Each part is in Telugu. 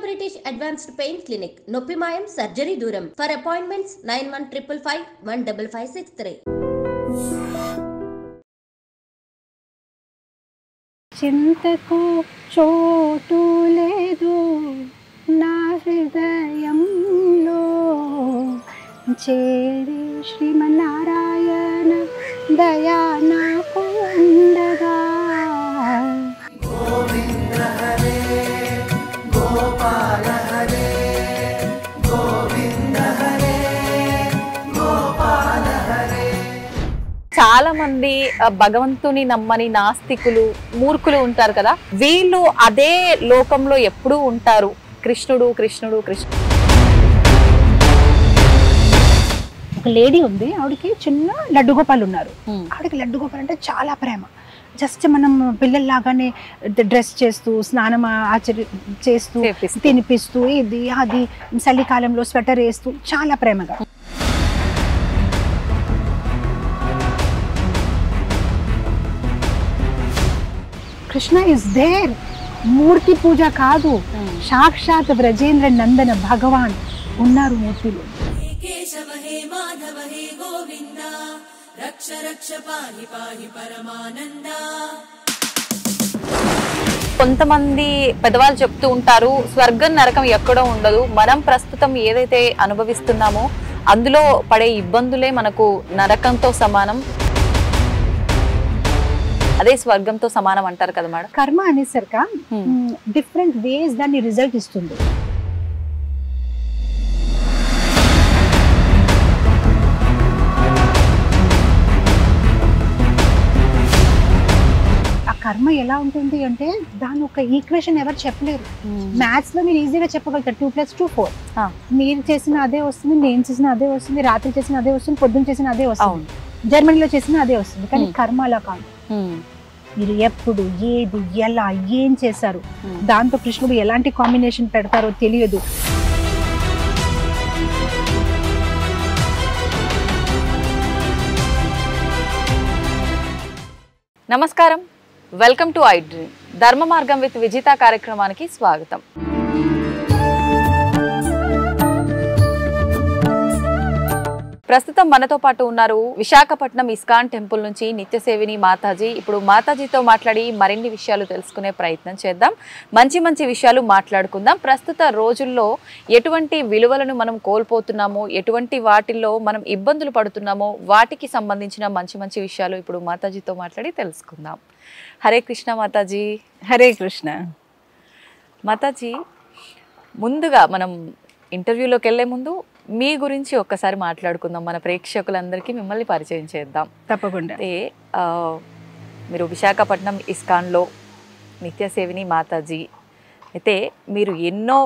British Advanced Pain Clinic, Noppimayam Surgery Duram. For appointments 9155515563. చింతకు చోటు లేదు నా హృదయంలో చేరి శ్రీమన్నారాయణ దయా నాకు ఉండగా. గోవింద హరే గోపాల హరే గోవింద హరే గోపాల హరే. చాలా మంది భగవంతుని నమ్మని నాస్తికులు, మూర్ఖులు ఉంటారు కదా, వీళ్ళు అదే లోకంలో ఎప్పుడూ ఉంటారు. కృష్ణుడు కృష్ణుడు కృష్ణుడు. ఒక లేడీ ఉంది, ఆవిడకి చిన్న లడ్డు గోపాలు ఉన్నారు. ఆవిడకి లడ్డు గోపాలు అంటే చాలా ప్రేమ. జస్ట్ మనం పిల్లల్లాగానే డ్రెస్ చేస్తూ, స్నానం చేస్తూ, తినిపిస్తూ, ఇది అది చలికాలంలో స్వెటర్ వేస్తూ చాలా ప్రేమగా. Krishna is there. మూర్తి పూజ కాదు, సాక్షాత్ బ్రజేంద్ర నందన భగవాన్ ఉన్నారు మూర్తిలో. కొంతమంది పెద్దవాళ్ళు చెప్తూ ఉంటారు, స్వర్గం నరకం ఎక్కడో ఉండదు. మనం ప్రస్తుతం ఏదైతే అనుభవిస్తున్నామో అందులో పడే ఇబ్బందులే మనకు నరకంతో సమానం, అదే స్వర్గంతో సమానం అంటారు కదా మేడం. కర్మ అనేసరిక డిఫరెంట్ వేస్ దాన్ని రిజల్ట్ ఇస్తుంది. ఆ కర్మ ఎలా ఉంటుంది అంటే దాని ఒక ఈక్వేషన్ ఎవరు చెప్పలేరు. మ్యాథ్స్ లో మీరు ఈజీగా చెప్పగలుగుతారు 2+2 4. మీరు చేసిన అదే వస్తుంది, నేను చేసిన అదే వస్తుంది, రాత్రి చేసిన అదే వస్తుంది, పొద్దున్న చేసిన అదే వస్తుంది, జర్మనీలో చేసిన అదే వస్తుంది. కానీ కర్మ అలా కాదు. మీరు ఎప్పుడు ఏది ఎలా ఏం చేశారు, దాంతో కృష్ణుడు ఎలాంటి కాంబినేషన్ పెడతారో తెలియదు. నమస్కారం, వెల్కమ్ టు ఐ డ్రీమ్. ధర్మ మార్గం విత్ విజిత కార్యక్రమానికి స్వాగతం. ప్రస్తుతం మనతో పాటు ఉన్నారు విశాఖపట్నం ఇస్కాన్ టెంపుల్ నుంచి నిత్యసేవిని మాతాజీ. ఇప్పుడు మాతాజీతో మాట్లాడి మరిన్ని విషయాలు తెలుసుకునే ప్రయత్నం చేద్దాం. మంచి మంచి విషయాలు మాట్లాడుకుందాం. ప్రస్తుత రోజుల్లో ఎటువంటి విలువలను మనం కోల్పోతున్నామో, ఎటువంటి వాటిల్లో మనం ఇబ్బందులు పడుతున్నామో వాటికి సంబంధించిన మంచి మంచి విషయాలు ఇప్పుడు మాతాజీతో మాట్లాడి తెలుసుకుందాం. హరే కృష్ణ మాతాజీ. హరే కృష్ణ మాతాజీ. ముందుగా మనం ఇంటర్వ్యూలోకి వెళ్ళే ముందు మీ గురించి ఒక్కసారి మాట్లాడుకుందాం. మన ప్రేక్షకులందరికీ మిమ్మల్ని పరిచయం చేద్దాం. తప్పకుండా. మీరు విశాఖపట్నం ఇస్కాన్లో నిత్యసేవిని మాతాజీ. అయితే మీరు ఎన్నో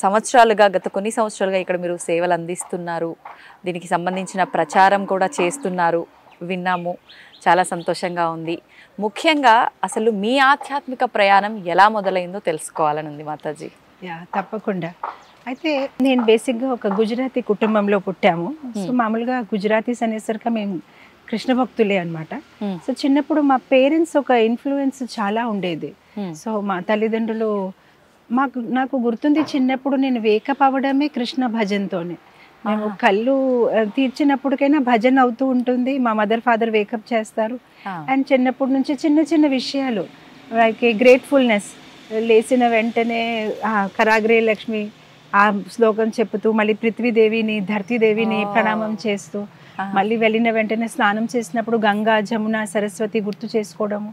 సంవత్సరాలుగా, గత కొన్ని సంవత్సరాలుగా ఇక్కడ మీరు సేవలు అందిస్తున్నారు. దీనికి సంబంధించిన ప్రచారం కూడా చేస్తున్నారు, విన్నాము. చాలా సంతోషంగా ఉంది. ముఖ్యంగా అసలు మీ ఆధ్యాత్మిక ప్రయాణం ఎలా మొదలైందో తెలుసుకోవాలని ఉంది మాతాజీ. తప్పకుండా. అయితే నేను బేసిక్గా ఒక గుజరాతీ కుటుంబంలో పుట్టాము. సో మామూలుగా గుజరాతీస్ అనేసరికి మేము కృష్ణ భక్తులే అనమాట. సో చిన్నప్పుడు మా పేరెంట్స్ ఒక ఇన్ఫ్లుయెన్స్ చాలా ఉండేది. సో మా తల్లిదండ్రులు నాకు గుర్తుంది, చిన్నప్పుడు నేను వేకప్ అవ్వడమే కృష్ణ భజన్తోనే. మేము కళ్ళు తీర్చినప్పటికైనా భజన్ అవుతూ ఉంటుంది. మా మదర్ ఫాదర్ వేకప్ చేస్తారు. అండ్ చిన్నప్పటి నుంచి చిన్న చిన్న విషయాలు లైక్ గ్రేట్ఫుల్నెస్, లేచిన వెంటనే కరాగ్రే లక్ష్మి ఆ శ్లోకం చెప్తూ, మళ్ళీ పృథ్వీదేవిని ధర్తీదేవిని ప్రణామం చేస్తూ, మళ్ళీ వెళ్ళిన వెంటనే స్నానం చేసినప్పుడు గంగా, జమున, సరస్వతి గుర్తు చేసుకోవడము.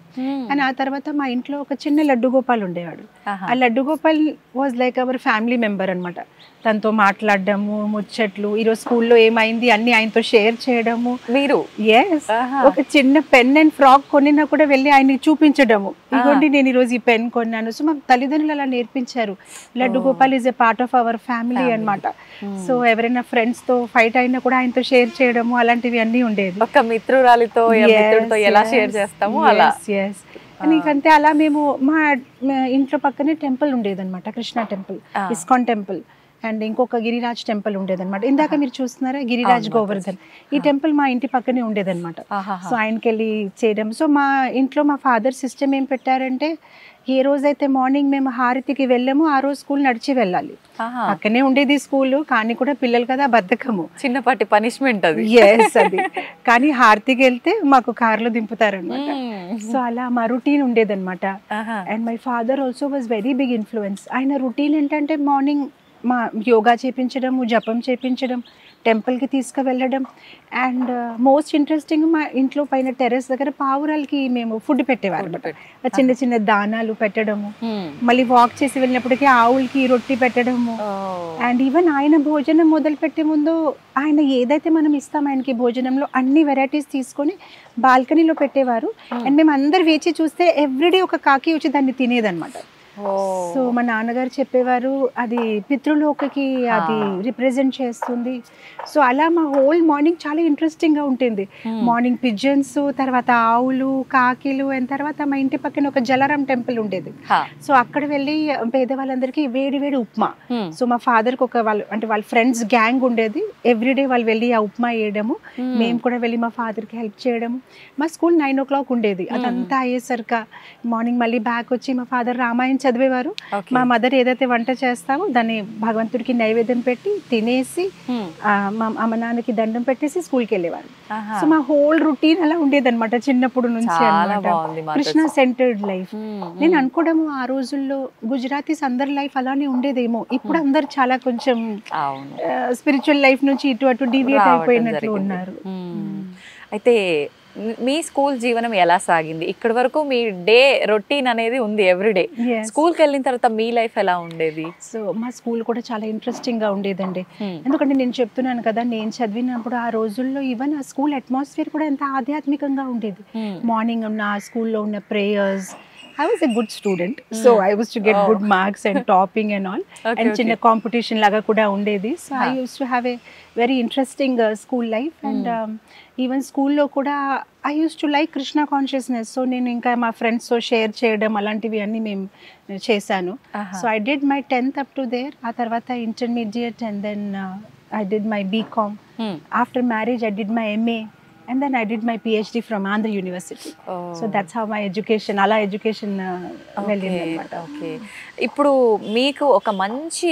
అండ్ ఆ తర్వాత మా ఇంట్లో ఒక చిన్న లడ్డు గోపాల్ ఉండేవాడు. ఆ laddu Gopal was like our family member అనమాట. తనతో మాట్లాడడము, ముచ్చట్లు, ఈరోజు స్కూల్లో ఏమైంది అన్ని ఆయనతో షేర్ చేయడము. మీరు ఒక చిన్న పెన్ అండ్ ఫ్రాక్ కొనినా కూడా వెళ్ళి ఆయనకి చూపించడము, ఇదిగోండి నేను ఈరోజు ఈ పెన్ కొన్నాను. సో మా తల్లిదండ్రులు అలా నేర్పించారు. Laddu Gopal is a part of our family అనమాట. సో ఎవరైనా ఫ్రెండ్స్ తో ఫైట్ అయినా కూడా ఆయనతో షేర్ చేయడము, అలాంటివి అన్ని ఉండేది. ఒక మిత్రురాలితో ఎలా షేర్ చేస్తాము అలా. నీకంతే అలా మేము మా ఇంట్లో పక్కనే టెంపుల్ ఉండేది అనమాట, Krishna temple, ISKCON temple. And ఇంకొక గిరిరాజ్ టెంపుల్ ఉండేదన్నమాట. ఇందాక మీరు చూస్తున్నారా గిరిరాజ్ గోవర్ధన్, ఈ టెంపుల్ మా ఇంటి పక్కనే ఉండేదన్నమాట. సో ఆయనకి వెళ్ళి చేయడం. సో మా ఇంట్లో మా ఫాదర్ సిస్టమ్ ఏం పెట్టారంటే, ఏ రోజైతే మార్నింగ్ మేము హారతికి వెళ్ళాము ఆ రోజు స్కూల్ నడిచి వెళ్ళాలి. పక్కనే ఉండేది స్కూల్, కానీ కూడా పిల్లలు కదా బద్ధకము, చిన్నపాటి పనిష్మెంట్ అది. ఎస్ అది. కానీ హారతికి వెళ్తే మాకు కార్లో దింపుతారనమాట. సో అలా మా రొటీన్ ఉండేదన్నమాట. And my father also was very big influence. ఆయన రొటీన్ ఏంటంటే మార్నింగ్ మా యోగా చేయించడం, జపం చేయించడం, టెంపుల్కి తీసుకువెళ్ళడం. అండ్ మోస్ట్ ఇంట్రెస్టింగ్, మా ఇంట్లో పైన టెర్రస్ దగ్గర పావురాలకి మేము ఫుడ్ పెట్టేవారు, చిన్న చిన్న దానాలు పెట్టడము. మళ్ళీ వాక్ చేసి వెళ్ళినప్పటికీ ఆవులకి రొట్టి పెట్టడము. అండ్ ఈవెన్ ఆయన భోజనం మొదలు పెట్టే ముందు ఆయన ఏదైతే మనం ఇస్తాం ఆయనకి భోజనంలో అన్ని వెరైటీస్ తీసుకొని బాల్కనీలో పెట్టేవారు. అండ్ మేము అందరు వేచి చూస్తే ఎవ్రీడే ఒక కాకి వచ్చి దాన్ని తినేదన్నమాట. సో మా నాన్నగారు చెప్పేవారు అది పితృలోకకి అది రిప్రజెంట్ చేస్తుంది. సో అలా మా హోల్ మార్నింగ్ చాలా ఇంట్రెస్టింగ్ గా ఉంటుంది. మార్నింగ్ పిజన్స్, తర్వాత ఆవులు, కాకిలు, అండ్ తర్వాత మా ఇంటి పక్కన ఒక జలారాం టెంపుల్ ఉండేది. సో అక్కడ వెళ్ళి పేదవాళ్ళందరికీ వేడి వేడి ఉప్మా. సో మా ఫాదర్ కి ఒక వాళ్ళ ఫ్రెండ్స్ గ్యాంగ్ ఉండేది. ఎవ్రీడే వాళ్ళు వెళ్ళి ఆ ఉప్మా వేయడము, మేము కూడా వెళ్ళి మా ఫాదర్ కి హెల్ప్ చేయడము. మా స్కూల్ 9 o'clock ఉండేది. అదంతా అయ్యేసరికి మార్నింగ్ మళ్ళీ బ్యాక్ వచ్చి మా ఫాదర్ రామాయణం చదివేవారు. మా మదర్ ఏదైతే వంట చేస్తామో దాన్ని భగవంతుడికి నైవేద్యం పెట్టి తినేసి మా అమ్మ నాన్నకి దండం పెట్టేసి స్కూల్కి వెళ్ళేవారు. సో మా హోల్ రొటీన్ అలా ఉండేదన్నమాట చిన్నప్పుడు నుంచి. Krishna centred life. నేను అనుకోవడము ఆ రోజుల్లో గుజరాతీస్ అందరి లైఫ్ అలానే ఉండేదేమో. ఇప్పుడు అందరు చాలా కొంచెం స్పిరిచువల్ లైఫ్ నుంచి ఇటు అటు డివియేట్ అయిపోయినట్లు ఉన్నారు. అయితే మీ స్కూల్ జీవనం ఎలా సాగింది? ఇక్కడి వరకు మీ డే రొటీన్ అనేది ఉంది ఎవ్రీడే. స్కూల్కి వెళ్ళిన తర్వాత మీ లైఫ్ ఎలా ఉండేది? సో మా స్కూల్ కూడా చాలా ఇంట్రెస్టింగ్ గా ఉండేదండి. ఎందుకంటే నేను చెప్తున్నాను కదా, నేను చదివినప్పుడు ఆ రోజుల్లో ఈవెన్ ఆ స్కూల్ అట్మాస్ఫియర్ కూడా ఎంత ఆధ్యాత్మికంగా ఉండేది. మార్నింగ్ ఉన్న ఆ స్కూల్లో ఉన్న prayers, I was a good student, so I used to get good marks and topping and all. And chinna competition laga kuda undedi. So I used to have a very interesting school life. And even school lo kuda I used to like Krishna consciousness. So nenu inka ma friends so share cheyadam alantivi anni mem chesanu. So I did my 10th up to there. Aa tarvata intermediate, and then I did my BCom. After marriage I did my MA. And then I did my PhD from Andhra University. So that's how my education, ala education వెళ్ళింది అన్నమాట. ఓకే. ఇప్పుడు మీకు ఒక మంచి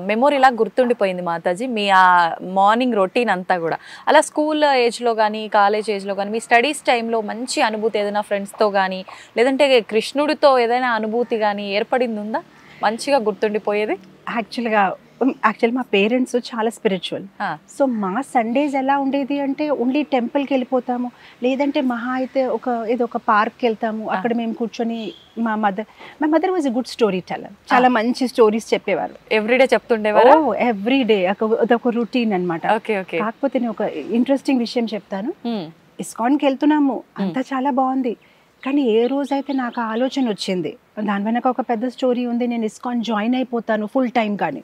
మెమొరీలా గుర్తుండిపోయింది మాతాజీ మీ ఆ మార్నింగ్ రొటీన్ అంతా కూడా. అలా స్కూల్ ఏజ్లో కానీ కాలేజ్ ఏజ్లో కానీ మీ స్టడీస్ టైంలో మంచి అనుభూతి ఏదైనా ఫ్రెండ్స్తో కానీ లేదంటే కృష్ణుడితో ఏదైనా అనుభూతి కానీ ఏర్పడింది ఉందా మంచిగా గుర్తుండిపోయేది? యాక్చువల్ మా పేరెంట్స్ చాలా స్పిరిచువల్. సో మా సండేస్ ఎలా ఉండేది అంటే ఓన్లీ టెంపుల్కి వెళ్ళిపోతాము, లేదంటే మహా అయితే ఏదో ఒక పార్క్కి వెళ్తాము. అక్కడ మేము కూర్చొని మా mother was a good story teller. చాలా మంచి స్టోరీస్ చెప్పేవారు. ఎవ్రీడే చెప్తుండేవారు? ఎవ్రీడే అదొక రొటీన్ అనమాట. కాకపోతే నేను ఒక ఇంట్రెస్టింగ్ విషయం చెప్తాను. ఇస్కాన్కి వెళ్తున్నాము, అంతా చాలా బాగుంది. కానీ ఏ రోజైతే నాకు ఆలోచన వచ్చింది, దాని వెనక ఒక పెద్ద స్టోరీ ఉంది, నేను ఇస్కాన్ జాయిన్ అయిపోతాను ఫుల్ టైం కానీ,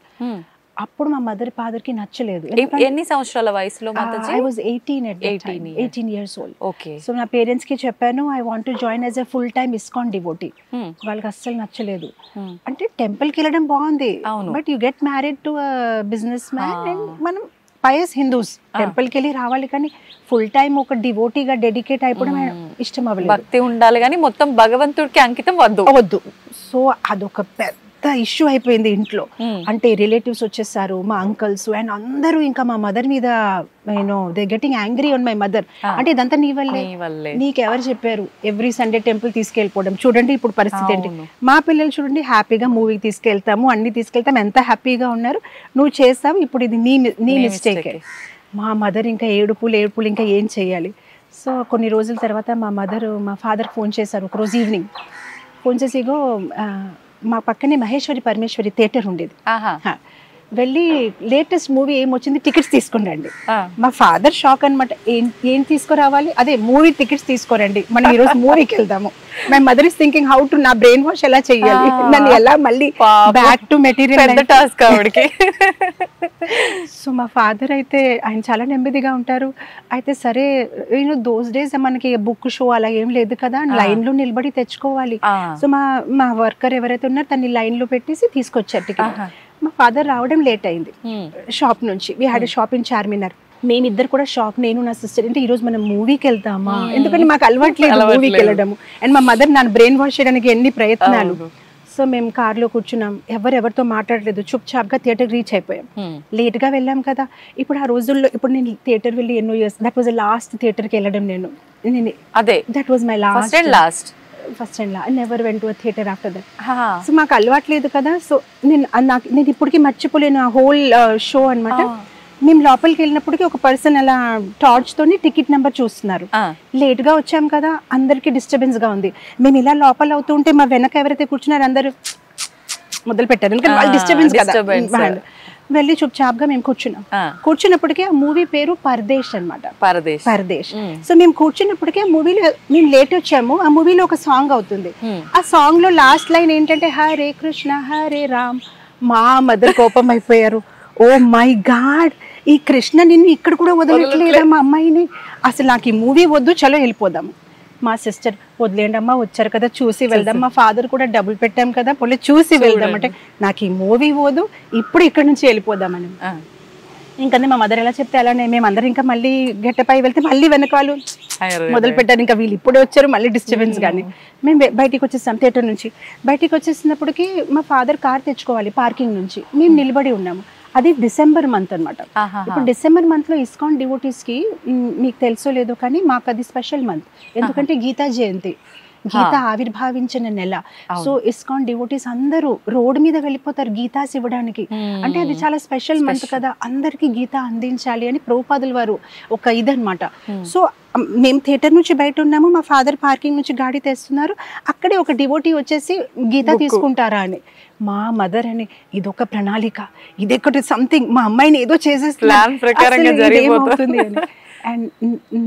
అప్పుడు మా మదర్ ఫాదర్ కి నచ్చలేదు. ఎన్ని సంవత్సరాల వయసులో? I was 18 years old. Okay. So నా పేరెంట్స్ కి చెప్పాను I want to join as a full time ISKCON devotee. వాళ్ళకి అస్సలు నచ్చలేదు. అంటే టెంపుల్ కి వెళ్ళడం బాగుంది, but you get married to business man and మనం పయస్ హిందూస్ టెంపుల్కి వెళ్ళి రావాలి, కానీ ఫుల్ టైం ఒక డివోటీగా డెడికేట్ అయిపోవడం ఇష్టం అవ్వలేదు. భక్తి ఉండాలి కానీ మొత్తం భగవంతుడికి అంకితం వద్దు. సో అదొక పెద్ద ఇష్యూ అయిపోయింది ఇంట్లో. అంటే రిలేటివ్స్ వచ్చేసారు, మా అంకల్స్ అండ్ అందరూ ఇంకా మా మదర్ మీద they getting angry on my mother. అంటే ఇదంతా నీ వల్లే, నీకెవరు చెప్పారు ఎవ్రీ సండే టెంపుల్ తీసుకెళ్ళిపోవడం? చూడండి ఇప్పుడు పరిస్థితి ఏంటి. మా పిల్లలు చూడండి హ్యాపీగా మూవీకి తీసుకెళ్తాము, అన్ని తీసుకెళ్తాము, ఎంత హ్యాపీగా ఉన్నారు, నువ్వు చేస్తావు, ఇప్పుడు ఇది నీ మిస్టేక్. మా మదర్ ఇంకా ఏడుపులు ఇంకా ఏం చేయాలి. సో కొన్ని రోజుల తర్వాత మా ఫాదర్ ఫోన్ చేశారు ఒకరోజు ఈవినింగ్. ఫోన్ చేసి మా పక్కనే మహేశ్వరి పరమేశ్వరి థియేటర్ ఉండేది, వెళ్ళి లేటెస్ట్ మూవీ ఏమొచ్చింది టికెట్స్ తీసుకురండి. మా ఫాదర్ షాక్ అనమాట, ఏం తీసుకురావాలి? అదే మూవీ టికెట్స్ తీసుకోరండి, మనం ఈరోజు మూవీకి వెళ్దాము. My mother is thinking how to నా బ్రెయిన్ వాష్ ఎలా చెయ్యాలి, నన్ను ఎలా మళ్ళీ బ్యాక్ టు మెటీరియల్ టాస్క్ ఆవిడకి. సో మా ఫాదర్ అయితే ఆయన చాలా నెమ్మదిగా ఉంటారు. అయితే సరే దోస్ డేస్ మనకి బుక్ షో అలా ఏం లేదు కదా, లైన్ లో నిలబడి తెచ్చుకోవాలి. సో మా వర్కర్ ఎవరైతే ఉన్నారో తన్ని లైన్ లో పెట్టేసి తీసుకొచ్చారు టికెట్. మా ఫాదర్ రావడం లేట్ అయింది షాప్ నుంచి. We had shop in Charminar. మేమిద్దరు కూడా షాక్, నేను నా సిస్టర్. అంటే ఈ రోజు మనం మూవీకి వెళ్తామా, ఎందుకంటే మాకు అలవాట్లేదు మూవీకి వెళ్ళడము. అండ్ మా మదర్ నన్ను బ్రెయిన్ వాష్ చేయడానికి ఎన్ని ప్రయత్నాలు. సో మేము కార్లో కూర్చున్నాం, ఎవరితో మాట్లాడలేదు, చుప్ చాప్గా థియేటర్ రీచ్ అయిపోయాం. లేట్గా వెళ్ళాం కదా. ఇప్పుడు ఆ రోజుల్లో, ఇప్పుడు నేను థియేటర్ వెళ్ళి ఎన్నో ఇయర్స్, దట్ వాజ్ లాస్ట్ థియేటర్కి వెళ్ళడం నేను. అదే that was my last first and I never went to a theatre after that. So మాకు అలవాట్లేదు కదా. సో నేను ఇప్పటికీ మర్చిపోలేను ఆ హోల్ షో అనమాట. మేము లోపలికి వెళ్ళినప్పటికీ ఒక పర్సన్ అలా టార్చ్ తోని టికెట్ నెంబర్ చూస్తున్నారు. లేట్ గా వచ్చాం కదా, అందరికి డిస్టర్బెన్స్ గా ఉంది. మేము ఇలా లోపల అవుతుంటే మా వెనక ఎవరైతే కూర్చున్నారు అందరూ మొదలు పెట్టారు, ఎందుకంటే వాళ్ళు డిస్టర్బెన్స్ కదా. వెళ్ళి చుప్ చాప్గా మేము కూర్చున్నాం. కూర్చున్నప్పటికీ ఆ మూవీ పేరు పరదేశ్ అనమాట. పరదేశ్. సో మేము కూర్చున్నప్పటికీ ఆ మూవీలో, మేము లేట్ వచ్చాము, ఆ మూవీలో ఒక సాంగ్ అవుతుంది. ఆ సాంగ్ లో లాస్ట్ లైన్ ఏంటంటే హరే కృష్ణ హరే రామ్. మా మదర్ కోపం అయిపోయారు. ఓ మై గాడ్, ఈ కృష్ణ నిన్ను ఇక్కడ కూడా వదలట్లేదా మా అమ్మాయిని, అసలు నాకు ఈ మూవీ వద్దు, చలో వెళ్ళిపోదాము. మా సిస్టర్ వదిలేండి అమ్మా, వచ్చారు కదా చూసి వెళ్దాం. మా ఫాదర్ కూడా డబ్బులు పెట్టాం కదా, పోలే చూసి వెళ్దాం అంటే, నాకు ఈ మూవీ వద్దు, ఇప్పుడు ఇక్కడ నుంచి వెళ్ళిపోదామని. ఇంకా మా మదర్ ఎలా చెప్తే అలానే మేమందరం ఇంకా మళ్ళీ గెట్టపై వెళ్తే మళ్ళీ వెనకాలు మొదలు పెట్టారు. ఇంకా వీళ్ళు ఇప్పుడే వచ్చారు, మళ్ళీ డిస్టర్బెన్స్. కానీ మేము బయటికి వచ్చేసాం థియేటర్ నుంచి. బయటికి వచ్చేసినప్పటికీ మా ఫాదర్ కార్ తెచ్చుకోవాలి పార్కింగ్ నుంచి. మేము నిలబడి ఉన్నాము. అది డిసెంబర్ మంత్ అనమాట. ఇప్పుడు డిసెంబర్ మంత్ లో ఇస్కాన్ డివోటీస్ కి, మీకు తెలుసో లేదో కానీ మాకు అది స్పెషల్ మంత్, ఎందుకంటే గీతా జయంతి, గీత ఆవిర్భావించిన నెల. సో ఇస్కాన్ డివోటీస్ అందరూ రోడ్డు మీద వెళ్ళిపోతారు గీతాస్ ఇవ్వడానికి. అంటే అది చాలా స్పెషల్ మంత్ కదా, అందరికి గీత అందించాలి అని ప్రభుపాదుల వారు ఒక ఇదనమాట. సో మేము థియేటర్ నుంచి బయట ఉన్నాము, మా ఫాదర్ పార్కింగ్ నుంచి గాడి తెస్తున్నారు. అక్కడే ఒక డివోటీ వచ్చేసి గీత తీసుకుంటారా అని. మా మదర్ అని, ఇదొక ప్రణాళిక, ఇదొకటి సంథింగ్, మా అమ్మాయిని ఏదో చేసేస్తుంది అని. అండ్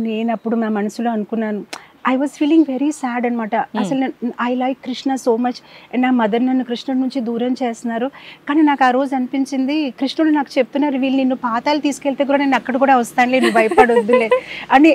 నేను అప్పుడు నా మనసులో అనుకున్నాను, I was feeling very sad అనమాట. అసలు I like Krishna so much, and నా మదర్ నన్ను కృష్ణుడి నుంచి దూరం చేస్తున్నారు. కానీ నాకు ఆ రోజు అనిపించింది, కృష్ణుడు నాకు చెప్తున్నారు, వీళ్ళు నిన్ను పాతాలు తీసుకెళ్తే కూడా నేను అక్కడ కూడా వస్తానులే, నువ్వు భయపడొద్దులే అని.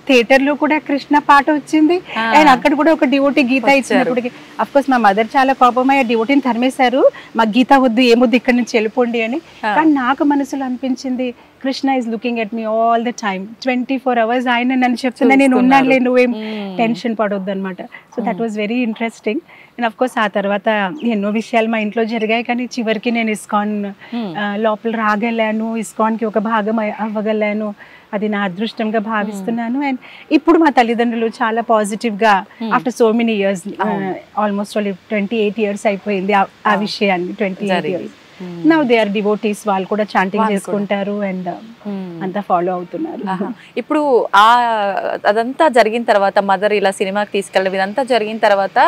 థియేటర్లో కూడా కృష్ణ పాట వచ్చింది, అండ్ అక్కడ కూడా ఒక డివోటీ గీత ఇచ్చినప్పటికి అఫ్కోర్స్ మా మదర్ చాలా కోపమై ఆ డివోటీని తరిమేశారు, మా గీత వద్దు, ఏమొద్దు, ఇక్కడ నుంచి వెళ్ళిపోండి అని. కానీ నాకు మనసులో అనిపించింది, Krishna is looking at me all the time, 24 hours ఆయన నన్ను చెప్తున్నా, నేను ఉన్నానులే, నువ్వేం టెన్షన్ పడొద్దు అనమాట. So that was very interesting. And of course ఆ తర్వాత ఎన్నో విషయాలు మా ఇంట్లో జరిగాయి, కానీ చివరికి నేను ఇస్కాన్ లోపల రాగలను, ఇస్కాన్కి ఒక భాగం అవ్వగలను. అది నా అదృష్టంగా భావిస్తున్నాను. అండ్ ఇప్పుడు మా తల్లిదండ్రులు చాలా పాజిటివ్గా, after so many years, almost 28 years అయిపోయింది ఆ విషయాన్ని, 28 years. Now they are devotees, వాళ్ళు కూడా చాంటింగ్ చేసుకుంటారు అండ్ అంతా ఫాలో అవుతున్నారు. ఇప్పుడు అదంతా జరిగిన తర్వాత, మదర్ ఇలా సినిమాకి తీసుకెళ్ళడం ఇదంతా జరిగిన తర్వాత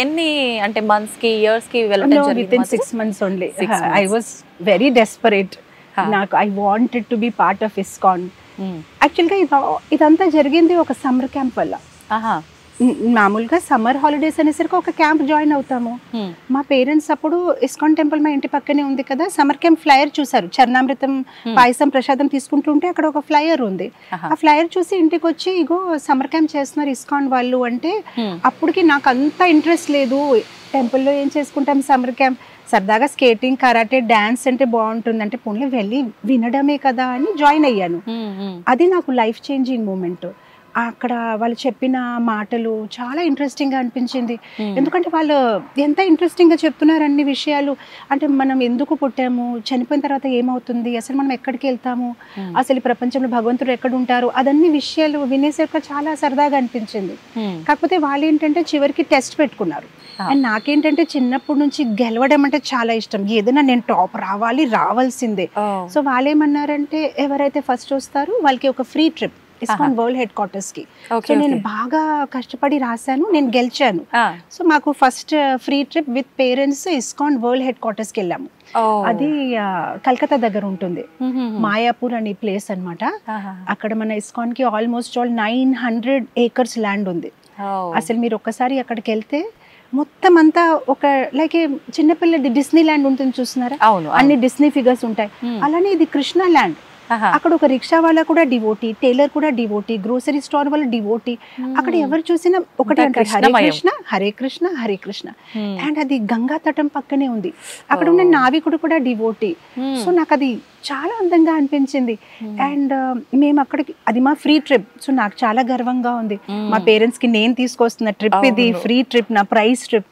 ఎన్ని అంటే మంత్స్ కి, ఇయర్స్ కి వెళ్ళడం జరిగింది? Within 6 months only. I was very desperate. నాకు I wanted to be part of ISKCON. యాక్చువల్గా ఇదంతా జరిగింది ఒక సమ్మర్ క్యాంప్ వల్ల. మామూలుగా సమ్మర్ హాలిడేస్ అనేసరికి ఒక క్యాంప్ జాయిన్ అవుతాము. మా పేరెంట్స్ అప్పుడు ఇస్కాన్ టెంపుల్ మా ఇంటి పక్కనే ఉంది కదా, సమ్మర్ క్యాంప్ ఫ్లైయర్ చూసారు, చరణామృతం పాయసం ప్రసాదం తీసుకుంటుంటే అక్కడ ఒక ఫ్లైయర్ ఉంది. ఆ ఫ్లైయర్ చూసి ఇంటికి వచ్చి, ఇగో సమ్మర్ క్యాంప్ చేస్తున్నారు ఇస్కాన్ వాళ్ళు అంటే, అప్పటికి నాకు అంత ఇంట్రెస్ట్ లేదు, టెంపుల్లో ఏం చేసుకుంటాం సమ్మర్ క్యాంప్, సరదాగా స్కేటింగ్, కరాటే, డాన్స్ అంటే బాగుంటుంది అంటే పోన్లే వెళ్ళి వినడమే కదా అని జాయిన్ అయ్యాను. అది నాకు లైఫ్ చేంజింగ్ మూమెంట్. అక్కడ వాళ్ళు చెప్పిన మాటలు చాలా ఇంట్రెస్టింగ్గా అనిపించింది. ఎందుకంటే వాళ్ళు ఎంత ఇంట్రెస్టింగ్గా చెప్తున్నారు అన్ని విషయాలు. అంటే మనం ఎందుకు పుట్టాము, చనిపోయిన తర్వాత ఏమవుతుంది, అసలు మనం ఎక్కడికి వెళ్తాము, అసలు ఈ ప్రపంచంలో భగవంతుడు ఎక్కడ ఉంటారు, అదన్ని విషయాలు వినేసరికి చాలా సరదాగా అనిపించింది. కాకపోతే వాళ్ళు ఏంటంటే చివరికి టెస్ట్ పెట్టుకున్నారు. అండ్ నాకేంటంటే చిన్నప్పటి నుంచి గెలవడం అంటే చాలా ఇష్టం, ఏదైనా నేను టాప్ రావాల్సిందే. సో వాళ్ళు ఏమన్నారంటే, ఎవరైతే ఫస్ట్ వస్తారో వాళ్ళకి ఒక free trip ISKCON world head quarters కి. సో నేను బాగా కష్టపడి రాశాను, నేను గెలిచాను. సో మాకు first free trip with parents ISKCON world head quarters కి వెళ్ళాము. అది కలకత్తా దగ్గర ఉంటుంది, మాయాపూర్ అనే ప్లేస్ అన్నమాట. అక్కడ మన ఇస్కాన్ కి ఆల్మోస్ట్ 900 acres ల్యాండ్ ఉంది. అసలు మీరు ఒక్కసారి అక్కడికి వెళ్తే మొత్తం అంతా ఒక లైక్ చిన్నపిల్ల డిస్నీ ల్యాండ్ ఉంటుంది చూస్తున్నారా, అన్ని డిస్నీ ఫిగర్స్ ఉంటాయి. అలానే ఇది కృష్ణ ల్యాండ్. అక్కడ ఒక రిక్షా వాళ్ళ కూడా డివోటీ, టైలర్ కూడా డివోటీ, గ్రోసరీ స్టోర్ వాళ్ళ డివోటీ. అక్కడ ఎవరు చూసినా ఒకటి అంటారు హరే కృష్ణ హరే కృష్ణ హరే కృష్ణ. అండ్ అది గంగా తటం పక్కనే ఉంది. అక్కడ ఉన్న నావికుడు కూడా డివోటీ. సో నాకు అది చాలా అందంగా అనిపించింది. అండ్ మేము అక్కడికి, అది మా ఫ్రీ ట్రిప్. సో నాకు చాలా గర్వంగా ఉంది. మా పేరెంట్స్ కి నేను తీసుకొస్తున్న ట్రిప్ ఇది, ఫ్రీ ట్రిప్, నా ప్రైజ్ ట్రిప్.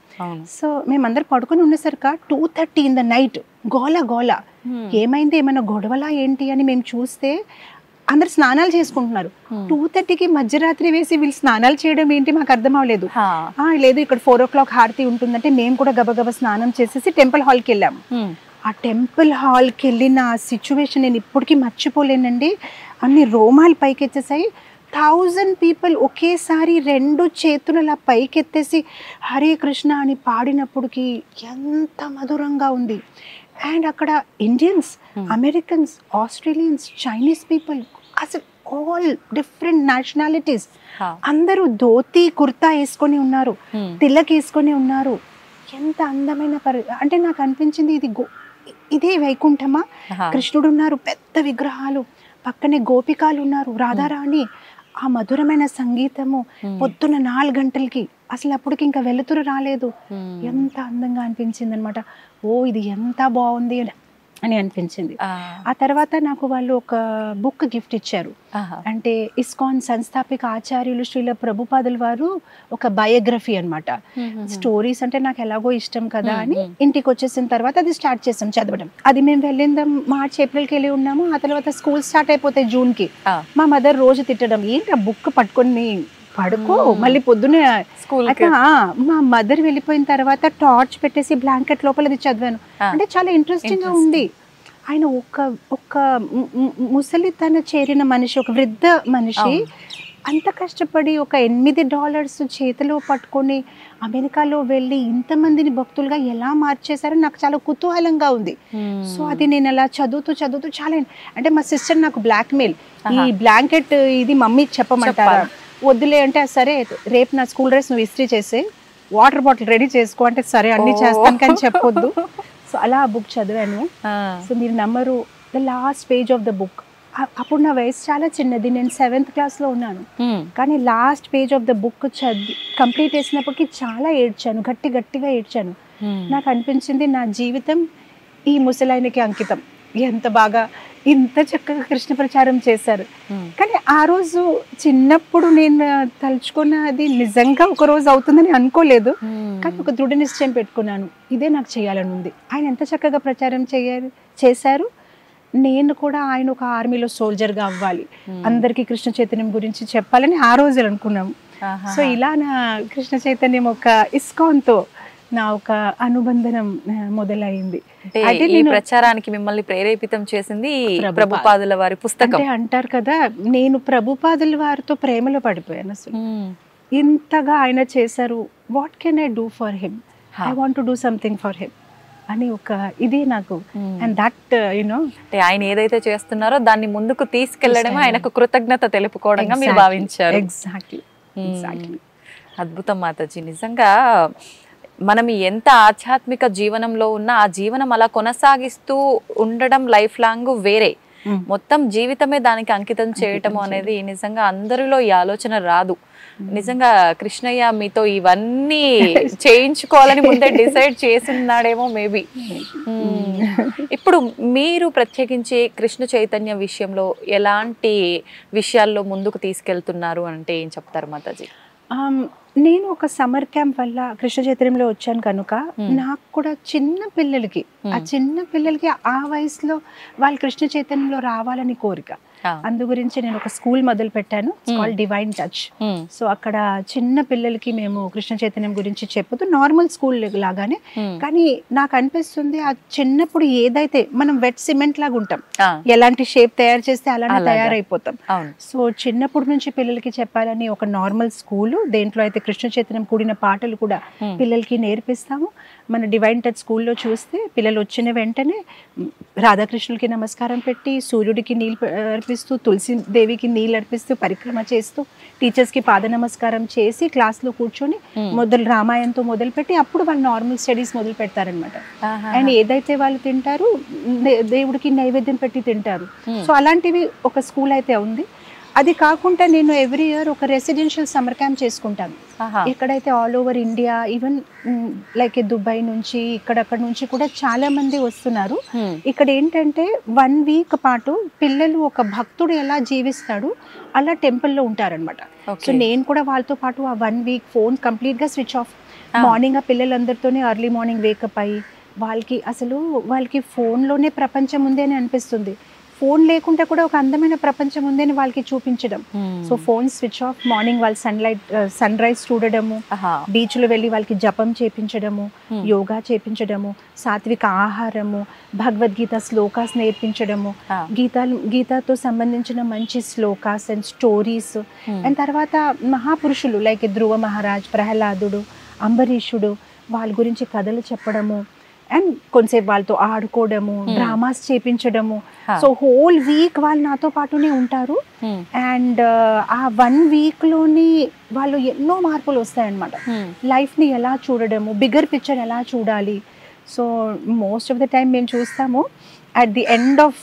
సో మేమందరు పడుకొని ఉండేసరిక 2:30 in the night గోల గోల. ఏమైంది, ఏమైనా గొడవలా ఏంటి అని మేము చూస్తే అందరు స్నానాలు చేసుకుంటున్నారు. 2:30కి మధ్యరాత్రి వేసి వీళ్ళు స్నానాలు చేయడం ఏంటి మాకు అర్థం అవ్వలేదు. లేదు ఇక్కడ 4 o'clock హారతి ఉంటుందంటే మేము కూడా గబగబా స్నానం చేసేసి టెంపుల్ హాల్కి వెళ్ళాము. ఆ టెంపుల్ హాల్కి వెళ్ళిన ఆ సిచ్యువేషన్ నేను ఇప్పటికీ మర్చిపోలేనండి. అన్ని రోమాలు పైకెచ్చేసాయి. 1000 people ఒకేసారి 2 చేతులు అలా పైకెత్తేసి హరే కృష్ణ అని పాడినప్పటికి ఎంత మధురంగా ఉంది. అండ్ అక్కడ Indians, Americans, Australians, Chinese people, అసలు ఆల్ డిఫరెంట్ నేషనాలిటీస్ అందరూ ధోతి కుర్తా వేసుకొని ఉన్నారు, తిలక్ వేసుకొని ఉన్నారు. ఎంత అందమైన అంటే నాకు అనిపించింది ఇదే వైకుంఠమా? కృష్ణుడు ఉన్నారు, పెద్ద విగ్రహాలు, పక్కనే గోపికాలు ఉన్నారు, రాధారాణి. ఆ మధురమైన సంగీతము పొద్దున 4 గంటలకి, అసలు అప్పటికి ఇంకా వెలుతురు రాలేదు. ఎంత అందంగా అనిపించింది అనమాట. ఓ ఇది ఎంత బాగుంది అని అనిపించింది. ఆ తర్వాత నాకు వాళ్ళు ఒక బుక్ గిఫ్ట్ ఇచ్చారు. అంటే ఇస్కాన్ సంస్థాపిక ఆచార్యులు శ్రీల ప్రభుపాదుల వారు ఒక బయోగ్రఫీ అనమాట. స్టోరీస్ అంటే నాకు ఎలాగో ఇష్టం కదా అని ఇంటికి వచ్చేసిన తర్వాత అది స్టార్ట్ చేసాం చదవడం. అది మేము వెళ్ళిందాం మార్చ్ ఏప్రిల్కి వెళ్ళి ఉన్నాము. ఆ తర్వాత స్కూల్ స్టార్ట్ అయిపోతాయి జూన్కి. మా మదర్ రోజు తిట్టడం, ఏంటి ఆ బుక్ పట్టుకొని పడుకో మళ్ళీ పొద్దునే స్కూల్. మా మదర్ వెళ్ళిపోయిన తర్వాత టార్చ్ పెట్టేసి బ్లాంకెట్ లోపల అది చదివాను. అంటే చాలా ఇంట్రెస్టింగ్ గా ఉంది. ఆయన ఒక ముసలితన చేరిన మనిషి, ఒక వృద్ధ మనిషి అంత కష్టపడి ఒక $8 చేతిలో పట్టుకొని అమెరికాలో వెళ్ళి ఇంతమందిని భక్తులుగా ఎలా మార్చేశారో నాకు చాలా కుతూహలంగా ఉంది. సో అది నేను అలా చదువుతూ చాలా, అంటే మా సిస్టర్ నాకు బ్లాక్మెయిల్, ఈ బ్లాంకెట్ ఇది మమ్మీకి చెప్పమంటారా? వద్దులే అంటే సరే రేపు నా స్కూల్ డ్రెస్ నువ్వు ఇస్త్రీ చేసి వాటర్ బాటిల్ రెడీ చేసుకో అంటే సరే అన్ని చేస్తాను కానీ చెప్పొద్దు. సో అలా ఆ బుక్ చదివాను. సో మీరు నమ్మరు, the last page of the book, అప్పుడు నా వయసు చాలా చిన్నది, నేను 7th క్లాస్లో ఉన్నాను. కానీ last page of the book complete చేసినప్పటికీ చాలా ఏడ్చాను, గట్టిగా ఏడ్చాను. నాకు అనిపించింది నా జీవితం ఈ ముసలాయనకి అంకితం. ఎంత బాగా ఇంత చక్కగా కృష్ణ ప్రచారం చేశారు. కానీ ఆ రోజు చిన్నప్పుడు నేను తలుచుకున్నది నిజంగా ఒక రోజు అవుతుందని అనుకోలేదు. కానీ ఒక దృఢ నిశ్చయం పెట్టుకున్నాను, ఇదే నాకు చేయాలని ఉంది. ఆయన ఎంత చక్కగా ప్రచారం చేశారు. నేను కూడా ఆయన ఒక ఆర్మీలో సోల్జర్గా అవ్వాలి, అందరికీ కృష్ణ చైతన్యం గురించి చెప్పాలని ఆ రోజు అనుకున్నాము. సో ఇలా నా కృష్ణ చైతన్యం ఒక ఇస్కాన్తో నా ఒక అనుబంధనం మొదలైంది. ఈ ప్రచారానికి మిమ్మల్ని ప్రేరేపితం చేసింది ప్రభుపాదుల వారి పుస్తకం. అంటే అంటారు కదా, నేను ప్రభుపాదుల వారితో ప్రేమలో పడిపోయాను. అసలు ఇంతగా ఆయన చేశారు, what can I do for him, I want to do something for him అని ఒక ఇది నాకు. అండ్ దట్ అంటే ఆయన ఏదైతే చేస్తున్నారో దాన్ని ముందుకు తీసుకెళ్లడమే ఆయనకు కృతజ్ఞత తెలుపుకోవడంగా మీరు భావించారు. ఎగ్జాక్ట్లీ. అద్భుతం మాతాజీ. నిజంగా మనం ఎంత ఆధ్యాత్మిక జీవనంలో ఉన్నా ఆ జీవనం అలా కొనసాగిస్తూ ఉండడం లైఫ్ లాంగ్ వేరే, మొత్తం జీవితమే దానికి అంకితం చేయటం అనేది నిజంగా అందరిలో ఈ ఆలోచన రాదు. నిజంగా కృష్ణయ్య మీతో ఇవన్నీ చేయించుకోవాలని ముందే డిసైడ్ చేస్తున్నాడేమో మేబీ. ఇప్పుడు మీరు ప్రత్యేకించి కృష్ణ చైతన్య విషయంలో ఎలాంటి విషయాల్లో ముందుకు తీసుకెళ్తున్నారు అంటే ఏం చెప్తారు మాతాజీ? నేను ఒక సమ్మర్ క్యాంప్ వల్ల కృష్ణ చైతన్యంలో వచ్చాను కనుక నాకు కూడా చిన్న పిల్లలకి ఆ వయసులో వాళ్ళు కృష్ణ చైతన్యంలో రావాలని కోరిక. అందు గురించి నేను ఒక స్కూల్ మొదలు పెట్టాను, కాల్డ్ డివైన్ టచ్. సో అక్కడ చిన్న పిల్లలకి మేము కృష్ణ చైతన్యం గురించి చెప్పుతూ నార్మల్ స్కూల్ లాగానే, కానీ నాకు అనిపిస్తుంది ఆ చిన్నప్పుడు ఏదైతే మనం వెట్ సిమెంట్ లాగా ఉంటాం, ఎలాంటి షేప్ తయారు చేస్తే అలానే తయారైపోతాం. సో చిన్నప్పటి నుంచి పిల్లలకి చెప్పాలని ఒక నార్మల్ స్కూల్, దేంట్లో అయితే కృష్ణ చైతన్యం కూడిన పాటలు కూడా పిల్లలకి నేర్పిస్తాము. మన డివైన్ టచ్ స్కూల్లో చూస్తే పిల్లలు వచ్చిన వెంటనే రాధాకృష్ణులకి నమస్కారం పెట్టి, సూర్యుడికి నీళ్ళు అర్పిస్తూ, తులసి దేవికి నీళ్ళు అర్పిస్తూ, పరిక్రమ చేస్తూ, టీచర్స్కి పాద నమస్కారం చేసి క్లాస్లో కూర్చొని రామాయణంతో మొదలుపెట్టి అప్పుడు వాళ్ళు నార్మల్ స్టడీస్ మొదలు పెడతారనమాట. అండ్ ఏదైతే వాళ్ళు తింటారు దేవుడికి నైవేద్యం పెట్టి తింటారు. సో అలాంటివి ఒక స్కూల్ అయితే ఉంది. అది కాకుండా నేను ఎవ్రీ ఇయర్ ఒక రెసిడెన్షియల్ సమ్మర్ క్యాంప్ చేసుకుంటాను. ఎక్కడైతే all over India, even like Dubai నుంచి ఇక్కడక్కడ నుంచి కూడా చాలా మంది వస్తున్నారు. ఇక్కడ ఏంటంటే 1 వీక్ పాటు పిల్లలు ఒక భక్తుడు ఎలా జీవిస్తాడు అలా టెంపుల్లో ఉంటారనమాట. సో నేను కూడా వాళ్ళతో పాటు ఆ 1 వీక్ ఫోన్ కంప్లీట్గా స్విచ్ ఆఫ్. మార్నింగ్ ఆ పిల్లలందరితోనే ఎర్లీ మార్నింగ్ వేకప్ అయ్యి వాళ్ళకి ఫోన్లోనే ప్రపంచం ఉంది అని అనిపిస్తుంది. ఫోన్ లేకుండా కూడా ఒక అందమైన ప్రపంచం ఉందని వాళ్ళకి చూపించడం. So phone switch off, morning వాళ్ళు సన్ రైజ్ చూడడము, బీచ్లో వెళ్ళి వాళ్ళకి జపం చేపించడము, యోగా చేపించడము, సాత్విక ఆహారము, భగవద్గీత శ్లోకాస్ నేర్పించడము, గీతాతో సంబంధించిన మంచి శ్లోకాస్ అండ్ స్టోరీస్. అండ్ తర్వాత మహాపురుషులు లైక్ ధ్రువ మహారాజ్, ప్రహ్లాదుడు, అంబరీషుడు, వాళ్ళ గురించి కథలు చెప్పడము, అండ్ కొంతసేపు వాళ్ళతో ఆడుకోవడము, డ్రామాస్ చేపించడము. సో హోల్ వీక్ వాళ్ళు నాతో పాటునే ఉంటారు. అండ్ ఆ 1 వీక్లోని వాళ్ళు ఎన్నో మార్పులు వస్తాయన్నమాట. లైఫ్ని ఎలా చూడడము, బిగ్గర్ పిక్చర్ ఎలా చూడాలి. So most of the time మేము చూస్తాము at the end of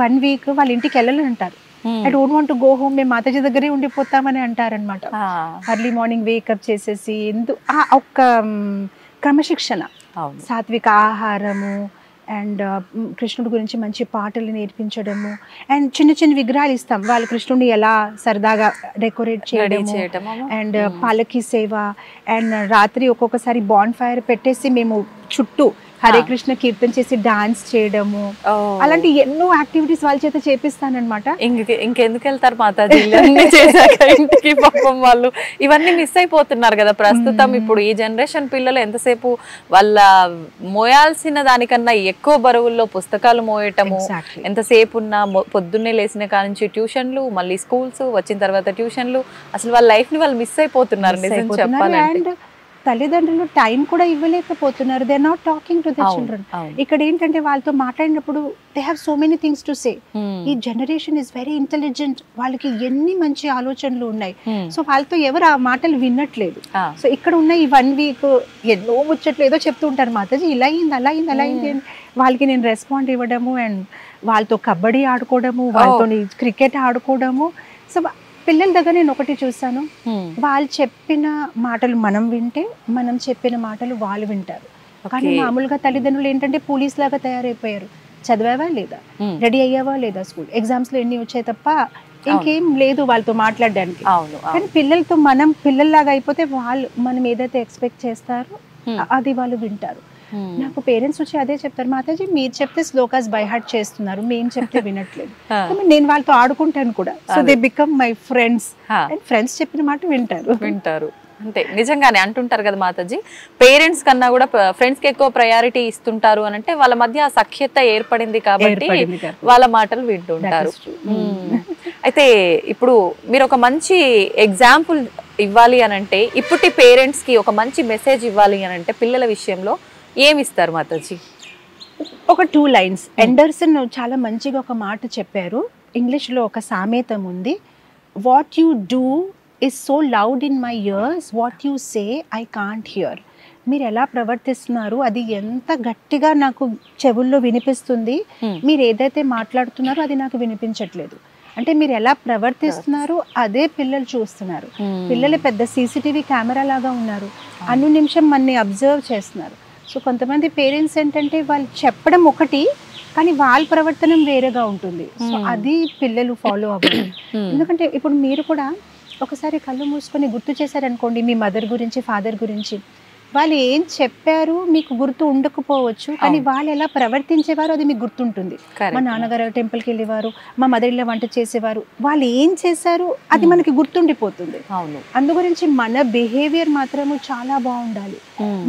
1 week వాళ్ళ ఇంటికి వెళ్ళాలని అంటారు. I don't want to go home, మేము మాతాజీ దగ్గరే ఉండిపోతామని అంటారనమాట. ఎర్లీ మార్నింగ్ వేకప్ చేసేసి ఒక్క క్రమశిక్షణ, సాత్విక ఆహారము, అండ్ కృష్ణుడి గురించి మంచి పాటలు నేర్పించడము, అండ్ చిన్న చిన్న విగ్రహాలు ఇస్తాం. వాళ్ళు కృష్ణుడిని ఎలా సరదాగా డెకరేట్ చేయడము, అండ్ పాలకీ సేవ, అండ్ రాత్రి ఒక్కొక్కసారి బాన్ ఫైర్ పెట్టేసి మేము చుట్టూ హరే కృష్ణ కీర్తన చేసి డాన్స్ చేయడము, అలాంటి ఎన్నో యాక్టివిటీస్ వాళ్ళ చేత చేపిస్తానన్నమాట. ఇంకెందుకు వెళ్తారు మాతాజీ చేశాక ఇంటికి? పాపం వాళ్ళు ఇవన్నీ మిస్ అయిపోతున్నారు కదా ప్రస్తుతం. ఇప్పుడు ఈ జనరేషన్ పిల్లలు ఎంతసేపు వాళ్ళ మోయాల్సిన దానికన్నా ఎక్కువ బరువుల్లో పుస్తకాలు మోయటము, ఎంతసేపు ఉన్న పొద్దున్నే లేచిన కానుంచి ట్యూషన్లు, మళ్ళీ స్కూల్స్, వచ్చిన తర్వాత ట్యూషన్లు, అసలు వాళ్ళ లైఫ్ ని వాళ్ళు మిస్ అయిపోతున్నారు నిజం చెప్పాలంటే. తల్లిదండ్రులు టైం కూడా ఇవ్వలేకపోతున్నారు. They are not talking to the children. ఇక్కడ ఏంటంటే వాళ్ళతో మాట్లాడినప్పుడు they have so many things to say. ఈ జనరేషన్ ఇస్ వెరీ ఇంటెలిజెంట్, వాళ్ళకి ఎన్ని మంచి ఆలోచనలు ఉన్నాయి. సో వాళ్ళతో ఎవరు ఆ మాటలు వినట్లేదు. సో ఇక్కడ ఉన్న ఈ 1 వీక్ ఎన్నో ముచ్చట్లు ఏదో చెప్తూ ఉంటారు, మాతాజీ ఇలా అయింది, అలా అయింది, అలా అయింది అని. వాళ్ళకి నేను రెస్పాండ్ ఇవ్వడము, అండ్ వాళ్ళతో కబడ్డీ ఆడుకోవడము, వాళ్ళతో క్రికెట్ ఆడుకోవడము. సో పిల్లల దగ్గర నేను ఒకటి చూసాను, వాళ్ళు చెప్పిన మాటలు మనం వింటే, మనం చెప్పిన మాటలు వాళ్ళు వింటారు. కానీ మామూలుగా తల్లిదండ్రులు ఏంటంటే పోలీస్ లాగా తయారైపోయారు. చదివావా లేదా, రెడీ అయ్యావా లేదా, స్కూల్ ఎగ్జామ్స్ లో ఎన్ని వచ్చాయి తప్ప ఇంకేం లేదు వాళ్ళతో మాట్లాడడానికి. కానీ పిల్లలతో మనం పిల్లల్లాగా అయిపోతే వాళ్ళు మనం ఏదైతే ఎక్స్పెక్ట్ చేస్తారో అది వాళ్ళు వింటారు. నాకు పేరెంట్స్ వచ్చి అదే చెప్తారు, మాతాజీ మీరు చెప్తే శ్లోకాస్ బై హార్ట్ చేస్తున్నారు, మేము చెప్తే వినట్లేదు. నేను వాళ్ళతో ఆడుకుంటాను కూడా. So they become my friends, and friends చెప్పిన మాట వింటారు. అంటే నిజంగానే అంటుంటారు కదా మాతాజీ, పేరెంట్స్ కన్నా కూడా ఫ్రెండ్స్ కి ఎక్కువ ప్రయారిటీ ఇస్తుంటారు అని అంటే వాళ్ళ మధ్య ఆ సఖ్యత ఏర్పడింది కాబట్టి వాళ్ళ మాటలు వింటుంటారు. అయితే ఇప్పుడు మీరు ఒక మంచి ఎగ్జాంపుల్ ఇవ్వాలి అని అంటే, ఇప్పటి పేరెంట్స్ కి ఒక మంచి మెసేజ్ ఇవ్వాలి అని అంటే పిల్లల విషయంలో ఏమి ఇస్తారు మాతాజీ? ఒక 2 lines. ఎండర్సన్ చాలా మంచిగా ఒక మాట చెప్పారు. ఇంగ్లీష్లో ఒక సామెతం ఉంది, what you do is so loud in my years, what you say I can't hear. మీరు ఎలా ప్రవర్తిస్తున్నారు అది ఎంత గట్టిగా నాకు చెవుల్లో వినిపిస్తుంది, మీరు ఏదైతే మాట్లాడుతున్నారో అది నాకు వినిపించట్లేదు. అంటే మీరు ఎలా ప్రవర్తిస్తున్నారు అదే పిల్లలు చూస్తున్నారు. పిల్లలు పెద్ద సీసీటీవీ కెమెరా లాగా ఉన్నారు, అన్ని నిమిషం మనని అబ్జర్వ్ చేస్తున్నారు. సో కొంతమంది పేరెంట్స్ ఏంటంటే వాళ్ళు చెప్పడం ఒకటి, కానీ వాళ్ళ ప్రవర్తన వేరేగా ఉంటుంది. సో అది పిల్లలు ఫాలో అవ్వాలి. ఎందుకంటే ఇప్పుడు మీరు కూడా ఒకసారి కళ్ళు మూసుకొని గుర్తు చేశారనుకోండి మీ మదర్ గురించి, ఫాదర్ గురించి, వాళ్ళు ఏం చెప్పారు మీకు గుర్తు ఉండకపోవచ్చు, కానీ వాళ్ళు ఎలా ప్రవర్తించేవారు అది మీకు గుర్తుంటుంది. మా నాన్నగారు టెంపుల్కి వెళ్ళేవారు, మా మదర్ ఇలా వంట చేసేవారు, వాళ్ళు ఏం చేశారు అది మనకి గుర్తుండిపోతుంది. అందు గురించి మన బిహేవియర్ మాత్రము చాలా బాగుండాలి.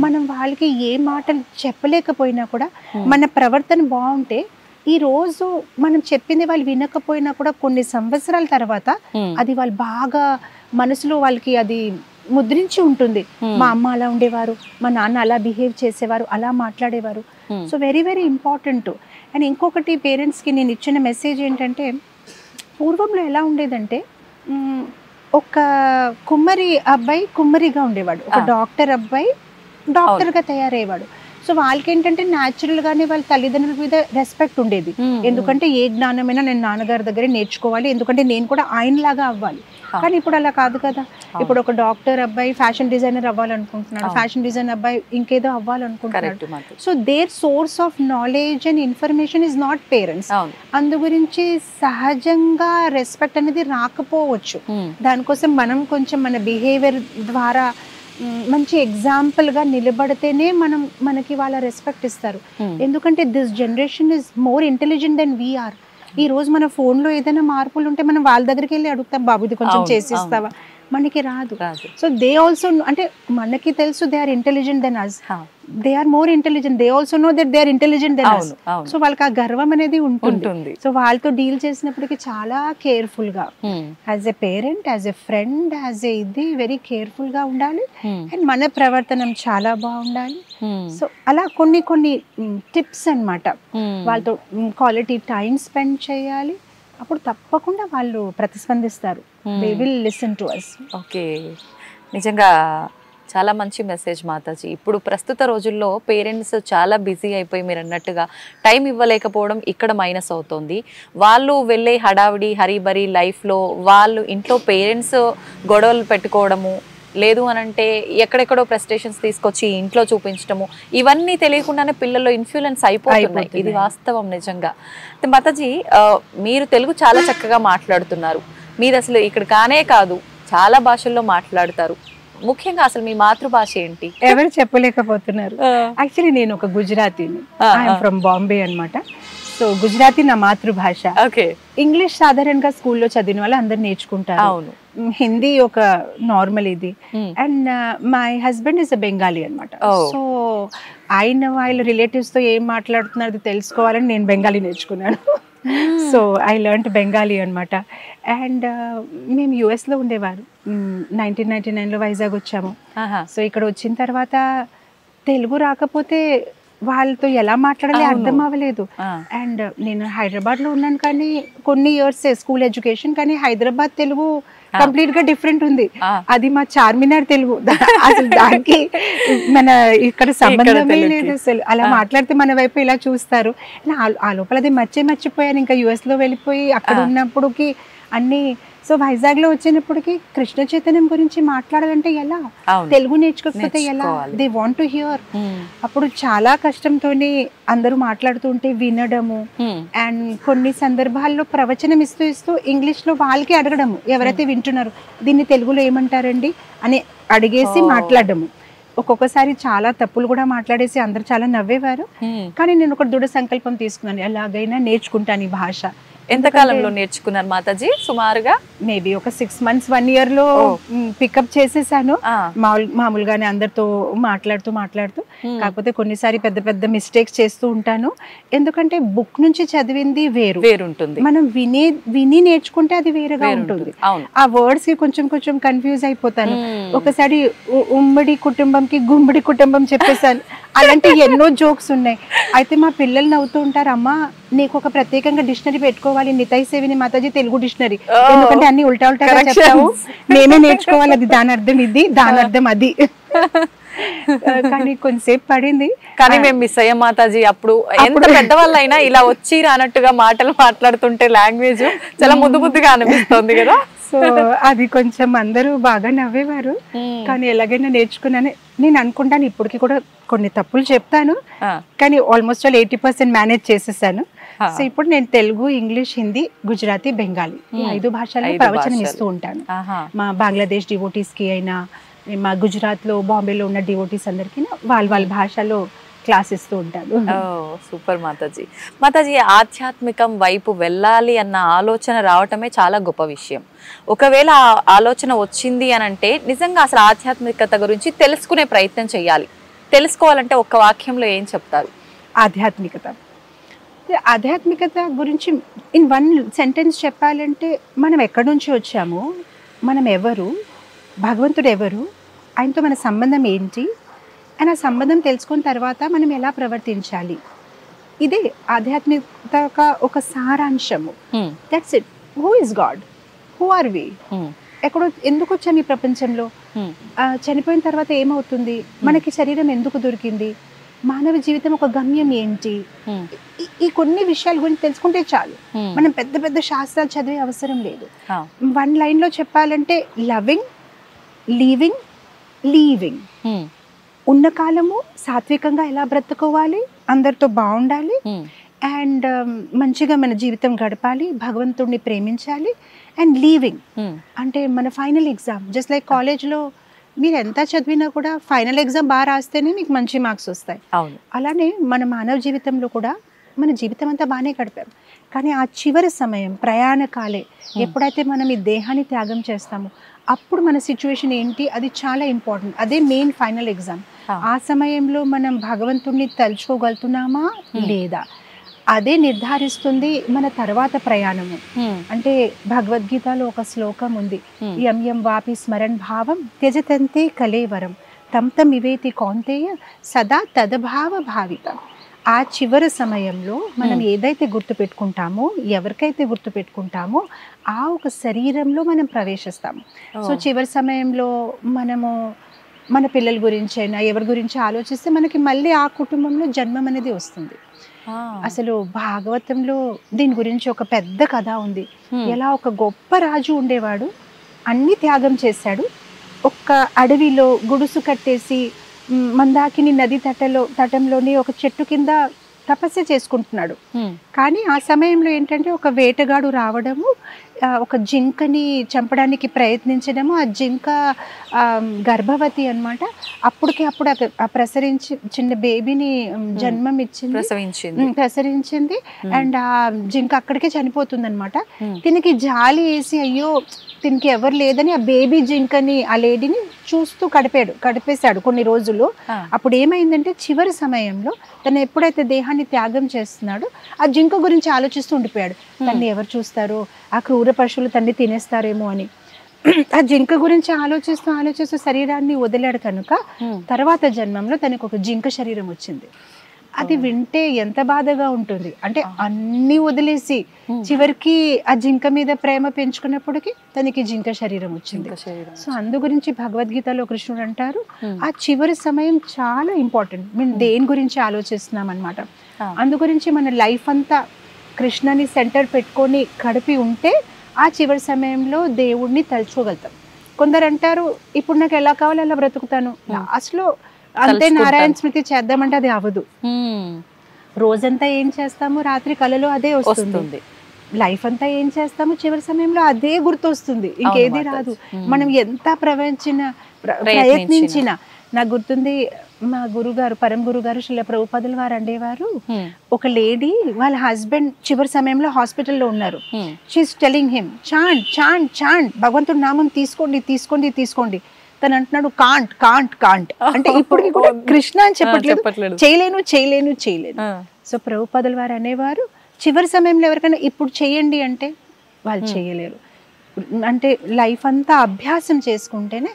మనం వాళ్ళకి ఏ మాటలు చెప్పలేకపోయినా కూడా మన ప్రవర్తన బాగుంటే, ఈ రోజు మనం చెప్పింది వాళ్ళు వినకపోయినా కూడా కొన్ని సంవత్సరాల తర్వాత అది వాళ్ళు బాగా మనసులో వాళ్ళకి అది ముద్రించి ఉంటుంది. మా అమ్మ అలా ఉండేవారు, మా నాన్న అలా బిహేవ్ చేసేవారు, అలా మాట్లాడేవారు. So very very important. And ఇంకొకటి పేరెంట్స్కి నేను ఇచ్చిన మెసేజ్ ఏంటంటే, పూర్వంలో ఎలా ఉండేదంటే ఒక కుమ్మరి అబ్బాయి కుమ్మరిగా ఉండేవాడు, ఒక డాక్టర్ అబ్బాయి డాక్టర్గా తయారయ్యేవాడు. సో వాళ్ళకి ఏంటంటే న్యాచురల్గానే వాళ్ళ తల్లిదండ్రుల మీద రెస్పెక్ట్ ఉండేది. ఎందుకంటే ఏ జ్ఞానమైనా నేను నాన్నగారి దగ్గరే నేర్చుకోవాలి, ఎందుకంటే నేను కూడా ఆయనలాగా అవ్వాలి. కానీ ఇప్పుడు అలా కాదు కదా. ఇప్పుడు ఒక డాక్టర్ అబ్బాయి ఫ్యాషన్ డిజైనర్ అవ్వాలనుకుంటున్నాడు, ఫ్యాషన్ డిజైన్ అబ్బాయి ఇంకేదో అవ్వాలనుకుంటున్నాడు. So their source of knowledge and information is not parents. అందు గురించి సహజంగా రెస్పెక్ట్ అనేది రాకపోవచ్చు. దానికోసం మనం కొంచెం మన బిహేవియర్ ద్వారా మంచి ఎగ్జాంపుల్గా నిలబడితేనే మనకి వాళ్ళ రెస్పెక్ట్ ఇస్తారు. ఎందుకంటే this generation is more intelligent than we are. ఈ రోజు మన ఫోన్లో ఏదైనా మార్పులు ఉంటే మనం వాళ్ళ దగ్గరికి వెళ్ళి అడుగుతాం, బాబు ఇది కొంచెం చేసిస్తావా, మనకి రాదు. సో దే ఆల్సో, అంటే మనకి తెలుసు they are intelligent than us, they are more intelligent, they also know that they are intelligent than us. So వాళ్ళకి ఆ గర్వం అనేది ఉంటుంది. సో వాళ్ళతో డీల్ చేసినప్పటికీ చాలా కేర్ఫుల్ గా, as a parent, as a friend, as a ఇది వెరీ కేర్ఫుల్ గా ఉండాలి. అండ్ మన ప్రవర్తనం చాలా బాగుండాలి. సో అలా కొన్ని కొన్ని టిప్స్ అన్నమాట. వాళ్ళతో క్వాలిటీ టైం స్పెండ్ చేయాలి. అప్పుడు తప్పకుండా వాళ్ళు ప్రతిస్పందిస్తారు. They will listen to us. Okay, నిజంగా చాలా మంచి మెసేజ్ మాతాజీ. ఇప్పుడు ప్రస్తుత రోజుల్లో పేరెంట్స్ చాలా బిజీ అయిపోయి మీరు అన్నట్టుగా టైం ఇవ్వలేకపోవడం ఇక్కడ మైనస్ అవుతుంది. వాళ్ళు వెళ్ళే హడావిడి హరీబరీ లైఫ్లో వాళ్ళు ఇంట్లో పేరెంట్స్ గొడవలు పెట్టుకోవడము, లేదు అని అంటే ఎక్కడెక్కడో ప్రెస్టేషన్స్ తీసుకొచ్చి ఇంట్లో చూపించడము, ఇవన్నీ తెలియకుండానే పిల్లల్లో ఇన్ఫ్లుయెన్స్ అయిపోతున్నాయి. ఇది వాస్తవం నిజంగా. మాతాజీ, మీరు తెలుగు చాలా చక్కగా మాట్లాడుతున్నారు. మీరు అసలు ఇక్కడ కానే కాదు చాలా భాషల్లో మాట్లాడతారు. ముఖ్యంగా అసలు మీ మాతృభాష ఏంటి? ఎవరు చెప్పలేకపోతున్నారు. యాక్చువల్లీ నేను ఒక గుజరాతీని, ఐఎమ్ ఫ్రమ్ బాంబే అన్నమాట. సో గుజరాతీ నా మాతృభాష. ఇంగ్లీష్ సాధారణంగా స్కూల్లో చదివిన వాళ్ళు అందరు నేర్చుకుంటారు. అవును, హిందీ ఒక నార్మల్ ఇది. And my husband is a Bengali అనమాట. సో ఆయన వాళ్ళ రిలేటివ్స్ తో ఏం మాట్లాడుతున్నారు తెలుసుకోవాలని నేను బెంగాలీ నేర్చుకున్నాను. సో ఐ లెర్న్డ్ బెంగాలీ అనమాట. అండ్ మేము యుఎస్లో ఉండేవారు. 1999లో వైజాగ్ వచ్చాము. సో ఇక్కడ వచ్చిన తర్వాత తెలుగు రాకపోతే వాళ్ళతో ఎలా మాట్లాడాలి అర్థం అవ్వలేదు. అండ్ నేను హైదరాబాద్లో ఉన్నాను, కానీ కొన్ని ఇయర్స్ స్కూల్ ఎడ్యుకేషన్, కానీ హైదరాబాద్ తెలుగు కంప్లీట్ గా డిఫరెంట్ ఉంది. అది మా చార్మినార్ తెలుగు, అసలు దానికి మన ఇక్కడ సంబంధమే లేదు అసలు. అలా మాట్లాడితే మన వైపు ఇలా చూస్తారు. ఆ లోపల అది మర్చిపోయాను. ఇంకా యుఎస్ లో వెళ్ళిపోయి అక్కడ ఉన్నప్పుడుకి అన్ని. సో వైజాగ్ లో వచ్చినప్పటికి కృష్ణ చైతన్యం గురించి మాట్లాడాలంటే ఎలా, తెలుగు నేర్చుకోకపోతే ఎలా, దే వాంట్ టు హియర్. అప్పుడు చాలా కష్టంతోనే అందరూ మాట్లాడుతుంటే వినడము. అండ్ కొన్ని సందర్భాల్లో ప్రవచనం ఇస్తూ ఇంగ్లీష్ లో వాళ్ళకి అడగడము, ఎవరైతే వింటున్నారు దీన్ని తెలుగులో ఏమంటారండి అని అడిగేసి మాట్లాడము. ఒక్కొక్కసారి చాలా తప్పులు కూడా మాట్లాడేసి అందరు చాలా నవ్వేవారు. కానీ నేను ఒక దృఢ సంకల్పం తీసుకున్నాను, ఎలాగైనా నేర్చుకుంటాను ఈ భాష. ఎంతకాలంలో నేర్చుకున్నారు మాతాజీ? సుమారుగా మేబీ ఒక 6 months 1 year లో పికప్ చేసేసాను. మామూలుగానే అందరితో మాట్లాడుతూ కాకపోతే కొన్నిసారి పెద్ద పెద్ద మిస్టేక్స్ చేస్తూ ఉంటాను. ఎందుకంటే బుక్ నుంచి చదివింది వేరుంటుంది, మనం విని నేర్చుకుంటే అది వేరుగా ఉంటుంది. ఆ వర్డ్స్ కి కొంచెం కన్ఫ్యూజ్ అయిపోతాను. ఒకసారి ఉమ్మడి కుటుంబంకి గుమ్మడి కుటుంబం చెప్పేసాను. అలాంటి ఎన్నో జోక్స్ ఉన్నాయి. అయితే మా పిల్లలు నవ్వుతూ ఉంటారు, అమ్మా నీకు ఒక ప్రత్యేకంగా డిక్షనరీ పెట్టుకోవాలి, నితై సేవిని మాతాజీ తెలుగు డిక్షనరీ, ఎందుకంటే అన్ని ఉల్టాగా చెప్తావు, మేమే నేర్చుకోవాలి, అది దాని అర్థం ఇది, దాని అర్థం అది. కానీ కొంతసేపు పడింది, కానీ మేము మిస్ అయ్యాం మాతాజీ. అప్పుడు ఎంత పెద్దవాళ్ళు అయినా ఇలా వచ్చి రానట్టుగా మాటలు మాట్లాడుతుంటే లాంగ్వేజ్ చాలా ముద్దుగా అనిపిస్తుంది కదా. సో అది కొంచెం అందరూ బాగా నవ్వేవారు. కానీ ఎలాగైనా నేర్చుకున్నాను నేను అనుకుంటాను. ఇప్పటికి కూడా కొన్ని తప్పులు చెప్తాను, కానీ ఆల్మోస్ట్ 80% మేనేజ్ చేసేసాను. సో ఇప్పుడు నేను తెలుగు, ఇంగ్లీష్, హిందీ, గుజరాతీ, బెంగాలీ ఈ 5 భాషల్లో ప్రవచనం ఇస్తూ ఉంటాను. మా బంగ్లాదేశ్ డివోటీస్ కి అయినా, మా గుజరాత్ లో బాంబేలో ఉన్న డివోటీస్ అందరికీ వాళ్ళ భాషలో క్లాస్ ఇస్తూ ఉంటాను. సూపర్ మాతాజీ, ఆధ్యాత్మికం వైపు వెళ్ళాలి అన్న ఆలోచన రావటమే చాలా గొప్ప విషయం. ఒకవేళ ఆ ఆలోచన వచ్చింది అని అంటే నిజంగా అసలు ఆధ్యాత్మికత గురించి తెలుసుకునే ప్రయత్నం చేయాలి. తెలుసుకోవాలంటే ఒక్క వాక్యంలో ఏం చెప్తారు? ఆధ్యాత్మికత గురించి ఇన్ 1 sentence చెప్పాలంటే, మనం ఎక్కడి నుంచి వచ్చాము, మనం ఎవరు, భగవంతుడు ఎవరు, ఆయనతో మన సంబంధం ఏంటి అండ్ ఆ సంబంధం తెలుసుకున్న తర్వాత మనం ఎలా ప్రవర్తించాలి, ఇదే ఆధ్యాత్మికత ఒక సారాంశము. That's it. Who is God, who are we, ఎక్కడో ఎందుకు వచ్చాం ఈ ప్రపంచంలో, చనిపోయిన తర్వాత ఏమవుతుంది, మనకి శరీరం ఎందుకు దొరికింది, మానవ జీవితం ఒక గమ్యం ఏంటి, ఈ కొన్ని విషయాల గురించి తెలుసుకుంటే చాలు. మనం పెద్ద పెద్ద శాస్త్రాలు చదివే అవసరం లేదు. 1 లైన్లో చెప్పాలంటే లవింగ్, లీవింగ్, లీవింగ్. ఉన్న కాలము సాత్వికంగా ఎలా బ్రతుకోవాలి, అందరితో బాగుండాలి అండ్ మంచిగా మన జీవితం గడపాలి, భగవంతుడిని ప్రేమించాలి. అండ్ లీవింగ్ అంటే మన ఫైనల్ ఎగ్జామ్. జస్ట్ లైక్ కాలేజ్లో మీరు ఎంత చదివినా కూడా ఫైనల్ ఎగ్జామ్ బాగా రాస్తేనే మీకు మంచి మార్క్స్ వస్తాయి. అలానే మన మానవ జీవితంలో కూడా మన జీవితం అంతా బాగానే గడిపాం, కానీ ఆ చివరి సమయం ప్రయాణ కాలే ఎప్పుడైతే మనం ఈ దేహాన్ని త్యాగం చేస్తామో అప్పుడు మన సిచ్యువేషన్ ఏంటి, అది చాలా ఇంపార్టెంట్. అదే మెయిన్ ఫైనల్ ఎగ్జామ్. ఆ సమయంలో మనం భగవంతుడిని తలుచుకోగలుగుతున్నామా లేదా, అదే నిర్ధారిస్తుంది మన తర్వాత ప్రయాణము. అంటే భగవద్గీతలో ఒక శ్లోకం ఉంది, యం యం వాపి స్మరణ్ భావం త్యజతంతే కలేవరం తం తం ఇవేతి కౌంతేయ సదా తదభావ భావిత. ఆ చివరి సమయంలో మనం ఏదైతే గుర్తుపెట్టుకుంటామో, ఎవరికైతే గుర్తుపెట్టుకుంటామో ఆ ఒక శరీరంలో మనం ప్రవేశిస్తాము. సో చివరి సమయంలో మనము మన పిల్లల గురించి అయినా ఎవరి గురించి ఆలోచిస్తే మనకి మళ్ళీ ఆ కుటుంబంలో జన్మం అనేది వస్తుంది. అసలు భాగవతంలో దీని గురించి ఒక పెద్ద కథ ఉంది. ఎలా ఒక గొప్ప రాజు ఉండేవాడు, అన్ని త్యాగం చేశాడు, ఒక్క అడవిలో గుడుసు కట్టేసి మందాకిని నది తటంలోని ఒక చెట్టు కింద తపస్సు చేసుకుంటున్నాడు. కానీ ఆ సమయంలో ఏంటంటే ఒక వేటగాడు రావడము, ఒక జింకని చంపడానికి ప్రయత్నించడము, ఆ జింక గర్భవతి అన్నమాట. అప్పుడు ప్రసరించి చిన్న బేబీని జన్మం ఇచ్చింది, ప్రసరించింది. అండ్ ఆ జింక అక్కడికే చనిపోతుంది అనమాట. దీనికి జాలి వేసి అయ్యో దీనికి ఎవరు లేదని ఆ బేబీ జింకని ఆ లేడీని చూస్తూ గడిపేశాడు కొన్ని రోజులు. అప్పుడు ఏమైందంటే చివరి సమయంలో తను ఎప్పుడైతే దేహాన్ని త్యాగం చేస్తున్నాడో ఆ జింక గురించి ఆలోచిస్తూ ఉండిపోయాడు. తన్ని ఎవరు చూస్తారో, ఆ క్రూర పశువులు తన్ని తినేస్తారేమో అని. ఆ జింక గురించి ఆలోచిస్తూ శరీరాన్ని వదిలాడు కనుక తర్వాత జన్మంలో తనకు ఒక జింక శరీరం వచ్చింది. అది వింటే ఎంత బాధగా ఉంటుంది అంటే అన్ని వదిలేసి చివరికి ఆ జింక మీద ప్రేమ పెంచుకున్నప్పటికీ తనకి జింక శరీరం వచ్చింది. సో అందు గురించి భగవద్గీతలో కృష్ణుడు అంటారు ఆ చివరి సమయం చాలా ఇంపార్టెంట్. మేము దేని గురించి ఆలోచిస్తున్నాం అనమాట. అందు గురించి మన లైఫ్ అంతా కృష్ణని సెంటర్ పెట్టుకొని గడిపి ఉంటే ఆ చివరి సమయంలో దేవుడిని తలుచుకోగలుగుతాం. కొందరు అంటారు ఇప్పుడు నాకు ఎలా కావాలో అలా బ్రతుకుతాను, లాస్ట్లో అంతే నారాయణ స్మృతి చేద్దామంటే అది అవ్వదు. రోజంతా ఏం చేస్తాము, రాత్రి కలలో అదే వస్తుంది. లైఫ్ అంతా ఏం చేస్తాము, చివరి సమయంలో అదే గుర్తొస్తుంది, ఇంకేది రాదు. మనం ఎంత ప్రయత్నించినా. నాకు గుర్తుంది మా గురుగారు, పరమ గురుగారు శ్రీల ప్రభుపాదుల వారు అండేవారు, ఒక లేడీ వాళ్ళ హస్బెండ్ చివరి సమయంలో హాస్పిటల్లో ఉన్నారు. She's telling him chant chant chant, భగవంతుడి నామం తీసుకోండి తీసుకోండి తీసుకోండి. తను అంటున్నాడు కాంట్ కాంట్ కాంట్ అంటే ఇప్పటికి కూడా కృష్ణ అని చెప్పట్లేదు, చేయలేను చేయలేను చేయలేను. సో ప్రభుపాదుల వారు అనేవారు చివరి సమయంలో ఎవరికైనా ఇప్పుడు చేయండి అంటే వాళ్ళు చేయలేరు. అంటే లైఫ్ అంతా అభ్యాసం చేసుకుంటేనే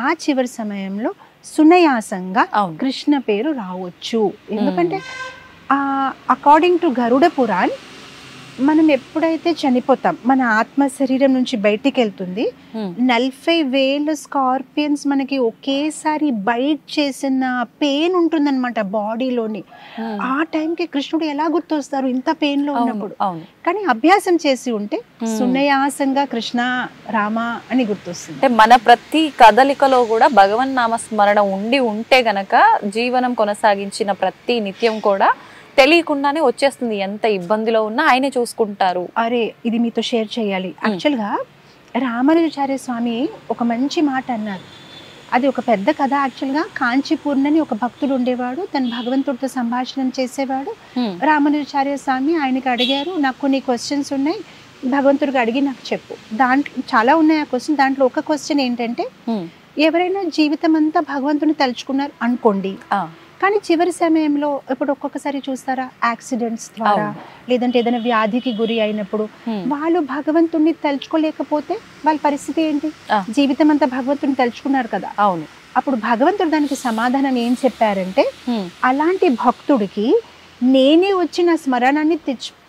ఆ చివరి సమయంలో సునయాసంగా కృష్ణ పేరు రావచ్చు. ఎందుకంటే అకార్డింగ్ టు గరుడ పురాణ్ మనం ఎప్పుడైతే చనిపోతాం మన ఆత్మ శరీరం నుంచి బయటికి వెళ్తుంది, 40,000 స్కార్పియన్స్ మనకి ఒకేసారి బైట్ చేసిన పెయిన్ ఉంటుందన్నమాట బాడీలోని. ఆ టైంకి కృష్ణుడు ఎలా గుర్తొస్తారు ఇంత పెయిన్ లో ఉన్నప్పుడు? కానీ అభ్యాసం చేసి ఉంటే సునయాసంగా కృష్ణ రామ అని గుర్తొస్తుంది. అంటే మన ప్రతి కదలికలో కూడా భగవన్ నామ స్మరణ ఉంటే గనక జీవనం కొనసాగించిన ప్రతి నిత్యం కూడా తెలియకుండానే వచ్చేస్తుంది. ఎంత ఇబ్బందిలో ఉన్నా ఆయనే చూసుకుంటారు. అరే ఇది మీతో షేర్ చేయాలి. యాక్చువల్గా రామానుజాచార్య స్వామి ఒక మంచి మాట అన్నారు. అది ఒక పెద్ద కథ. యాక్చువల్గా కాంచీపూర్ణని ఒక భక్తుడు ఉండేవాడు, తను భగవంతుడితో సంభాషణ చేసేవాడు. రామానుజాచార్య స్వామి ఆయనకి అడిగారు, నాకు కొన్ని క్వశ్చన్స్ ఉన్నాయి, భగవంతుడికి అడిగి నాకు చెప్పు. దాంట్లో చాలా ఉన్నాయి ఆ క్వశ్చన్. దాంట్లో ఒక క్వశ్చన్ ఏంటంటే, ఎవరైనా జీవితం అంతా భగవంతుని తలుచుకున్నారు అనుకోండి, కానీ చివరి సమయంలో ఇప్పుడు ఒక్కొక్కసారి చూస్తారా యాక్సిడెంట్స్ ద్వారా లేదంటే ఏదైనా వ్యాధికి గురి అయినప్పుడు వాళ్ళు భగవంతుణ్ణి తలుచుకోలేకపోతే వాళ్ళ పరిస్థితి ఏంటి? జీవితం అంతా భగవంతుని తలుచుకున్నారు కదా, అప్పుడు భగవంతుడు దానికి సమాధానం ఏం చెప్పారంటే, అలాంటి భక్తుడికి నేనే వచ్చిన స్మరణాన్ని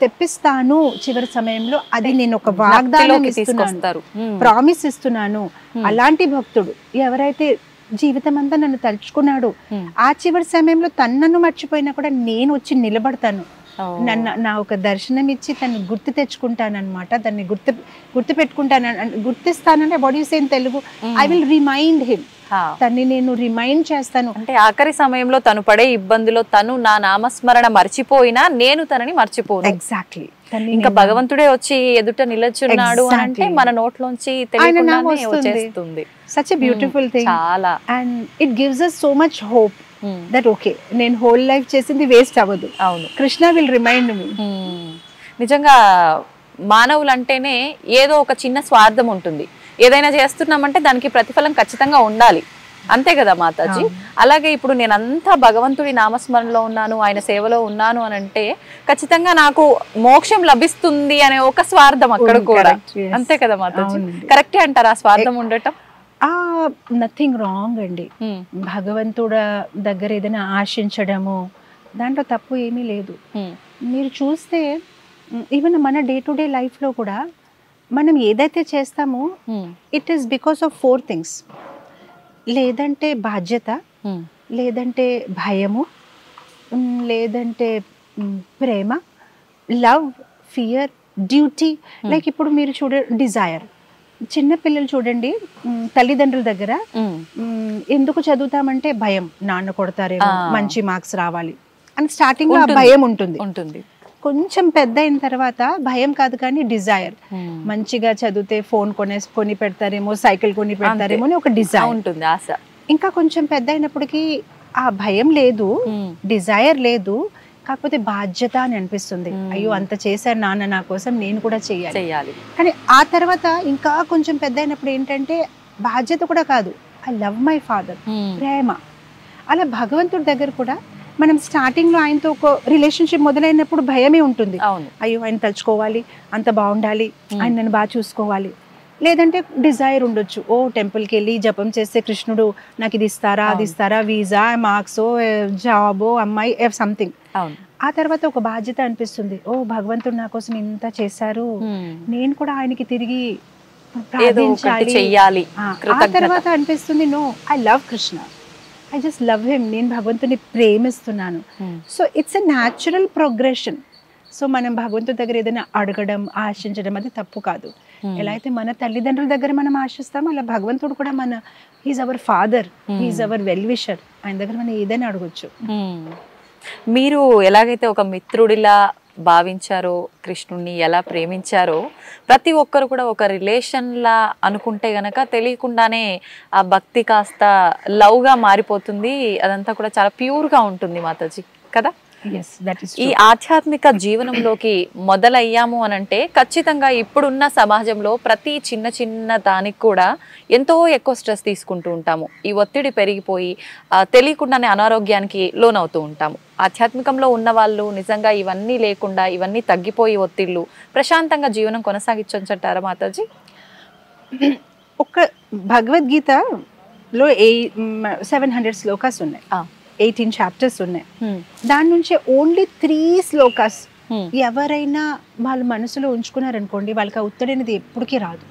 తెప్పిస్తాను చివరి సమయంలో, అది నేను ఒక వాగ్దానం ఇస్తున్నాను, ప్రామిస్ ఇస్తున్నాను. అలాంటి భక్తుడు ఎవరైతే జీవితం అంతా నన్ను తలుచుకున్నాడు, ఆ చివరి సమయంలో తనను మర్చిపోయినా కూడా నేను వచ్చి నిలబడతాను, నా ఒక దర్శనం ఇచ్చి తను గుర్తు తెచ్చుకుంటానన్నమాట, దాన్ని గుర్తు గుర్తిస్తానంటే what you say in Telugu, I will remind him, తన్ని నేను రిమైండ్ చేస్తాను. అంటే ఆఖరి సమయంలో తను పడే ఇబ్బందిలో తను నా నామస్మరణ మర్చిపోయినా నేను తనని మర్చిపోను. ఎగ్జాక్ట్లీ. ఇంకా భగవంతుడే వచ్చి ఎదుట నిలచున్నాడు అంటే మన నోట్లోంచి తెలియకుండానే వచ్చేస్తుంది. సచ్ ఎ బ్యూటిఫుల్ థింగ్ చాలా, and it gives us so much hope that okay నేను హోల్ లైఫ్ చేసింది వేస్ట్ అవ్వదు. అవును, కృష్ణ విల్ రిమైండ్ మీ. నిజంగా మానవులు అంటేనే ఏదో ఒక చిన్న స్వార్థం ఉంటుంది. ఏదైనా చేస్తున్నామంటే దానికి ప్రతిఫలం ఖచ్చితంగా ఉండాలి, అంతే కదా మాతాజీ? అలాగే ఇప్పుడు నేనంతా భగవంతుడి నామస్మరణలో ఉన్నాను, ఆయన సేవలో ఉన్నాను అని అంటే ఖచ్చితంగా నాకు మోక్షం లభిస్తుంది అనే ఒక స్వార్థం అక్కడ కూడా, అంతే కదా మాతాజీ? కరెక్టే అంటారా స్వార్థం ఉండటం? నథింగ్ రాంగ్ అండి. భగవంతుడు దగ్గర ఏదైనా ఆశించడము దాంట్లో తప్పు ఏమీ లేదు. మీరు చూస్తే ఈవెన్ మన డే టు డే లైఫ్లో కూడా మనం ఏదైతే చేస్తామో it is because of 4 things. లేదంటే బాధ్యత, లేదంటే భయము, లేదంటే ప్రేమ, లవ్, ఫియర్, డ్యూటీ. లైక్ ఇప్పుడు మీరు డిజైర్. చిన్న పిల్లలు చూడండి, తల్లిదండ్రుల దగ్గర ఎందుకు చదువుతామంటే భయం, నాన్న కొడతారేమో, మంచి మార్క్స్ రావాలి అని స్టార్టింగ్ లో భయం ఉంటుంది. కొంచెం పెద్ద అయిన తర్వాత భయం కాదు కానీ డిజైర్, మంచిగా చదివితే ఫోన్ కొని పెడతారేమో, సైకిల్ కొని పెడతారేమో అని ఒక డిజైర్ ఉంటుంది, ఆశ. ఇంకా కొంచెం పెద్ద అయినప్పటికీ ఆ భయం లేదు, డిజైర్ లేదు, కాకపోతే బాధ్యత అని అనిపిస్తుంది. అయ్యో అంత చేశారు నాన్న నా కోసం, నేను కూడా చెయ్యాలి. కానీ ఆ తర్వాత ఇంకా కొంచెం పెద్ద అయినప్పుడు ఏంటంటే బాధ్యత కూడా కాదు, ఐ లవ్ మై ఫాదర్, ప్రేమ. అలా భగవంతుడి దగ్గర కూడా మనం స్టార్టింగ్ లో ఆయనతో ఒక రిలేషన్షిప్ మొదలైనప్పుడు భయమే ఉంటుంది. అయ్యో ఆయన తలుచుకోవాలి, అంత బాగుండాలి, ఆయన నన్ను బాగా చూసుకోవాలి. లేదంటే డిజైర్ ఉండొచ్చు, ఓ టెంపుల్కి వెళ్ళి జపం చేస్తే కృష్ణుడు నాకు ఇది ఇస్తారా, అది ఇస్తారా, వీసా, మార్క్స్, జాబో, అమ్మాయి, సంథింగ్. ఆ తర్వాత ఒక బాధ్యత అనిపిస్తుంది, ఓ భగవంతుడు నా కోసం ఇంత చేశారు, నేను కూడా ఆయనకి తిరిగి ప్రార్థించాలి. ఆ తర్వాత అనిపిస్తుంది, no, I love Krishna, I just love him, నేను భగవంతుని ప్రేమిస్తున్నాను. So it's a natural progression. సో మనం భగవంతుడి దగ్గర ఏదైనా అడగడం, ఆశించడం అది తప్పు కాదు. ఎలా అయితే మన తల్లిదండ్రుల దగ్గర మనం ఆశిస్తామో అలా భగవంతుడు కూడా he's our father, he's our well wisher, ఆయన దగ్గర మనం ఏదైనా అడగొచ్చు. మీరు ఎలాగైతే ఒక మిత్రుడిలా భావించారో, కృష్ణుణ్ణి ఎలా ప్రేమించారో, ప్రతి ఒక్కరు కూడా ఒక రిలేషన్లా అనుకుంటే గనక తెలియకుండానే ఆ భక్తి కాస్త లవ్గా మారిపోతుంది. అదంతా కూడా చాలా ప్యూర్గా ఉంటుంది మాతాజీ కదా. ఈ ఆధ్యాత్మిక జీవనంలోకి మొదలయ్యాము అనంటే ఖచ్చితంగా ఇప్పుడున్న సమాజంలో ప్రతి చిన్న చిన్న దానికి కూడా ఎంతో ఎక్కువ స్ట్రెస్ తీసుకుంటూ ఉంటాము. ఈ ఒత్తిడి పెరిగిపోయి తెలియకుండానే అనారోగ్యానికి లోనవుతూ ఉంటాము. ఆధ్యాత్మికంలో ఉన్న వాళ్ళు నిజంగా ఇవన్నీ లేకుండా, ఇవన్నీ తగ్గిపోయి ఒత్తిళ్ళు ప్రశాంతంగా జీవనం కొనసాగించంటారా మాతాజీ? ఒక భగవద్గీతలో 700 శ్లోకాస్ ఉన్నాయి, 18 చాప్టర్స్ ఉన్నాయి. దాని నుంచి ఓన్లీ 3 శ్లోకాస్ ఎవరైనా వాళ్ళ మనసులో ఉంచుకున్నారనుకోండి, వాళ్ళకి ఆ ఒత్తిడి అనేది ఎప్పటికీ రాదు.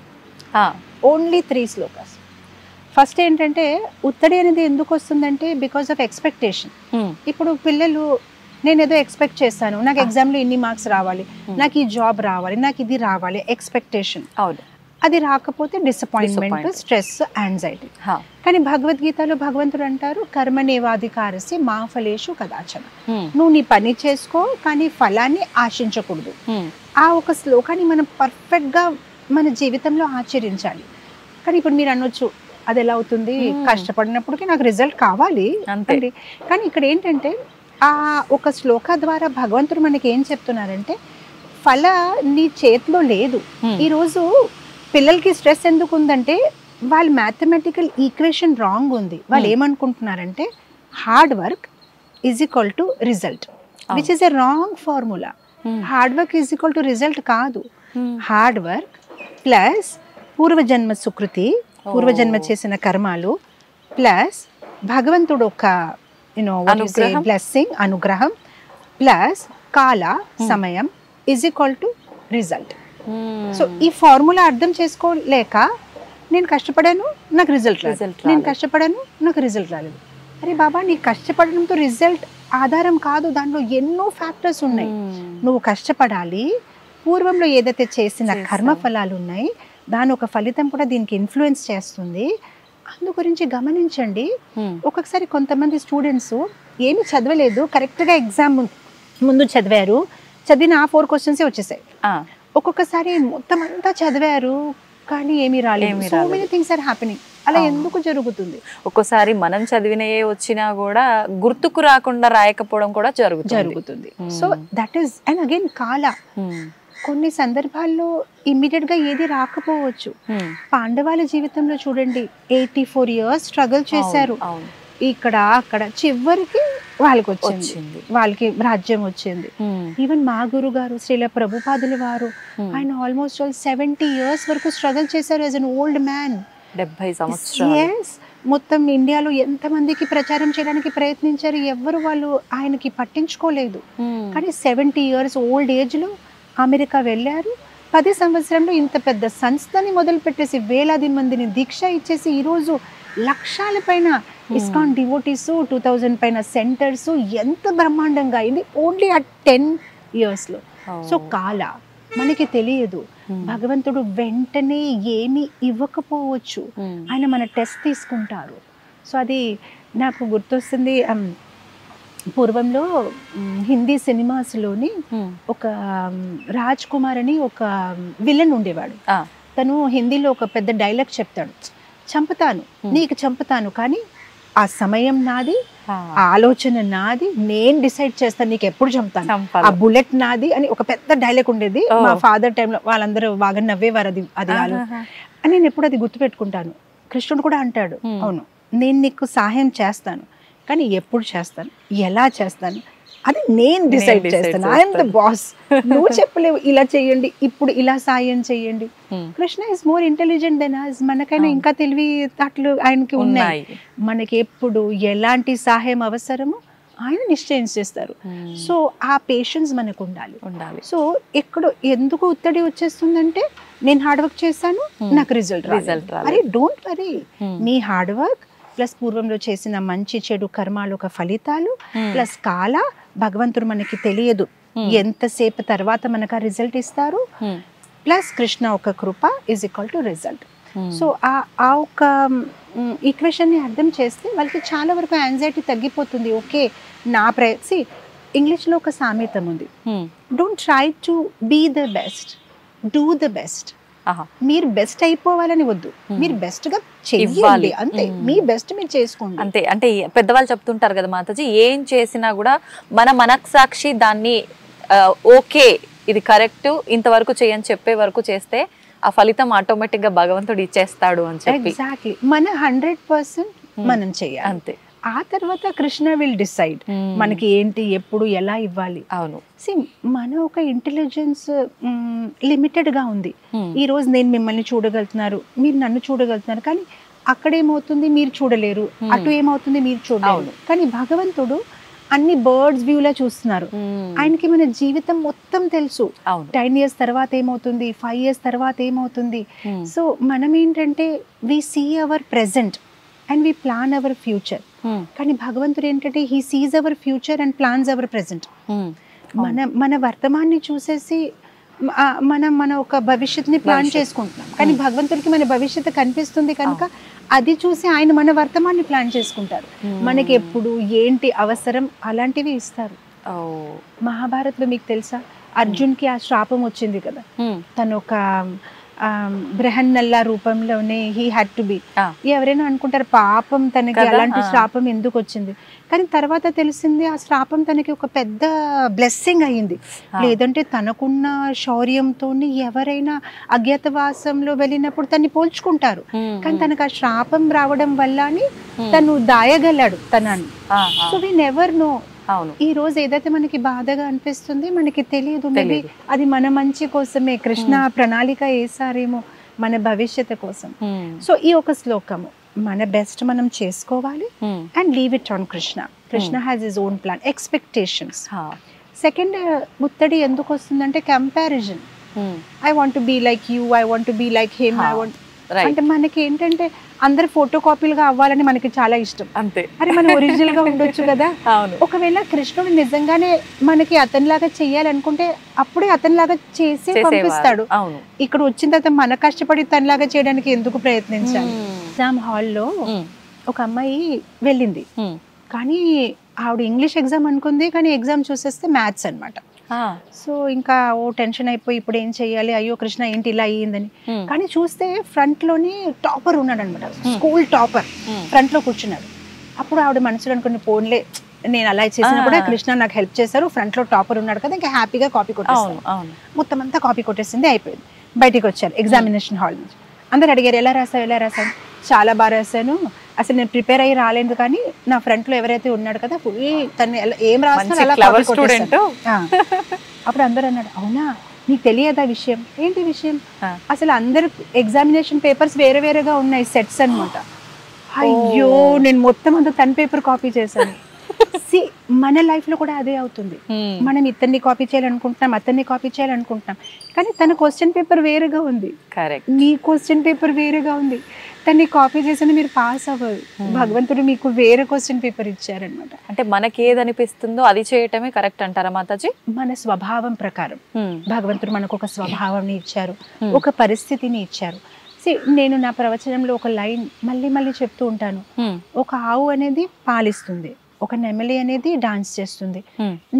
ఓన్లీ 3 శ్లోకాస్. ఫస్ట్ ఏంటంటే ఒత్తిడి అనేది ఎందుకు వస్తుందంటే బికాస్ ఆఫ్ ఎక్స్పెక్టేషన్. ఇప్పుడు పిల్లలు, నేను ఏదో ఎక్స్పెక్ట్ చేస్తాను, నాకు ఎగ్జామ్లో ఇన్ని మార్క్స్ రావాలి, నాకు ఈ జాబ్ రావాలి, నాకు ఇది రావాలి, ఎక్స్పెక్టేషన్. అది రాకపోతే డిసప్పాయింట్మెంట్, స్ట్రెస్, యాంగ్జైటీ. కానీ భగవద్గీతలో భగవంతుడు అంటారు, కర్మణేవాధికారస్య మా ఫలేషు కదాచన. నువ్వు నీ పని చేసుకో కానీ ఫలాన్ని ఆశించకూడదు. ఆ ఒక శ్లోకాన్ని మనం పర్ఫెక్ట్ గా మన జీవితంలో ఆచరించాలి. కానీ ఇప్పుడు మీరు అనొచ్చు, అది ఎలా అవుతుంది, కష్టపడినప్పటికీ నాకు రిజల్ట్ కావాలి అంటే. కానీ ఇక్కడ ఏంటంటే ఆ ఒక శ్లోక ద్వారా భగవంతుడు మనకి ఏం చెప్తున్నారంటే, ఫల నీ చేతిలో లేదు. ఈరోజు పిల్లలకి స్ట్రెస్ ఎందుకు ఉందంటే వాళ్ళ మ్యాథమెటికల్ ఈక్వేషన్ రాంగ్ ఉంది. వాళ్ళు ఏమనుకుంటున్నారంటే hard work is equal to result, which is a wrong formula. Hard work is equal to result కాదు. హార్డ్ వర్క్ ప్లస్ పూర్వజన్మ సుకృతి, పూర్వజన్మ చేసిన కర్మాలు, ప్లస్ భగవంతుడు ఒక అనుగ్రహం. బ్లెస్సింగ్ అనుగ్రహం ప్లస్ కాల సమయం is equal to result. So ఈ ఫార్ములా అర్థం చేసుకోలేక నేను కష్టపడాను నాకు రిజల్ట్ రాలేదు, నేను కష్టపడాను నాకు రిజల్ట్ రాలేదు. అరే బాబా, నీ కష్టపడడంతో రిజల్ట్ ఆధారం కాదు, దాంట్లో ఎన్నో ఫ్యాక్టర్స్ ఉన్నాయి. నువ్వు కష్టపడాలి, పూర్వంలో ఏదైతే చేసిన కర్మ ఫలాలు ఉన్నాయి దాని ఒక ఫలితం కూడా దీనికి ఇన్ఫ్లుయెన్స్ చేస్తుంది. అందు గురించి గమనించండి. ఒక్కొక్కసారి కొంతమంది స్టూడెంట్స్ ఏమి చదవలేదు, కరెక్ట్గా ఎగ్జామ్ ముందు చదివారు, చదివిన ఆ 4 క్వశ్చన్సే వచ్చేసాయి. ఒక్కొక్కసారి మొత్తం అంతా చదివారు కానీ ఏమీ రాలేదు. So many things are happening. అలా ఎందుకు జరుగుతుంది? ఒక్కోసారి మనం చదివినయే వచ్చినా కూడా గుర్తుకు రాకుండా రాయకపోవడం కూడా జరుగుతుంది. So that is and again కాల. కొన్ని సందర్భాల్లో ఇమ్మీడియట్ గా ఏది రాకపోవచ్చు. పాండవాల జీవితంలో చూడండి, 84 years స్ట్రగుల్ చేశారు, ఇక్కడ అక్కడ, చివరికి వాళ్ళకి వచ్చింది, వాళ్ళకి రాజ్యం వచ్చింది. ఈవెన్ మా గురు గారు శ్రీల ప్రభుపాదుల వారు, ఆయన ఆల్మోస్ట్ 70 years వరకు స్ట్రగుల్ చేశారు యాజ్ అన్ ఓల్డ్ మ్యాన్. 70 సంవత్సరాలు. మొత్తం ఇండియాలో ఎంతమందికి ప్రచారం చేయడానికి ప్రయత్నించారు, ఎవరు వాళ్ళు ఆయనకి పట్టించుకోలేదు. కానీ 70 years ఓల్డ్ ఏజ్ లో అమెరికా వెళ్ళారు. 10 సంవత్సరంలో ఇంత పెద్ద సంస్థని మొదలు పెట్టేసి వేలాది మందిని దీక్ష ఇచ్చేసి ఈరోజు లక్షల పైన ఇస్కాన్ డివోటీస్, 2000 పైన సెంటర్స్, ఎంత బ్రహ్మాండంగా అయింది ఓన్లీ ఆ 10 years లో. సో కాల మనకి తెలియదు, భగవంతుడు వెంటనే ఏమి ఇవ్వకపోవచ్చు, ఆయన మన టెస్ట్ తీసుకుంటారు. సో అది నాకు గుర్తొస్తుంది. పూర్వంలో హిందీ సినిమాస్లోని ఒక రాజ్ కుమార్ అని ఒక విలన్ ఉండేవాడు. తను హిందీలో ఒక పెద్ద డైలాగ్ చెప్తాడు, చంపుతాను, నీకు చంపుతాను, కానీ ఆ సమయం నాది, ఆ ఆలోచన నాది, నేను డిసైడ్ చేస్తాను నీకు ఎప్పుడు చంపుతాను, ఆ బుల్లెట్ నాది అని ఒక పెద్ద డైలాగ్ ఉండేది. మా ఫాదర్ టైంలో వాళ్ళందరూ బాగా నవ్వేవారు అది అని. నేను ఎప్పుడు అది గుర్తుపెట్టుకుంటాను. కృష్ణుడు కూడా అంటాడు, అవును నేను నీకు సహాయం చేస్తాను, కానీ ఎప్పుడు చేస్తాను, ఎలా చేస్తాను అది నేను డిసైడ్ చేస్తాను. ఐఎమ్ ద బాస్, నువ్వు చెప్పలేవు ఇలా చెయ్యండి, ఇప్పుడు ఇలా సాయం చెయ్యండి. Krishna is more intelligent then us. మనకైనా ఇంకా తెలివి అట్లు ఆయనకి ఉన్నాయి. మనకి ఎప్పుడు ఎలాంటి సహాయం అవసరమో ఆయన నిశ్చయం చేస్తారు. సో ఆ పేషెన్స్ మనకు ఉండాలి. సో ఎందుకు ఒత్తిడి వచ్చేస్తుందంటే, నేను హార్డ్ వర్క్ చేశాను నాకు రిజల్ట్ అరే డోంట్ వరీ, మీ హార్డ్ వర్క్ ప్లస్ పూర్వంలో చేసిన మంచి చెడు కర్మాలు ఒక ఫలితాలు ప్లస్ కాల, భగవంతుడు మనకి తెలియదు ఎంతసేపు తర్వాత మనకు ఆ రిజల్ట్ ఇస్తారు, ప్లస్ కృష్ణ ఒక కృప is equal to result. So ఆ ఒక ఈక్వేషన్ ని అర్థం చేస్తే వాళ్ళకి చాలా వరకు యాంగ్జైటీ తగ్గిపోతుంది. ఓకే నా ఇంగ్లీష్లో ఒక సామెతం ఉంది, don't try to be the best, do the best. మీరు బెస్ట్ అయిపోవాలని వద్దు, మీరు బెస్ట్ గా చెయ్యాలి అంతే, మీ బెస్ట్ మీరు చేసుకోండి అంతే. అంటే పెద్దవాళ్ళు చెప్తుంటారు కదా మాతాజీ, ఏం చేసినా కూడా మన మనస్సాక్షి దాన్ని ఓకే ఇది కరెక్ట్ ఇంతవరకు చేయని చెప్పే వరకు చేస్తే ఆ ఫలితం ఆటోమేటిక్ గా భగవంతుడు ఇచ్చేస్తాడు అని చెప్పి. ఎగ్జాక్ట్లీ, మన 100% మనం చెయ్యాలి అంతే. ఆ తర్వాత కృష్ణ విల్ డిసైడ్ మనకి ఏంటి ఎప్పుడు ఎలా ఇవ్వాలి. అవును, మన ఒక ఇంటెలిజెన్స్ లిమిటెడ్ గా ఉంది. ఈ రోజు నేను మిమ్మల్ని చూడగలుగుతున్నారు, మీరు నన్ను చూడగలుగుతున్నారు, కానీ అక్కడేమవుతుంది మీరు చూడలేరు, అటు ఏమవుతుంది మీరు చూడలేరు. కానీ భగవంతుడు అన్ని బర్డ్స్ వ్యూలా చూస్తున్నారు. ఆయనకి మన జీవితం మొత్తం తెలుసు. 10 years తర్వాత ఏమవుతుంది, 5 years తర్వాత ఏమవుతుంది. సో మనం ఏంటంటే we see our present and we plan our future. కానీ భగవంతుడు ఏంటంటే he sees our future and plans our present. మన వర్తమాన్ని చూసేసి మన ఒక భవిష్యత్తుని ప్లాన్ చేసుకుంటున్నాం, కానీ భగవంతుడికి మన భవిష్యత్తు కనిపిస్తుంది కనుక అది చూసి ఆయన మన వర్తమాన్ని ప్లాన్ చేసుకుంటారు. మనకి ఎప్పుడు ఏంటి అవసరం అలాంటివి ఇస్తారు. మహాభారత్లో మీకు తెలుసా, అర్జున్కి ఆ శాపం వచ్చింది కదా, తను ఒక బృహన్నల్లా రూపంలోనే హీ హ్యాడ్ టు బి. ఎవరైనా అనుకుంటారు పాపం తనకి అలాంటి శాపం ఎందుకు వచ్చింది, కానీ తర్వాత తెలిసింది ఆ శాపం తనకి ఒక పెద్ద బ్లెస్సింగ్ అయ్యింది. లేదంటే తనకున్న శౌర్యంతో ఎవరైనా అజ్ఞాతవాసంలో వెళ్ళినప్పుడు తన్ని పోల్చుకుంటారు, కానీ తనకు ఆ శాపం రావడం వల్ల తను దాయగలడు తనని. So we never know. ఈ రోజు ఏదైతే మనకి బాధగా అనిపిస్తుంది మనకి తెలియదు, మేబీ అది మన మంచి కోసమే కృష్ణ ప్రణాళిక వేసారేమో మన భవిష్యత్తు కోసం. సో ఈ ఒక శ్లోకము మన బెస్ట్ మనం చేసుకోవాలి and leave it on Krishna. Krishna has his own plan. Expectations. Second, ముత్తడి ఎందుకు వస్తుందంటే comparison. I want to be like you, I want to be like him, I want. అంటే మనకి ఏంటంటే అందరు ఫోటో కాపీలుగా అవ్వాలని మనకి చాలా ఇష్టం. అంతే. అరే మనం ఒరిజినల్ గా ఉండొచ్చు కదా. ఒకవేళ కృష్ణుడు నిజంగానే మనకి అతనిలాగా చెయ్యాలనుకుంటే అప్పుడే అతనిలాగా చేసి పంపిస్తాడు. ఇక్కడ వచ్చిన తర్వాత మన కష్టపడి తనలాగా చేయడానికి ఎందుకు ప్రయత్నించాలి? ఎగ్జామ్ హాల్లో ఒక అమ్మాయి వెళ్ళింది, కానీ ఆవిడ ఇంగ్లీష్ ఎగ్జామ్ అనుకుంది, కానీ ఎగ్జామ్ చూసేస్తే మ్యాథ్స్ అనమాట. సో ఇంకా ఓ టెన్షన్ అయిపోయి ఇప్పుడు ఏం చెయ్యాలి, అయ్యో కృష్ణ ఏంటి ఇలా అయ్యిందని. కానీ చూస్తే ఫ్రంట్ లోని టాపర్ ఉన్నాడు అనమాట, స్కూల్ టాపర్ ఫ్రంట్ లో కూర్చున్నాడు. అప్పుడు ఆవిడ మనసులో అనుకుని పోన్లే, నేను అలా చేసినా కూడా కృష్ణ నాకు హెల్ప్ చేశారు, ఫ్రంట్ లో టాపర్ ఉన్నాడు కదా, ఇంకా హ్యాపీగా కాపీ కొట్టేస్తాను. మొత్తం అంతా కాపీ కొట్టేసింది, అయిపోయింది. బయటికి వచ్చారు ఎగ్జామినేషన్ హాల్ నుంచి. అందరు అడిగారు ఎలా రాసావు, ఎలా రాసాను. చాలా బాగా రాశాను, అసలు నేను ప్రిపేర్ అయ్యి రాలేదు, కానీ నా ఫ్రంట్ లో ఎవరైతే ఉన్నాడు కదా ఫుల్ తను ఏం రాస్తాను అలా కాపీ కొట్టేస్తాను. అప్పుడు అందరూ అన్నాడు, అవునా నీకు తెలియదా విషయం? ఏంటి విషయం? అసలు అందరు ఎగ్జామినేషన్ పేపర్స్ వేరే వేరేగా ఉన్నాయి, సెట్స్ అనమాట. అయ్యో నేను మొత్తం అంతా తన పేపర్ కాపీ చేశాను. మన లైఫ్ లో కూడా అదే అవుతుంది. మనం ఇతన్ని కాపీ చేయాలనుకుంటున్నాం, అతన్ని కాపీ చేయాలనుకుంటున్నాం, కానీ తన క్వశ్చన్ పేపర్ వేరేగా ఉంది, మీ క్వశ్చన్ పేపర్ వేరేగా ఉంది. తన్ని కాపీ చేసిన మీరు పాస్ అవ్వరు. భగవంతుడు మీకు వేరే క్వశ్చన్ పేపర్ ఇచ్చారనమాట. అంటే మనకి ఏది అనిపిస్తుందో అది చేయటమే కరెక్ట్ అంటారా మాతాజీ? మన స్వభావం ప్రకారం భగవంతుడు మనకు ఒక స్వభావాన్ని ఇచ్చారు, ఒక పరిస్థితిని ఇచ్చారు. నేను నా ప్రవచనంలో ఒక లైన్ మళ్ళీ మళ్ళీ చెప్తూ ఉంటాను. ఒక ఆవు అనేది పాలిస్తుంది, ఒక నెమలి అనేది డాన్స్ చేస్తుంది.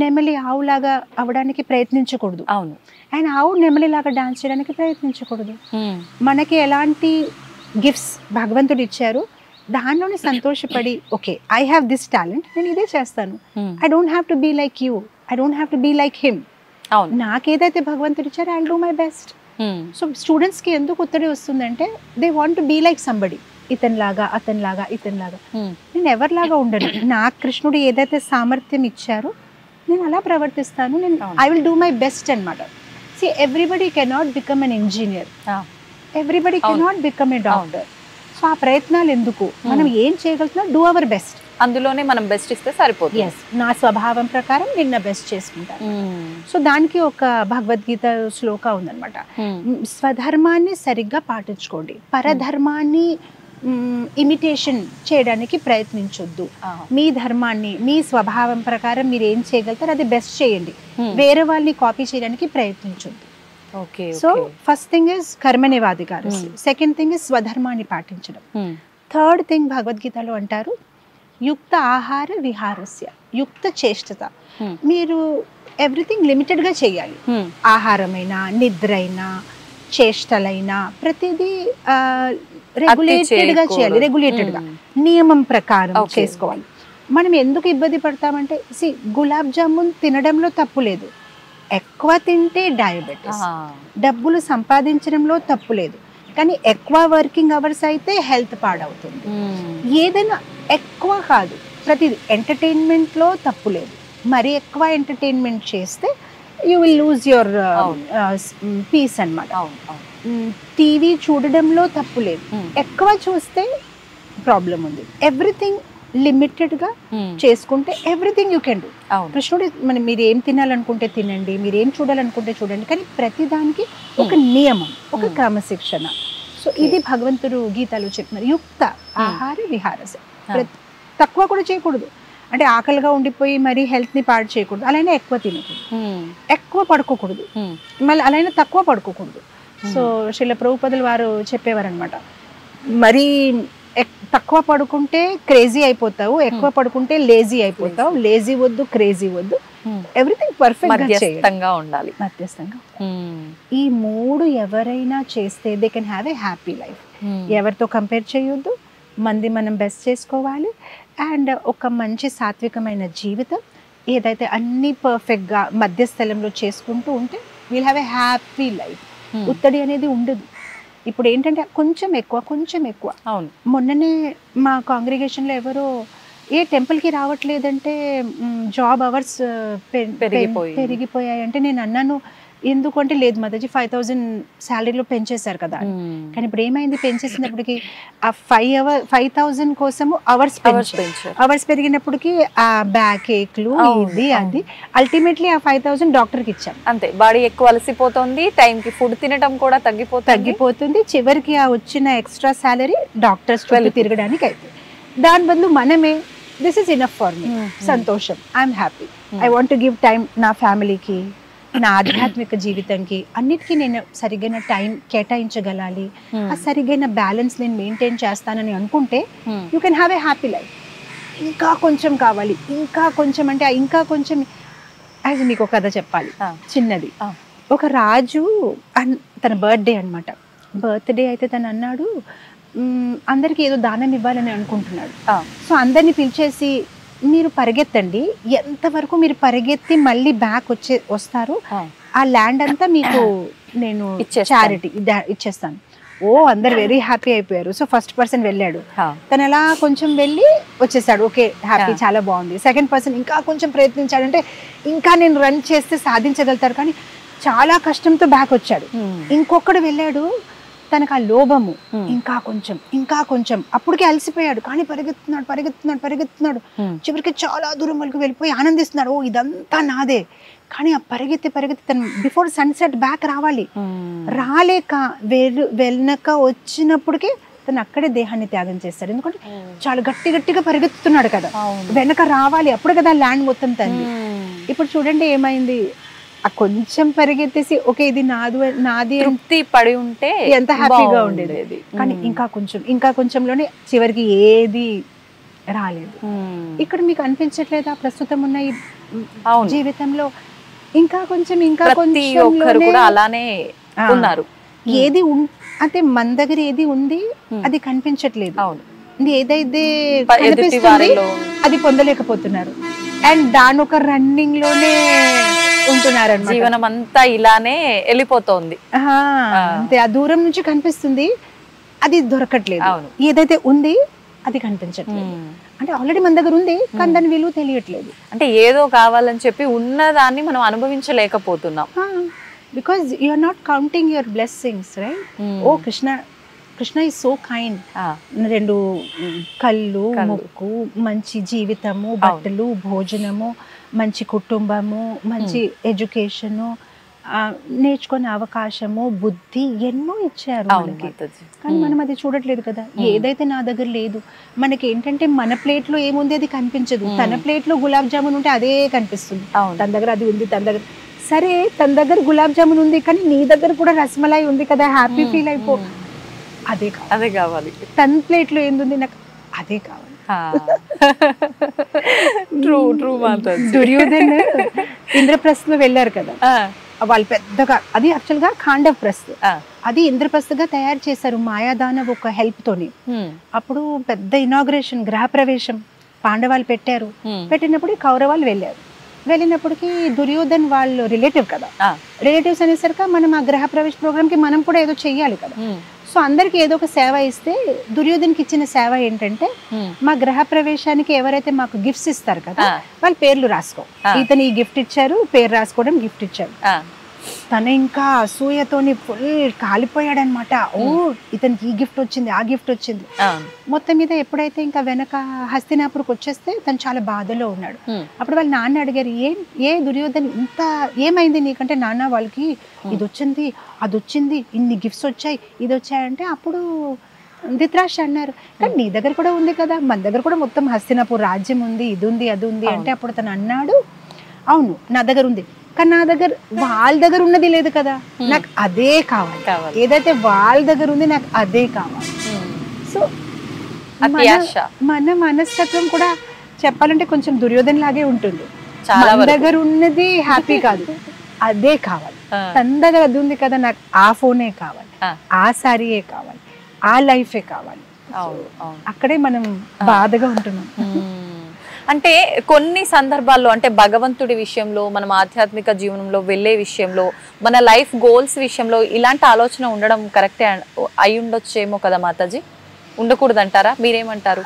నెమలి ఆవులాగా అవడానికి ప్రయత్నించకూడదు, అవును, అండ్ ఆవు నెమలిలాగా డాన్స్ చేయడానికి ప్రయత్నించకూడదు. మనకి ఎలాంటి గిఫ్ట్స్ భగవంతుడు ఇచ్చారు దానిలోనే సంతోషపడి, okay I have this talent, నేను ఇదే చేస్తాను. I don't have to be like you, I don't have to be like him. నాకేదైతే భగవంతుడు ఇచ్చారో I will do my best. So స్టూడెంట్స్కి ఎందుకు ఒత్తిడి వస్తుందంటే they want to be like somebody, ఇతనిలాగా అతనిలాగా ఇతనిలాగా. నేను ఎవరిలాగా ఉండను, నాకు కృష్ణుడు ఏదైతే సామర్థ్యం ఇచ్చారో నేను అలా ప్రవర్తిస్తాను, నేను I will do my best అనమాట. See, everybody cannot become an engineer, everybody cannot become a doctor. So ఆ ప్రయత్నాలు ఎందుకు, మనం ఏం చేయగలుగుతున్నా డూ అవర్ బెస్ట్, అందులోనే మనం బెస్ట్ ఇస్తే సరిపోతుంది. నా స్వభావం ప్రకారం నేను నా బెస్ట్ చేసుకుంటాను. సో దానికి ఒక భగవద్గీత శ్లోక ఉందన్నమాట, స్వధర్మాన్ని సరిగ్గా పాటించుకోండి, పరధర్మాన్ని ఇమిటేషన్ చేయడానికి ప్రయత్నించొద్దు. మీ ధర్మాన్ని మీ స్వభావం ప్రకారం మీరు ఏం చేయగలుగుతారు అది బెస్ట్ చేయండి, వేరే వాళ్ళని కాపీ చేయడానికి ప్రయత్నించొద్దు. సో ఫస్ట్ థింగ్ ఇస్ కర్మనివాధికారం, సెకండ్ థింగ్ ఇస్ స్వధర్మాన్ని పాటించడం, థర్డ్ థింగ్ భగవద్గీతలో అంటారు యుక్త ఆహార విహారస్య యుక్త చేష్టత. మీరు ఎవ్రీథింగ్ లిమిటెడ్ గా చేయాలి, ఆహారమైనా నిద్రైనా చేష్టలైనా ప్రతిదీ రెగ్యులేటెడ్ గా చేయాలి, రెగ్యులేటెడ్ గా నియమం ప్రకారం చేసుకోవాలి. మనం ఎందుకు ఇబ్బంది పడతామంటే గులాబ్ జామున్ తినడంలో తప్పు లేదు, ఎక్కువ తింటే డయాబెటీస్, డబ్బులు సంపాదించడంలో తప్పు లేదు, కానీ ఎక్కువ వర్కింగ్ అవర్స్ అయితే హెల్త్ పాడవుతుంది. ఏదైనా ఎక్కువ కాదు, ప్రతిదీ ఎంటర్టైన్మెంట్ లో తప్పు లేదు, మరి ఎక్కువ ఎంటర్టైన్మెంట్ చేస్తే you will lose your peace అన్నమాట. టీవీ చూడడంలో తప్పు లేదు, ఎక్కువ చూస్తే ప్రాబ్లం ఉంది. ఎవ్రీథింగ్ లిమిటెడ్ గా చేసుకుంటే ఎవ్రీథింగ్ యూ కెన్ డూ. కృష్ణుడు మీరు ఏం తినాలనుకుంటే తినండి, మీరు ఏం చూడాలనుకుంటే చూడండి, కానీ ప్రతి దానికి ఒక నియమం, ఒక క్రమశిక్షణ. సో ఇది భగవంతుడు గీతలో చెప్తున్నారు, యుక్త ఆహార విహారస. తక్కువ కూడా చేయకూడదు, అంటే ఆకలిగా ఉండిపోయి మరి హెల్త్ ని పాడు చేయకూడదు, అలానే ఎక్కువ తినకూడదు, ఎక్కువ పడుకోకూడదు, మళ్ళీ అలానే తక్కువ పడుకోకూడదు. సో శ్రీల ప్రభుపదులు వారు చెప్పేవారు అనమాట, మరీ తక్కువ పడుకుంటే క్రేజీ అయిపోతావు, ఎక్కువ పడుకుంటే లేజీ అయిపోతావు, లేజీ వద్దు క్రేజీ వద్దు, ఎవ్రీథింగ్ పర్ఫెక్ట్ గా ఉండాలి, మధ్యస్థంగా. ఈ మూడు ఎవరైనా చేస్తే they can have a happy life. ఎవరితో కంపేర్ చేయొద్దు, మనం బెస్ట్ చేసుకోవాలి, అండ్ ఒక మంచి సాత్వికమైన జీవితం ఏదైతే అన్ని పర్ఫెక్ట్ గా మధ్యస్థలంలో చేసుకుంటూ ఉంటే will have a happy life. ఉత్తడి అనేది ఉండదు. ఇప్పుడు ఏంటంటే కొంచెం ఎక్కువ. అవును, మొన్ననే మా కాంగ్రిగేషన్లో ఎవరో ఏ టెంపుల్కి రావట్లేదంటే జాబ్ అవర్స్ పెరిగిపోయాయి అంటే నేను అన్నాను, ఎందుకంటే లేదు మాతాజీ 5,000 శాలరీలో పెంచేశారు కదా. కానీ ఇప్పుడు ఏమైంది, పెంచేసినప్పటికి ఆ 5,000 కోసము అవర్స్ పెరిగినప్పటికీ ఆ బ్యాక్ ఏక్లు ఇది అది అల్టిమేట్లీ ఆ 5,000 డాక్టర్కి ఇచ్చాం. అంతే, బాడీ ఎక్కువ అలసిపోతుంది, టైంకి ఫుడ్ తినడం కూడా తగ్గిపోతుంది. చివరికి ఆ వచ్చిన ఎక్స్ట్రా శాలరీ డాక్టర్స్ చుట్టూ తిరగడానికి అయితే దాని బదులు మనమే this is enough for me, సంతోషం, I'm happy, I want to give time నా ఫ్యామిలీకి, నా ఆధ్యాత్మిక జీవితంకి, అన్నిటికీ నేను సరిగైన టైం కేటాయించగలాలి, ఆ సరిగైన బ్యాలెన్స్ నేను మెయింటైన్ చేస్తానని అనుకుంటే you can have a happy life. ఇంకా కొంచెం కావాలి, ఇంకా కొంచెం అంటే ఇంకా కొంచెం. అది మీకు ఒక కథ చెప్పాలి చిన్నది. ఒక రాజు తన బర్త్డే అనమాట, బర్త్డే అయితే తను అన్నాడు అందరికి ఏదో దానం ఇవ్వాలని అనుకుంటున్నాడు. సో అందరినీ పిలిచేసి మీరు పరిగెత్తండి, ఎంతవరకు మీరు పరిగెత్తి మళ్ళీ బ్యాక్ వస్తారు ఆ ల్యాండ్ అంతా మీకు నేను చారిటీ ఇచ్చేస్తాను. అందరు వెరీ హ్యాపీ అయిపోయారు. సో ఫస్ట్ పర్సన్ వెళ్ళాడు, తను ఎలా కొంచెం వెళ్ళి వచ్చేసాడు, ఓకే హ్యాపీ, చాలా బాగుంది. సెకండ్ పర్సన్ ఇంకా కొంచెం ప్రయత్నించాడంటే ఇంకా నేను రన్ చేస్తే సాధించగలుగుతారు, కానీ చాలా కష్టంతో బ్యాక్ వచ్చాడు. ఇంకొకడు వెళ్ళాడు, తనకు ఆ లోభము, ఇంకా కొంచెం అప్పటికే అలసిపోయాడు, కానీ పరిగెత్తున్నాడు. చివరికి చాలా దూరం వరకు వెళ్ళిపోయి ఆనందిస్తున్నాడు, ఇదంతా నాదే. కానీ ఆ పరిగెత్తి తను బిఫోర్ సన్సెట్ బ్యాక్ రావాలి, రాలేక వెనక వచ్చినప్పటికే తను అక్కడే దేహాన్ని త్యాగం చేస్తాడు. ఎందుకంటే చాలా గట్టిగా పరిగెత్తుతున్నాడు కదా, వెనక రావాలి, అప్పుడు కదా ల్యాండ్ మొత్తం తంది. ఇప్పుడు చూడండి ఏమైంది, ఆ కొంచెం పరిగెత్తేసి ఓకే ఇది నాది తృప్తి పడి ఉంటే ఎంత హ్యాపీగా ఉండేది. కానీ ఇంకా కొంచెంలోనే చివరికి ఏది రాలేదు. ఇక్కడ మీకు అనిపించట్లేదా ప్రస్తుతం ఉన్న ఈ జీవితంలో ఇంకా కొంచెం కూడా అలానే ఉన్నారు. ఏది అంటే మన దగ్గర ఏది ఉంది అది కనిపించట్లేదు, ఏదైతే కనిపిస్తుంది అది పొందలేకపోతున్నారు. అండ్ దాని ఒక రన్నింగ్ లోనే ఉంటున్నారు, జీవనం అంతా ఇలానే వెళ్ళిపోతుంది. అంతే, ఆ దూరం నుంచి కనిపిస్తుంది, అది దొరకట్లేదు. ఏదైతే ఉంది అది కనిపించట్లేదు. అంటే ఆల్రెడీ మన దగ్గర ఉంది కానీ దాని విలువ తెలియట్లేదు. అంటే ఏదో కావాలని చెప్పి ఉన్నదాన్ని మనం అనుభవించలేకపోతున్నాం. Because you are not counting your blessings, right? O Krishna is so kind. 2 కళ్ళు, ముక్కు, మంచి జీవితము, బట్టలు, భోజనము, మంచి కుటుంబము, మంచి ఎడ్యుకేషను, నేర్చుకునే అవకాశము, బుద్ధి ఎన్నో ఇచ్చారు మనకి. కానీ మనం అది చూడట్లేదు కదా. ఏదైతే నా దగ్గర లేదు, మనకి ఏంటంటే మన ప్లేట్ లో ఏముంది అది కనిపించదు. తన ప్లేట్ లో గులాబ్ జామున్ ఉంటే అదే కనిపిస్తుంది. తన దగ్గర అది ఉంది, సరే తన దగ్గర గులాబ్ జామున్ ఉంది కానీ నీ దగ్గర కూడా రసమలై ఉంది కదా, హ్యాపీ ఫీల్ అయిపో, అదే కావాలి. తన ప్లేట్ లో ఏంది నాకు అదే కావాలి. దుర్యోధన్ ఇంద్రప్రస్థలో వెళ్ళారు కదా, వాళ్ళు పెద్దగా, అది యాక్చువల్ గా ఖాండవ ప్రస్థ, అది ఇంద్రప్రస్థగా తయారు చేశారు మాయాదానవ్ ఒక హెల్ప్ తోని. అప్పుడు పెద్ద ఇనాగ్రేషన్, గృహప్రవేశం పాండవాలు పెట్టారు. పెట్టినప్పుడు కౌరవాలు వెళ్ళినప్పటికీ దుర్యోధన్ వాళ్ళు రిలేటివ్ కదా, రిలేటివ్స్ అనేసరికి మనం ఆ గృహప్రవేశ ప్రోగ్రామ్ కి మనం కూడా ఏదో చెయ్యాలి కదా. సో అందరికి ఏదో ఒక సేవ ఇస్తే దుర్యోధన్కి ఇచ్చిన సేవ ఏంటంటే మా గృహ ప్రవేశానికి ఎవరైతే మాకు గిఫ్ట్స్ ఇస్తారు కదా వాళ్ళ పేర్లు రాసుకో, ఇతను ఈ గిఫ్ట్ ఇచ్చారు, పేరు రాసుకోవడం గిఫ్ట్ ఇచ్చారు. తను ఇంకా అసూయతోని ఫుల్ కాలిపోయాడు అనమాట. ఇతనికి ఈ గిఫ్ట్ వచ్చింది, ఆ గిఫ్ట్ వచ్చింది. మొత్తం మీద ఎప్పుడైతే ఇంకా వెనక హస్తినాపురకు వచ్చేస్తే తను చాలా బాధలో ఉన్నాడు. అప్పుడు వాళ్ళ నాన్న అడిగారు, ఏ దుర్యోధన్ ఇంత ఏమైంది నీకంటే, నాన్న వాళ్ళకి ఇది వచ్చింది, అది వచ్చింది, ఇన్ని గిఫ్ట్స్ వచ్చాయి, ఇది వచ్చాయంటే అప్పుడు ధృతరాష్ట్ర అన్నారు, కానీ నీ దగ్గర కూడా ఉంది కదా, మన దగ్గర కూడా మొత్తం హస్తినాపూర్ రాజ్యం ఉంది, ఇది ఉంది, అది ఉంది అంటే అప్పుడు తను అన్నాడు, అవును నా దగ్గర ఉంది, కానీ నా దగ్గర వాళ్ళ దగ్గర ఉన్నది లేదు కదా, నాకు అదే కావాలి, ఏదైతే వాళ్ళ దగ్గర ఉంది నాకు అదే కావాలి. సో మన మనస్తత్వం కూడా చెప్పాలంటే కొంచెం దుర్యోధన్ లాగే ఉంటుంది. మన దగ్గర ఉన్నది హ్యాపీ కాదు, అదే కావాలి. తన దగ్గర అది ఉంది కదా, నాకు ఆ ఫోనే కావాలి, ఆ సారీయే కావాలి, ఆ లైఫే కావాలి. అక్కడే మనం బాధగా ఉంటున్నాం. అంటే కొన్ని సందర్భాల్లో, అంటే భగవంతుడి విషయంలో, మనం ఆధ్యాత్మిక జీవనంలో వెళ్ళే విషయంలో, మన లైఫ్ గోల్స్ విషయంలో ఇలాంటి ఆలోచన ఉండడం కరెక్టే అయి ఉండొచ్చేమో కదా మాతాజీ? ఉండకూడదు అంటారా? మీరేమంటారు?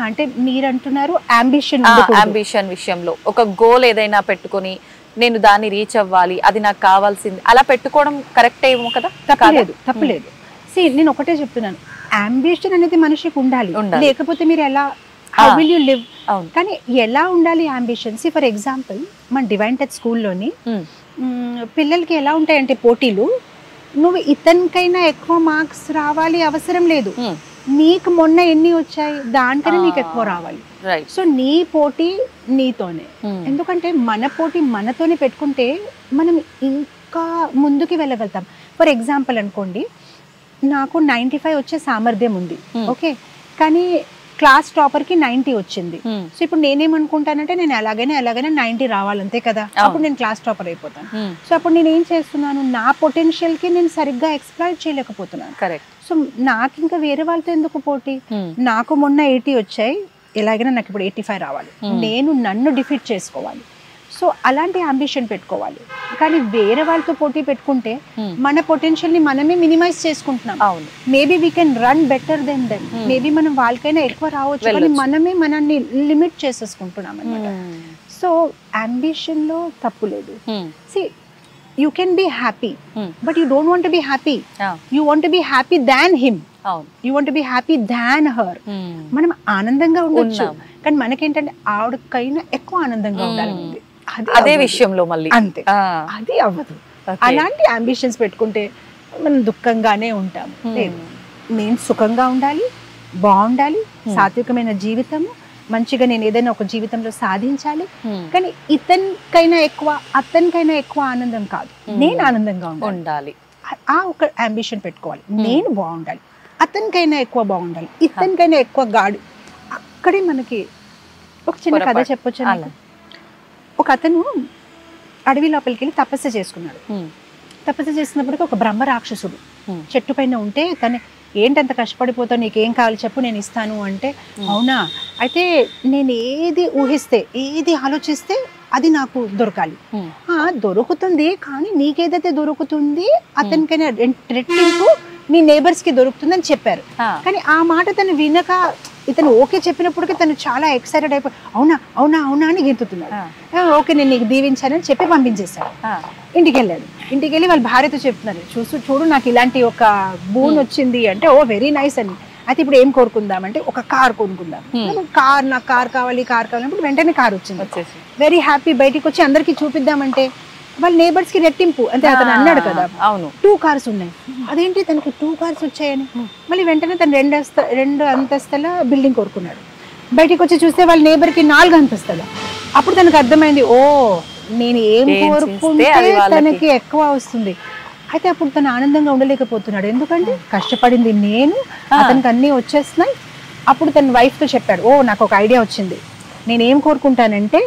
అంటే మీరు అంటున్నారు అంబిషన్ విషయంలో ఒక గోల్ ఏదైనా పెట్టుకొని నేను దాన్ని రీచ్ అవ్వాలి, అది నాకు కావాల్సింది, అలా పెట్టుకోవడం కరెక్ట్ ఏమో కదా? తప్పలేదు. నేను ఒకటే చెప్తున్నాను, అంబిషన్ అనేది మనిషికి ఉండాలి, లేకపోతే మీరు ఎలా హౌ విల్ యూ లివ్? కానీ ఎలా ఉండాలి అంబిషన్? ఫర్ ఎగ్జాంపుల్ మన డివైన్ టచ్ స్కూల్లోని పిల్లలకి ఎలా ఉంటాయంటే పోటీలు, నువ్వు ఇతనికైనా ఎక్కువ మార్క్స్ రావాలి అవసరం లేదు, నీకు మొన్న ఎన్ని వచ్చాయి దానికన్నా నీకు ఎక్కువ రావాలి. సో నీ పోటీ నీతోనే, ఎందుకంటే మన పోటీ మనతోనే పెట్టుకుంటే మనం ఇంకా ముందుకి వెళ్ళగలుగుతాం. ఫర్ ఎగ్జాంపుల్ అనుకోండి, నాకు 95 వచ్చే సామర్థ్యం ఉంది, ఓకే, కానీ క్లాస్ టాపర్కి 90 వచ్చింది. సో ఇప్పుడు నేనేమనుకుంటానంటే నేను ఎలాగైనా 90 రావాలి, అంతే కదా, అప్పుడు నేను క్లాస్ టాపర్ అయిపోతాను. సో అప్పుడు నేను ఏం చేస్తున్నాను, నా పొటెన్షియల్కి నేను సరిగ్గా ఎక్స్ప్లాయిట్ చేయలేకపోతున్నాను. సో నాకు ఇంకా వేరే వాళ్ళతో ఎందుకు పోటీ? నాకు మొన్న 80 వచ్చాయి, ఎలాగైనా నాకు ఇప్పుడు 85 రావాలి, నేను నన్ను డిఫీట్ చేసుకోవాలి. సో అలాంటి అంబిషన్ పెట్టుకోవాలి. కానీ వేరే వాళ్ళతో పోటీ పెట్టుకుంటే మన పొటెన్షియల్ ని మనమే మినిమైజ్ చేసుకుంటున్నాం. Maybe we can run better than them, maybe మనం వాళ్ళకైనా ఎక్కువ రావచ్చు, కానీ మనమే మనల్ని లిమిట్ చేసేసుకుంటున్నాం అన్నమాట. సో అంబిషన్ లో తప్పు లేదు. See you can be happy, but you don't want to be happy, you want to be happy than him, you want to be happy than her. మనం ఆనందంగా ఉండొచ్చు, కానీ మనకేంటంటే ఆవిడకైనా ఎక్కువ ఆనందంగా ఉండాలి, అదే విషయంలో మళ్ళీ అంతే, అది అవ్వదు. అలాంటి అంబిషన్స్ పెట్టుకుంటే మనం దుఃఖంగానే ఉంటాము. నేను సుఖంగా ఉండాలి, బాగుండాలి, సాత్వికమైన జీవితము, మంచిగా నేను ఏదైనా ఒక జీవితంలో సాధించాలి, కానీ ఇతనికైనా ఎక్కువ అతనికైనా ఎక్కువ ఆనందం కాదు, నేను ఆనందంగా ఉండాలి. ఆ ఒక అంబిషన్ పెట్టుకోవాలి. నేను బాగుండాలి, అతనికైనా ఎక్కువ బాగుండాలి, ఇతనికైనా ఎక్కువ గాడు. అక్కడే మనకి ఒక చిన్న కథ చెప్పొచ్చు. ఒక అతను అడవి లోపలికి వెళ్ళి తపస్సు చేసుకున్నాడు. తపస్సు చేసినప్పటికీ ఒక బ్రహ్మ రాక్షసుడు చెట్టు పైన ఉంటే, తను ఏంటంత కష్టపడిపోతావు, నీకేం కావాలి చెప్పు నేను ఇస్తాను అంటే, అవునా అయితే నేను ఏది ఊహిస్తే ఏది ఆలోచిస్తే అది నాకు దొరకాలి. దొరుకుతుంది, కానీ నీకేదైతే దొరుకుతుంది అతనికైనా రెట్టింపు నీ నేబర్స్ కి దొరుకుతుంది అని చెప్పారు. కానీ ఆ మాట తను వినక, ఇతను ఓకే చెప్పినప్పటికీ తను చాలా ఎక్సైటెడ్ అయిపోయి అవునా అవునా అవునా అని గెంతుతున్నాడు. ఓకే నేను నీకు దీవించానని చెప్పి పంపించేశాడు. ఇంటికి వెళ్ళాడు. ఇంటికి వెళ్ళి వాళ్ళ భార్యతో చెప్తున్నారు, చూడు నాకు ఇలాంటి ఒక బూన్ వచ్చింది అంటే, ఓ వెరీ నైస్ అని. అయితే ఇప్పుడు ఏం కోరుకుందామంటే ఒక కార్ కొనుక్కుందాం. నాకు కార్ కావాలి అంటే వెంటనే కార్ వచ్చింది. Very happy. బయటికి వచ్చి అందరికి చూపిద్దామంటే వాళ్ళ నేబర్స్ కి రెట్టింపు. అంటే అతను అన్నాడు కదా, అవును 2 కార్స్ ఉన్నాయి. అదేంటి తనకి 2 కార్స్ వచ్చాయని మళ్ళీ వెంటనే తను 2 అంతస్తుల బిల్డింగ్ కోరుకున్నాడు. బయటికి వచ్చి చూస్తే వాళ్ళ నేబర్ కి 4 అంతస్తుల. అప్పుడు తనకు అర్థమైంది, ఓ నేను ఏం కోరుకుంటే తనకి ఎక్కువ వస్తుంది. అయితే అప్పుడు తను ఆనందంగా ఉండలేకపోతున్నాడు, ఎందుకంటే కష్టపడింది నేను, అతనికి అన్నీ వచ్చేస్తున్నాయి. అప్పుడు తన వైఫ్ తో చెప్పాడు, ఓ నాకు ఒక ఐడియా వచ్చింది, నేనేం కోరుకుంటానంటే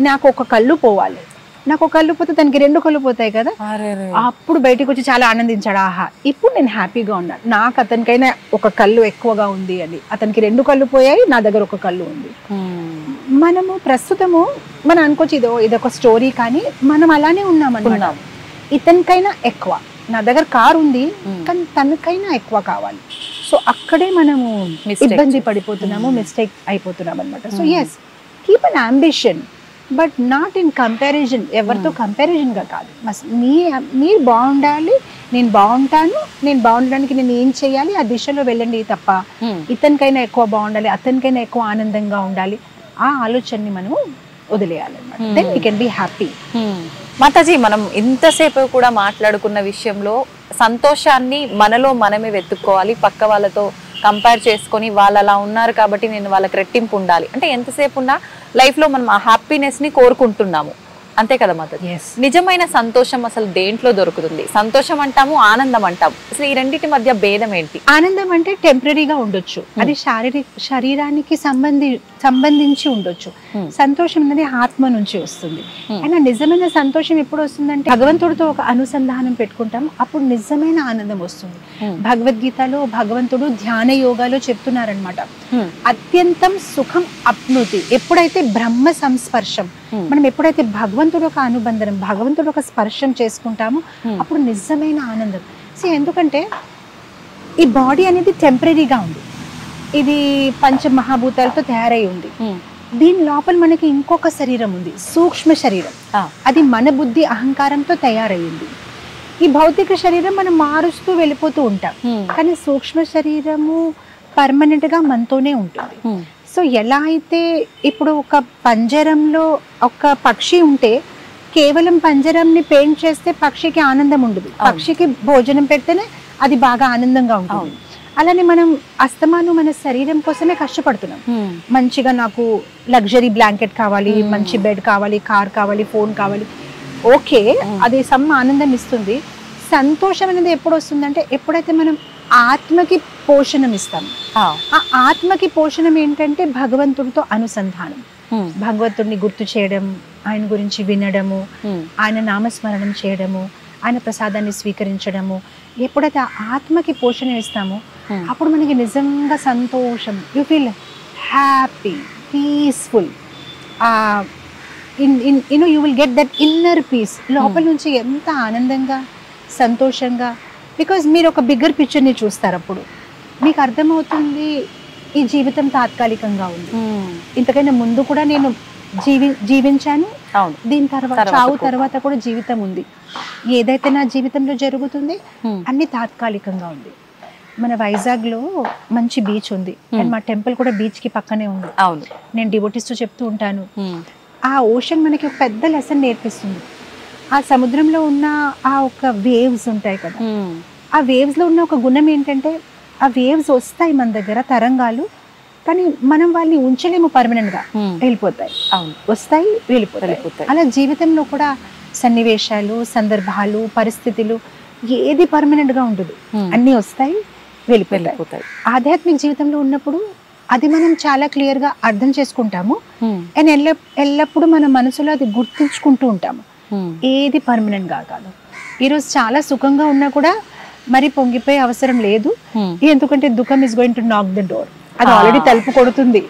నాకు ఒక కళ్ళు పోవాలి, నాకు ఒక కళ్ళు పోతే తనకి 2 కళ్ళు పోతాయి కదా. అప్పుడు బయటకు వచ్చి చాలా ఆనందించాడు, ఆహా ఇప్పుడు నేను హ్యాపీగా ఉన్నాను, నాకు అతనికైనా ఒక కళ్ళు ఎక్కువగా ఉంది అని. అతనికి 2 కళ్ళు పోయాయి, నా దగ్గర ఒక కళ్ళు ఉంది. మనము ప్రస్తుతము మనం అనుకోవచ్చు ఇదొక స్టోరీ, కానీ మనం అలానే ఉన్నామన్నమాట. ఇతనికైనా ఎక్కువ, నా దగ్గర కారు ఉంది కానీ తనకైనా ఎక్కువ కావాలి. సో అక్కడే మనము ఇబ్బంది పడిపోతున్నాము, మిస్టేక్ అయిపోతున్నాం అనమాట. So yes, keep an ambition, but not in comparison. ఎవరితో కంపారిజన్గా కాదు. మీరు బాగుండాలి, నేను బాగుంటాను, నేను బాగుండడానికి నేను ఏం చేయాలి ఆ దిశలో వెళ్ళండి తప్ప ఇతనికైనా ఎక్కువ బాగుండాలి, అతనికైనా ఎక్కువ ఆనందంగా ఉండాలి, ఆ ఆలోచనని మనము వదిలేయాలన్నమాట. Then we can be happy. మాతాజీ, మనం ఇంతసేపు కూడా మాట్లాడుకున్న విషయంలో సంతోషాన్ని మనలో మనమే వెతుక్కోవాలి, పక్క వాళ్ళతో కంపేర్ చేసుకొని వాళ్ళు అలా ఉన్నారు కాబట్టి నేను వాళ్ళకి రెట్టింపు ఉండాలి అంటే ఎంతసేపు ఉన్నా లైఫ్లో మనం ఆ హ్యాపీనెస్ని కోరుకుంటున్నాము, అంతే కదా మాతాజీ? నిజమైన సంతోషం అసలు దేంట్లో దొరుకుతుంది? సంతోషం అంటాము, ఆనందం అంటాము, అసలు ఈ రెండింటి మధ్య భేదం ఏంటి? ఆనందం అంటే టెంపరీగా ఉండొచ్చు, అది శరీరానికి సంబంధించి ఉండొచ్చు. సంతోషం అనేది ఆత్మ నుంచి వస్తుంది. అయినా నిజమైన సంతోషం ఎప్పుడు వస్తుందంటే భగవంతుడితో ఒక అనుసంధానం పెట్టుకుంటాం, అప్పుడు నిజమైన ఆనందం వస్తుంది. భగవద్గీతలో భగవంతుడు ధ్యాన యోగాలో చెప్తున్నారనమాట, అత్యంతం సుఖం అప్నుతి. ఎప్పుడైతే బ్రహ్మ సంస్పర్శం, మనం ఎప్పుడైతే భగవంతుడు ఒక అనుబంధనం, భగవంతుడు ఒక స్పర్శం చేసుకుంటామో అప్పుడు నిజమైన ఆనందం. ఎందుకంటే ఈ బాడీ అనేది టెంపరీగా ఉంది, ఇది పంచమహాభూతాలతో తయారై ఉంది. దీని లోపల మనకి ఇంకొక శరీరం ఉంది, సూక్ష్మ శరీరం. అది మన బుద్ధి అహంకారంతో తయారయ్యింది. ఈ భౌతిక శరీరం మనం మారుస్తూ వెళ్ళిపోతూ ఉంటాం, కానీ సూక్ష్మ శరీరము పర్మనెంట్గా మనతోనే ఉంటుంది. సో ఎలా అయితే ఇప్పుడు ఒక పంజరంలో ఒక పక్షి ఉంటే కేవలం పంజరంని పెయింట్ చేస్తే పక్షికి ఆనందం ఉండదు. పక్షికి భోజనం పెడితేనే అది బాగా ఆనందంగా ఉంటుంది. అలానే మనం అస్తమాను మన శరీరం కోసమే కష్టపడుతున్నాం. మంచిగా నాకు లగ్జరీ బ్లాంకెట్ కావాలి, మంచి బెడ్ కావాలి, కార్ కావాలి, ఫోన్ కావాలి. ఓకే, అది సమ్ ఆనందం ఇస్తుంది. సంతోషం అనేది ఎప్పుడు వస్తుందంటే ఎప్పుడైతే మనం ఆత్మకి పోషణం ఇస్తాం. ఆ ఆత్మకి పోషణం ఏంటంటే భగవంతుడితో అనుసంధానం, భగవంతుడిని గుర్తు చేయడం, ఆయన గురించి వినడము, ఆయన నామస్మరణం చేయడము, ఆయన ప్రసాదాన్ని స్వీకరించడము. ఎప్పుడైతే ఆ ఆత్మకి పోషణ ఇస్తామో అప్పుడు మనకి నిజంగా సంతోషం, you feel happy, peaceful, you will get that inner peace. లోపల నుంచి ఎంత ఆనందంగా సంతోషంగా, బికాజ్ మీరు ఒక బిగ్గర్ పిక్చర్ని చూస్తారు. అప్పుడు మీకు అర్థమవుతుంది ఈ జీవితం తాత్కాలికంగా ఉంది. ఇంతకైనా ముందు కూడా నేను జీవించాను, దీని తర్వాత చావు తర్వాత కూడా జీవితం ఉంది. ఏదైతే నా జీవితంలో జరుగుతుంది అన్ని తాత్కాలికంగా ఉంది. మన వైజాగ్లో మంచి బీచ్ ఉంది, అండ్ మా టెంపుల్ కూడా బీచ్ కి పక్కనే ఉంది. నేను డివోటీస్ తో చెప్తూ ఉంటాను, ఆ ఓషన్ మనకి ఒక పెద్ద లెసన్ నేర్పిస్తుంది. ఆ సముద్రంలో ఉన్న ఆ ఒక వేవ్స్ ఉంటాయి కదా, ఆ వేవ్స్ లో ఉన్న ఒక గుణం ఏంటంటే ఆ వేవ్స్ వస్తాయి మన దగ్గర, తరంగాలు, కానీ మనం వాళ్ళని ఉంచలేము, పర్మనెంట్ గా వెళ్ళిపోతాయి, వస్తాయి వెళ్ళిపోతాయి. అలా జీవితంలో కూడా సన్నివేశాలు, సందర్భాలు, పరిస్థితులు ఏది పర్మనెంట్ గా ఉండదు, అన్ని వస్తాయి వెళ్ళిపోతాయి. ఆధ్యాత్మిక జీవితంలో ఉన్నప్పుడు అది మనం చాలా క్లియర్ గా అర్థం చేసుకుంటాము, అండ్ ఎల్లప్పుడూ మన మనసులో అది గుర్తుంచుకుంటూ ఉంటాము. ఏది పర్మనెంట్ గా కాదు. ఈరోజు చాలా సుఖంగా ఉన్నా కూడా మరి పొంగిపోయే అవసరం లేదు, ఎందుకంటే దుఃఖం ఇస్ గోయింగ్ టు నాక్ ద డోర్, అది ఆల్రెడీ తలుపు కొడుతుంది.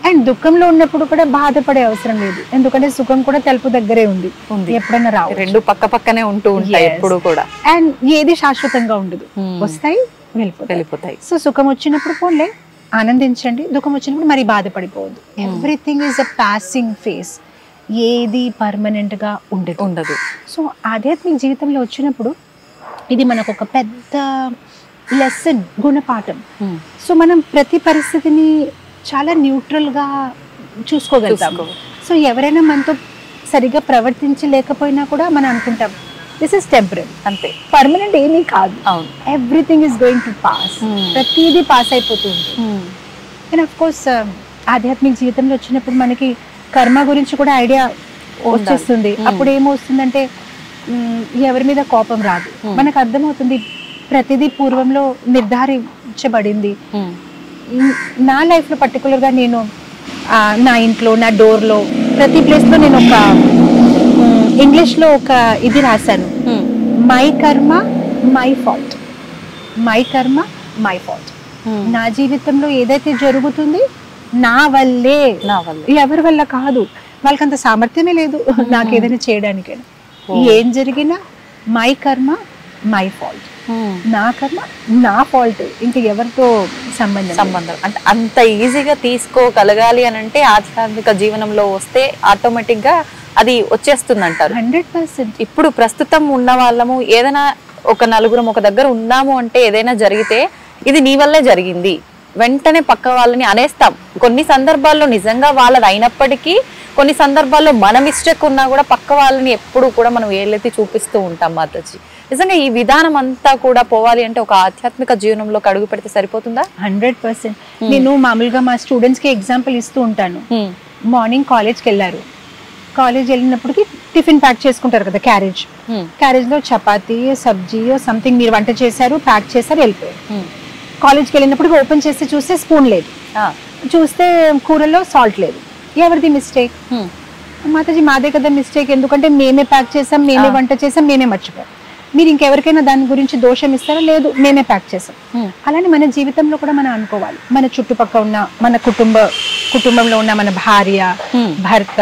అండ్ దుఃఖంలో ఉన్నప్పుడు కూడా బాధపడే అవసరం లేదు, ఎందుకంటే సుఖం కూడా తలుపు దగ్గరే ఉంది, ఎప్పుడైనా రావు, రెండు పక్క పక్కనే ఉంటూ ఉంటాయి ఎప్పుడు కూడా. అండ్ ఏది శాశ్వతంగా ఉండదు, వస్తాయి వెళ్ళిపోతాయి. సో సుఖం వచ్చినప్పుడు పోన్లే ఆనందించండి, దుఃఖం వచ్చినప్పుడు మరి బాధపడిపోవద్దు. Everything is a passing phase, ఏది పర్మనెంట్ గా ఉండదు. సో ఆధ్యాత్మిక జీవితంలో వచ్చినప్పుడు ఇది మనకు ఒక పెద్ద లెసన్, గుణపాఠం. సో మనం ప్రతి పరిస్థితిని చాలా న్యూట్రల్ గా చూసుకోగలుగుతాము. సో ఎవరైనా మనతో సరిగా ప్రవర్తించలేకపోయినా కూడా మనం అనుకుంటాం దిస్ ఇస్ టెంపరరీ, అంతే, పర్మనెంట్ ఏమీ కాదు, everything is going to pass, ప్రతిదీ పాస్ అయిపోతుంది. అండ్ అఫ్ కోర్స్ ఆధ్యాత్మిక జీవితంలో వచ్చినప్పుడు మనకి కర్మ గురించి కూడా ఐడియా వచ్చేస్తుంది. అప్పుడు ఏమొస్తుందంటే ఎవరి మీద కోపం రాదు, మనకు అర్థమవుతుంది ప్రతిదీ పూర్వంలో నిర్ధారించబడింది. నా లైఫ్ లో పర్టికులర్ గా నేను నా ఇంట్లో, నా డోర్ లో, ప్రతి ప్లేస్ లో నేను ఒక ఇంగ్లీష్ లో ఒక ఇది రాశాను, మై కర్మ మై ఫాల్ట్, మై కర్మ మై ఫాల్ట్. నా జీవితంలో ఏదైతే జరుగుతుంది నా వల్లే, ఎవరి వల్ల కాదు, వాళ్ళకంత సామర్థ్యమే లేదు నాకు ఏదైనా చేయడానికి. ఏం జరిగినా మై కర్మ మై ఫాల్ట్, నా కర్మ నా ఫాల్ట్, ఇంకా ఎవరితో సంబంధం అంటే అంత ఈజీగా తీసుకోగలగాలి అని అంటే ఆధ్యాత్మిక జీవనంలో వస్తే ఆటోమేటిక్ గా అది వచ్చేస్తుంది అంటారు. 100%. ఇప్పుడు ప్రస్తుతం ఉన్న వాళ్ళము ఏదైనా ఒక నలుగురం ఒక దగ్గర ఉన్నాము అంటే ఏదైనా జరిగితే ఇది నీ వల్లే జరిగింది వెంటనే పక్క వాళ్ళని అనేస్తాం. కొన్ని సందర్భాల్లో నిజంగా వాళ్ళది అయినప్పటికీ కొన్ని సందర్భాల్లో మన మిస్టేక్ ఉన్నా కూడా పక్క వాళ్ళని ఎప్పుడు కూడా మనం ఏళ్ళెత్తి చూపిస్తూ ఉంటాం. మాతాజీ, నిజంగా ఈ విధానం అంతా కూడా పోవాలి అంటే ఒక ఆధ్యాత్మిక జీవనంలోకి అడుగు పెడితే సరిపోతుందా? 100%. నేను మామూలుగా మా స్టూడెంట్స్ కి ఎగ్జాంపుల్ ఇస్తూ ఉంటాను. మార్నింగ్ కాలేజ్కి వెళ్ళారు, కాలేజ్ వెళ్ళినప్పటికి టిఫిన్ ప్యాక్ చేసుకుంటారు కదా, క్యారేజ్ లో చపాతీ సబ్జీ సంథింగ్ మీరు వంట చేశారు, ప్యాక్ చేశారు, వెళ్ళిపోయారు. కాలేజ్కి వెళ్ళినప్పటికి ఓపెన్ చేసి చూస్తే స్పూన్ లేదు, చూస్తే కూరలో సాల్ట్ లేదు. ఎవరిది మిస్టేక్? మాతాజీ మాదే కదా మిస్టేక్, ఎందుకంటే మేమే ప్యాక్ చేసాం, మేమే వంట చేసాం, మేమే మర్చిపోయాం. మీరు ఇంకెవరికైనా దాని గురించి దోషం ఇస్తారా? లేదు, మేమే ప్యాక్ చేసాం. అలానే మన జీవితంలో కూడా మనం అనుకోవాలి, మన చుట్టుపక్కల ఉన్న మన కుటుంబంలో ఉన్న మన భార్య, భర్త,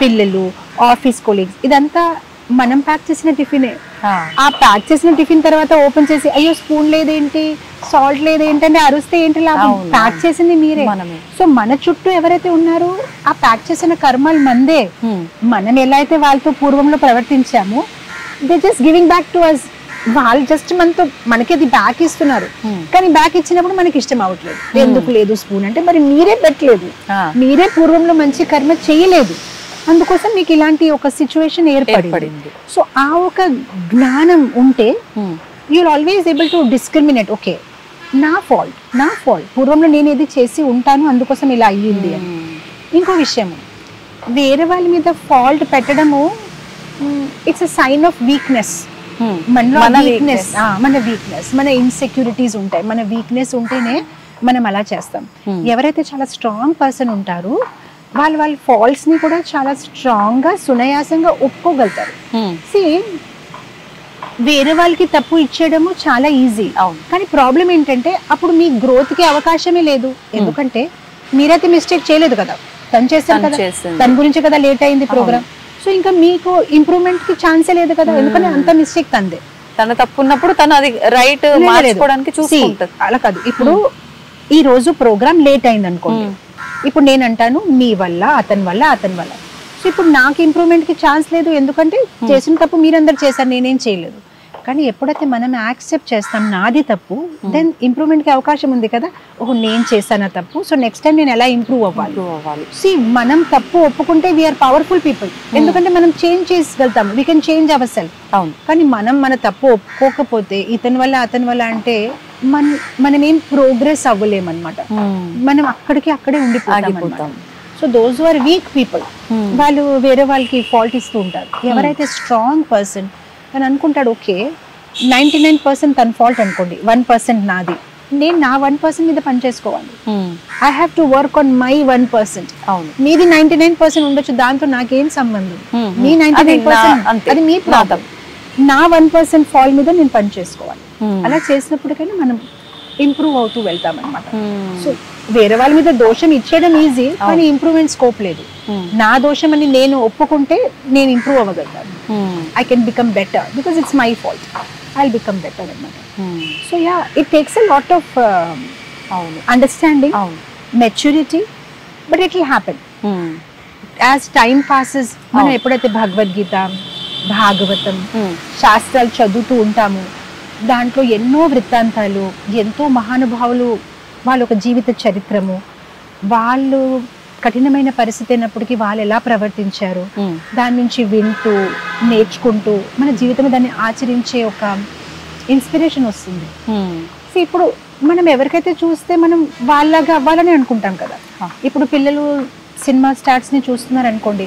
పిల్లలు, ఆఫీస్ కొలీగ్స్, ఇదంతా మనం ప్యాక్ చేసిన టిఫినే. ఆ ప్యాక్ చేసిన టిఫిన్ తర్వాత ఓపెన్ చేసి అయ్యో స్పూన్ లేదేంటి, సాల్ట్ లేదేంటి అంటే అరుస్తే ఏంటి లాభం? ప్యాక్ చేసింది మీరే. సో మన చుట్టూ ఎవరైతే ఉన్నారో ఆ ప్యాక్ చేసిన కర్మలు మందే. మనం ఎలా అయితే వాళ్ళతో పూర్వంలో ప్రవర్తించామో they just giving back to us. వాళ్ళు జస్ట్ మనకి అది బ్యాక్ ఇస్తున్నారు, కానీ బ్యాక్ ఇచ్చినప్పుడు మనకి ఇష్టం అవ్వట్లేదు. ఎందుకు లేదు స్పూన్ అంటే మరి మీరే పెట్టలేదు, మీరే పూర్వంలో మంచి కర్మ చేయలేదు, అందుకోసం మీకు ఇలాంటి ఒక సిచ్యువేషన్ ఏర్పడింది. సో ఆ ఒక జ్ఞానం ఉంటే you will always able to discriminate. Okay నా ఫాల్ట్ పూర్వంలో నేను ఇది చేసి ఉంటాను, అందుకోసం ఇలా అయ్యింది అని. ఇంకో విషయం, వేరే వాళ్ళ మీద ఫాల్ట్ పెట్టడము it's a sign of weakness. మన వీక్నెస్, మన ఇన్సెక్యూరిటీస్ ఉంటాయి. మన వీక్నెస్ ఉంటేనే మనం అలా చేస్తాం. ఎవరైతే చాలా స్ట్రాంగ్ పర్సన్ ఉంటారో వాళ్ళ ఫాల్ట్స్ ని కూడా చాలా స్ట్రాంగ్ గా సునాయాసంగా ఒప్పుకోగలుగుతారు. వేరే వాళ్ళకి తప్పు ఇచ్చేయడము చాలా ఈజీ, కానీ ప్రాబ్లం ఏంటంటే అప్పుడు మీ గ్రోత్ కి అవకాశమే లేదు. ఎందుకంటే మీరైతే మిస్టేక్ చేయలేదు కదా, తను చేస్తారు కదా, తన గురించి కదా లేట్ అయింది ప్రోగ్రామ్. సో ఇంకా మీకు ఇంప్రూవ్మెంట్ కి ఛాన్సే లేదు కదా, ఎందుకంటే అంత మిస్టేక్ తందే. తన తప్పు ఉన్నప్పుడు తను అది రైట్ మార్చుకోవడానికి చూసుకుంటది. అలా కాదు, ఇప్పుడు ఈ రోజు ప్రోగ్రామ్ లేట్ అయింది అనుకోండి, ఇప్పుడు నేను అంటాను మీ వల్ల, అతని వల్ల. సో ఇప్పుడు నాకు ఇంప్రూవ్మెంట్ కి ఛాన్స్ లేదు, ఎందుకంటే చేసిన తప్పు మీరందరూ చేశారు, నేనేం చేయలేదు. కానీ ఎప్పుడైతే మనం యాక్సెప్ట్ చేస్తాం నాది తప్పు, దెన్ ఇంప్రూవ్మెంట్ కి అవకాశం ఉంది కదా. ఓహో నేను చేశాను తప్పు, సో నెక్స్ట్ టైం నేను ఎలా ఇంప్రూవ్ అవ్వాలి. మనం తప్పు ఒప్పుకుంటే వీఆర్ పవర్ఫుల్ పీపుల్, ఎందుకంటే మనం చేంజ్ చేయగలుగుతాం, we can change our self. కానీ మన తప్పు ఒప్పుకోకపోతే ఇతని వల్ల అంటే మనం ఏం ప్రోగ్రెస్ అవ్వలేమన్నమాట. మనం అక్కడే ఉండిపోతాం. So those are weak people, వాళ్ళు వేరే వాళ్ళకి ఫాల్ట్ ఇస్తూ ఉంటారు. ఎవరైతే స్ట్రాంగ్ పర్సన్ తను అనుకుంటాడు ఓకే 99% తన ఫాల్ట్ అనుకోండి, 1% నాది, నేను నా 1% మీద పని చేసుకోవాలి. I have to work on my 1%. మీది 99% ఉండొచ్చు, దాంతో నాకేం సంబంధం. మీ 99% అది మీ ప్రాబ్లం, నా 1% ఫాల్ మీద నేను పని చేసుకోవాలి. అలా చేసినప్పటికైనా మనం ఇంప్రూవ్ అవుతూ వెళ్తాం అనమాట. సో వేరే వాళ్ళ మీద దోషం ఇచ్చేయడం ఈజీ, కానీ ఇంప్రూవ్మెంట్ స్కోప్ లేదు. నా దోషం అని నేను ఒప్పుకుంటే నేను ఇంప్రూవ్ అవ్వగలుగుతాను. I can become better because it's my fault, I will become better అనమాట. So yeah, it takes a lot of understanding, maturity, but it will happen as time passes. మనం ఎప్పుడైతే భగవద్గీత, భాగవతం, శాస్త్రాలు చదువుతూ ఉంటాము, దాంట్లో ఎన్నో వృత్తాంతాలు, ఎంతో మహానుభావులు వాళ్ళ ఒక జీవిత చరిత్రము, వాళ్ళు కఠినమైన పరిస్థితి అయినప్పటికీ వాళ్ళు ఎలా ప్రవర్తించారు, దాని నుంచి వింటూ నేర్చుకుంటూ మన జీవితంలో దాన్ని ఆచరించే ఒక ఇన్స్పిరేషన్ వస్తుంది. సో ఇప్పుడు మనం ఎవరికైతే చూస్తే మనం వాళ్ళగా అవ్వాలని అనుకుంటాం కదా. ఇప్పుడు పిల్లలు సినిమా స్టార్స్ ని చూస్తున్నారు అనుకోండి,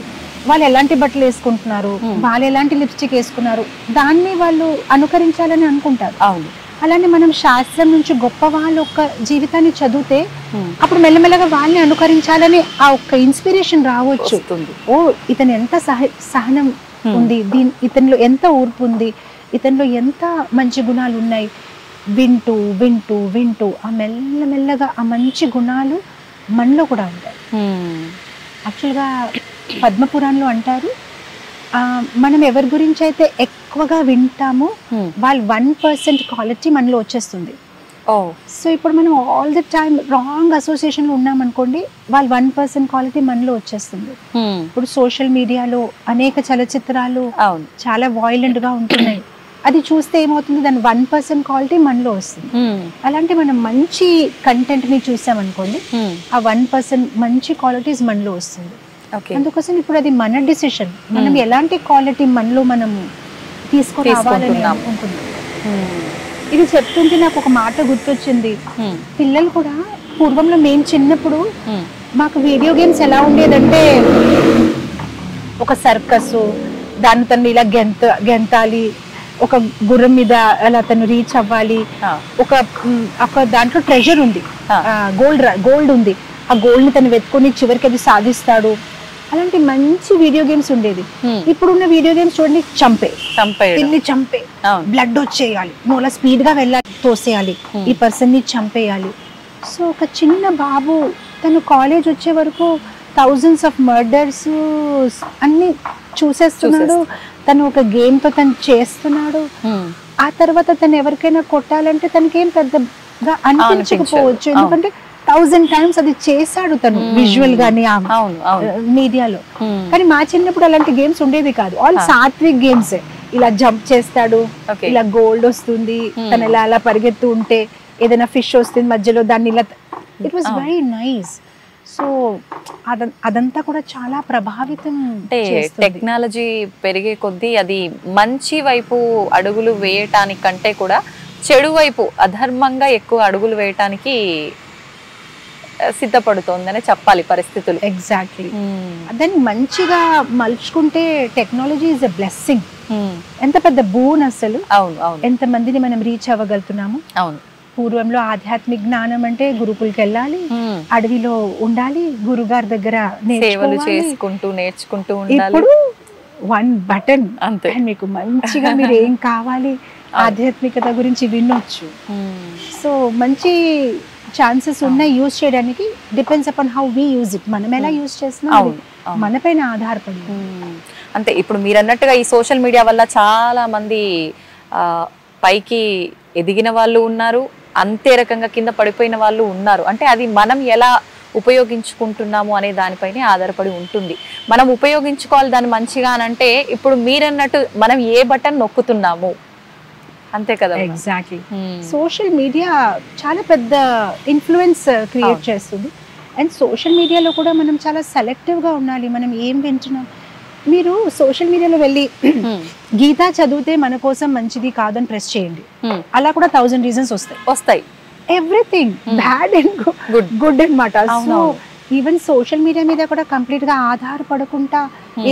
వాళ్ళు ఎలాంటి బట్టలు వేసుకుంటున్నారు, వాళ్ళు ఎలాంటి లిప్స్టిక్ వేసుకున్నారు, దాన్ని వాళ్ళు అనుకరించాలని అనుకుంటారు. అలానే మనం శాస్త్రం నుంచి గొప్ప వాళ్ళ ఒక్క జీవితాన్ని చదివితే అప్పుడు మెల్లమెల్లగా వాళ్ళని అనుకరించాలని ఆ ఒక్క ఇన్స్పిరేషన్ రావచ్చు. ఓ ఇతను ఎంత సహనం ఉంది, ఇతనిలో ఎంత ఓర్పు ఉంది, ఇతనిలో ఎంత మంచి గుణాలు ఉన్నాయి. వింటూ వింటూ వింటూ ఆ మెల్లమెల్లగా ఆ మంచి గుణాలు మనలో కూడా ఉంటాయి. యాక్చువల్గా పద్మపురాణంలో అంటారు, మనం ఎవరి గురించి అయితే ఎక్కువగా వింటామో వాళ్ళు 1% క్వాలిటీ మనలో వచ్చేస్తుంది. సో ఇప్పుడు మనం all the time wrong association లో ఉన్నాం అనుకోండి, వాళ్ళు 1% క్వాలిటీ మనలో వచ్చేస్తుంది. ఇప్పుడు సోషల్ మీడియాలో అనేక చలచిత్రాలు చాలా వాయిలెంట్ గా ఉంటున్నాయి, అది చూస్తే ఏమవుతుంది, దాని 1% క్వాలిటీ మనలో వస్తుంది. అలాంటి మనం మంచి కంటెంట్ ని చూసామనుకోండి, ఆ 1% మంచి క్వాలిటీస్ మనలో వస్తుంది. అందుకోసం ఇప్పుడు అది మన డిసిషన్, మనం ఎలాంటి క్వాలిటీ మనలో మనం తీసుకురావాలని అనుకుంటున్నాం. ఇది చెప్తుంటే నాకు ఒక మాట గుర్తొచ్చింది. పిల్లలు కూడా పూర్వంలో మేము చిన్నప్పుడు మాకు వీడియో గేమ్స్ ఎలా ఉండేదంటే, ఒక సర్కస్, దాన్ని తను ఇలా గెంతాలి, ఒక గుర్రం మీద అలా తను రీచ్ అవ్వాలి, ఒక దాంట్లో ట్రెజర్ ఉంది, గోల్డ్ ఉంది, ఆ గోల్డ్ ని తను వెతుకొని చివరికి అది సాధిస్తాడు. అలాంటి మంచి వీడియో గేమ్స్ ఉండేది. ఇప్పుడున్న వీడియో గేమ్స్ చూడండి, చంపే బ్లడ్ వచ్చేయాలి, నువ్వు అలా స్పీడ్ గా వెళ్ళాలి, తోసేయాలి, ఈ పర్సన్ ని చంపేయాలి. సో ఒక చిన్న బాబు తను కాలేజ్ వచ్చే వరకు థౌజండ్స్ ఆఫ్ మర్డర్స్ అన్ని చూసేస్తున్నాడు. తను ఒక గేమ్ తో తను చేస్తున్నాడు. ఆ తర్వాత తను ఎవరికైనా కొట్టాలంటే తనకేం పెద్దగా అనిపించకపోవచ్చు, ఎందుకంటే 1000 times అది చేశాడు తను విజువల్ గానీ మీడియాలో. కానీ మా చిన్నప్పుడు అలాంటి గేమ్స్ ఉండేది కాదు, ఆల్ సాత్విక్ గేమ్స్. ఇలా జంప్ చేస్తాడు, ఇలా గోల్డ్ వస్తుంది, తను ఇలా అలా పరిగెత్తు ఉంటే ఏదైనా ఫిష్ వస్తుంది మధ్యలో, దాన్ని ఇలా. It was very nice. So అదంతా కూడా చాలా ప్రభావితం. టెక్నాలజీ పెరిగే కొద్దీ అది మంచి వైపు అడుగులు వేయటానికంటే కూడా చెడు వైపు అధర్మంగా ఎక్కువ అడుగులు వేయటానికి సిద్ధపడుతోందనే చెప్పాలి పరిస్థితులు. ఎగ్జాక్ట్లీ. దాన్ని మంచిగా మలుచుకుంటే టెక్నాలజీ ఈజ్ ఎ బ్లెస్సింగ్. ఎంత పెద్ద బూన్ అసలు. అవును అవును. ఎంత మందిని మనం రీచ్ అవ్వగలుగుతున్నాము. అవును. పూర్వంలో ఆధ్యాత్మిక జ్ఞానం అంటే గురుకులకి వెళ్ళాలి, అడవిలో ఉండాలి, గురుగారి దగ్గర సేవలు చేసుకుంటూ నేర్చుకుంటూ ఉండాలి. ఇప్పుడు 1 button అంతే, మీకు మంచిగా మీరు ఏం కావాలి ఆధ్యాత్మికత గురించి వినొచ్చు. సో మంచి ఛాన్సెస్ ఉన్నాయి యూజ్ చేయడానికి. Depends upon how we use it. మనం ఎలా యూజ్ చేస్తున్నాం మనపైన ఆధారపడి. అంతే. ఇప్పుడు మీరు అన్నట్టుగా ఈ సోషల్ మీడియా వల్ల చాలా మంది పైకి ఎదిగిన వాళ్ళు ఉన్నారు, అంతే రకంగా కింద పడిపోయిన వాళ్ళు ఉన్నారు. అంటే అది మనం ఎలా ఉపయోగించుకుంటున్నాము అనే దానిపైనే ఆధారపడి ఉంటుంది. మనం ఉపయోగించుకోవాలి దాన్ని మంచిగా అని అంటే ఇప్పుడు మీరన్నట్టు మనం ఏ బటన్ నొక్కుతున్నాము అంతే కదా. ఎగ్జాక్ట్లీ. సోషల్ మీడియా చాలా పెద్ద ఇన్ఫ్లుయెన్స్ క్రియేట్ చేస్తుంది. అండ్ సోషల్ మీడియాలో కూడా మనం చాలా సెలెక్టివ్గా ఉండాలి. మనం ఏం వింటున్నాం. మీరు సోషల్ మీడియాలో వెళ్ళి గీత చదివితే మన కోసం మంచిది కాదని ప్రెస్ చేయండి, అలా కూడా 1000 reasons వస్తాయి. ఎవ్రీథింగ్ బ్యాడ్ అండ్ గుడ్ అన్నమాట. సో ఈవెన్ సోషల్ మీడియా మీద కూడా కంప్లీట్ గా ఆధారపడకుండా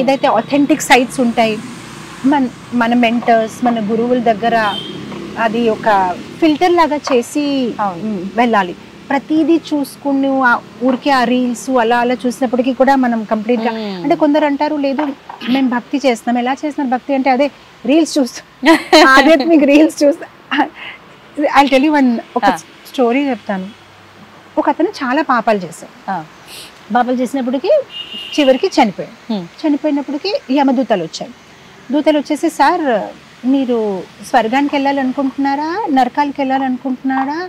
ఏదైతే ఆథెంటిక్ సైట్స్ ఉంటాయి, మన మెంటర్స్, మన గురువుల దగ్గర అది ఒక ఫిల్టర్ లాగా చేసి వెళ్ళాలి. ప్రతిదీ చూసుకుని ఊరికే ఆ రీల్స్ అలా అలా చూసినప్పటికీ కూడా మనం కంప్లీట్ గా, అంటే కొందరు అంటారు లేదు మేము భక్తి చేస్తున్నాం. ఎలా చేస్తున్నారు భక్తి అంటే? అదే రీల్స్ చూస్తాం, ఆధ్యాత్మిక రీల్స్ చూస్తాం. ఐ టెల్ యు వన్ ఒక స్టోరీ చెప్తాను. ఒక అతను చాలా పాపాలు చేశాడు. పాపాలు చేసినప్పటికీ చివరికి చనిపోయినప్పటికీ యమదూతలు వచ్చాయి. దూతలు వచ్చేసి, సార్ మీరు స్వర్గానికి వెళ్ళాలనుకుంటున్నారా, నరకానికి వెళ్ళాలనుకుంటున్నారా,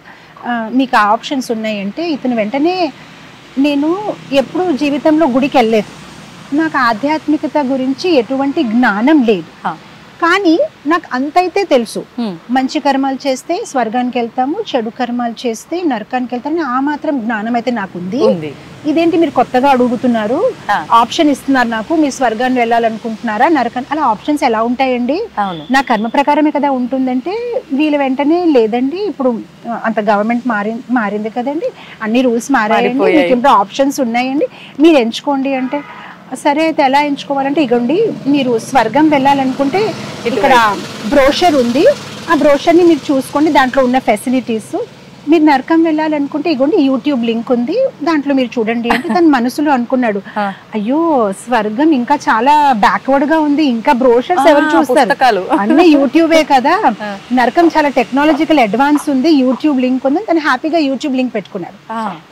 మీకు ఆ ఆప్షన్స్ ఉన్నాయి అంటే ఇతను వెంటనే, నేను ఎప్పుడు జీవితంలో గుడికి వెళ్ళలేదు, నాకు ఆధ్యాత్మికత గురించి ఎటువంటి జ్ఞానం లేదు, కానీ నాకు అంతైతే తెలుసు, మంచి కర్మాలు చేస్తే స్వర్గానికి వెళ్తాము, చెడు కర్మాలు చేస్తే నరకానికి వెళ్తాము, ఆ మాత్రం జ్ఞానం అయితే నాకు ఉంది. ఇదేంటి మీరు కొత్తగా అడుగుతున్నారు, ఆప్షన్ ఇస్తున్నారు నాకు, మీరు స్వర్గాన్ని వెళ్ళాలనుకుంటున్నారా నరకాన్ని? అలా ఆప్షన్స్ ఎలా ఉంటాయండి, నా కర్మ ప్రకారమే కదా ఉంటుందంటే వీళ్ళు వెంటనే లేదండి ఇప్పుడు అంత గవర్నమెంట్ మారింది కదండి, అన్ని రూల్స్ మారాయండి, మీకు ఇప్పుడు ఆప్షన్స్ ఉన్నాయండి, మీరు ఎంచుకోండి అంటే, సరే అయితే ఎలా ఎంచుకోవాలంటే ఇగోండి మీరు స్వర్గం వెళ్ళాలనుకుంటే ఇక్కడ బ్రోషర్ ఉంది, ఆ బ్రోషర్ని మీరు చూసుకోండి, దాంట్లో ఉన్న ఫెసిలిటీస్. మీరు నరకం వెళ్ళాలనుకుంటే ఇగోండి యూట్యూబ్ లింక్ ఉంది, దాంట్లో మీరు చూడండి అంటే తన మనసులో అనుకున్నాడు, అయ్యో స్వర్గం ఇంకా చాలా బ్యాక్వర్డ్ గా ఉంది, ఇంకా బ్రోషర్స్ ఎవరు చూస్తారు, అన్ని యూట్యూబే కదా, నరకం చాలా టెక్నాలజికల్ అడ్వాన్స్ ఉంది, యూట్యూబ్ లింక్ ఉంది. తను హ్యాపీగా యూట్యూబ్ లింక్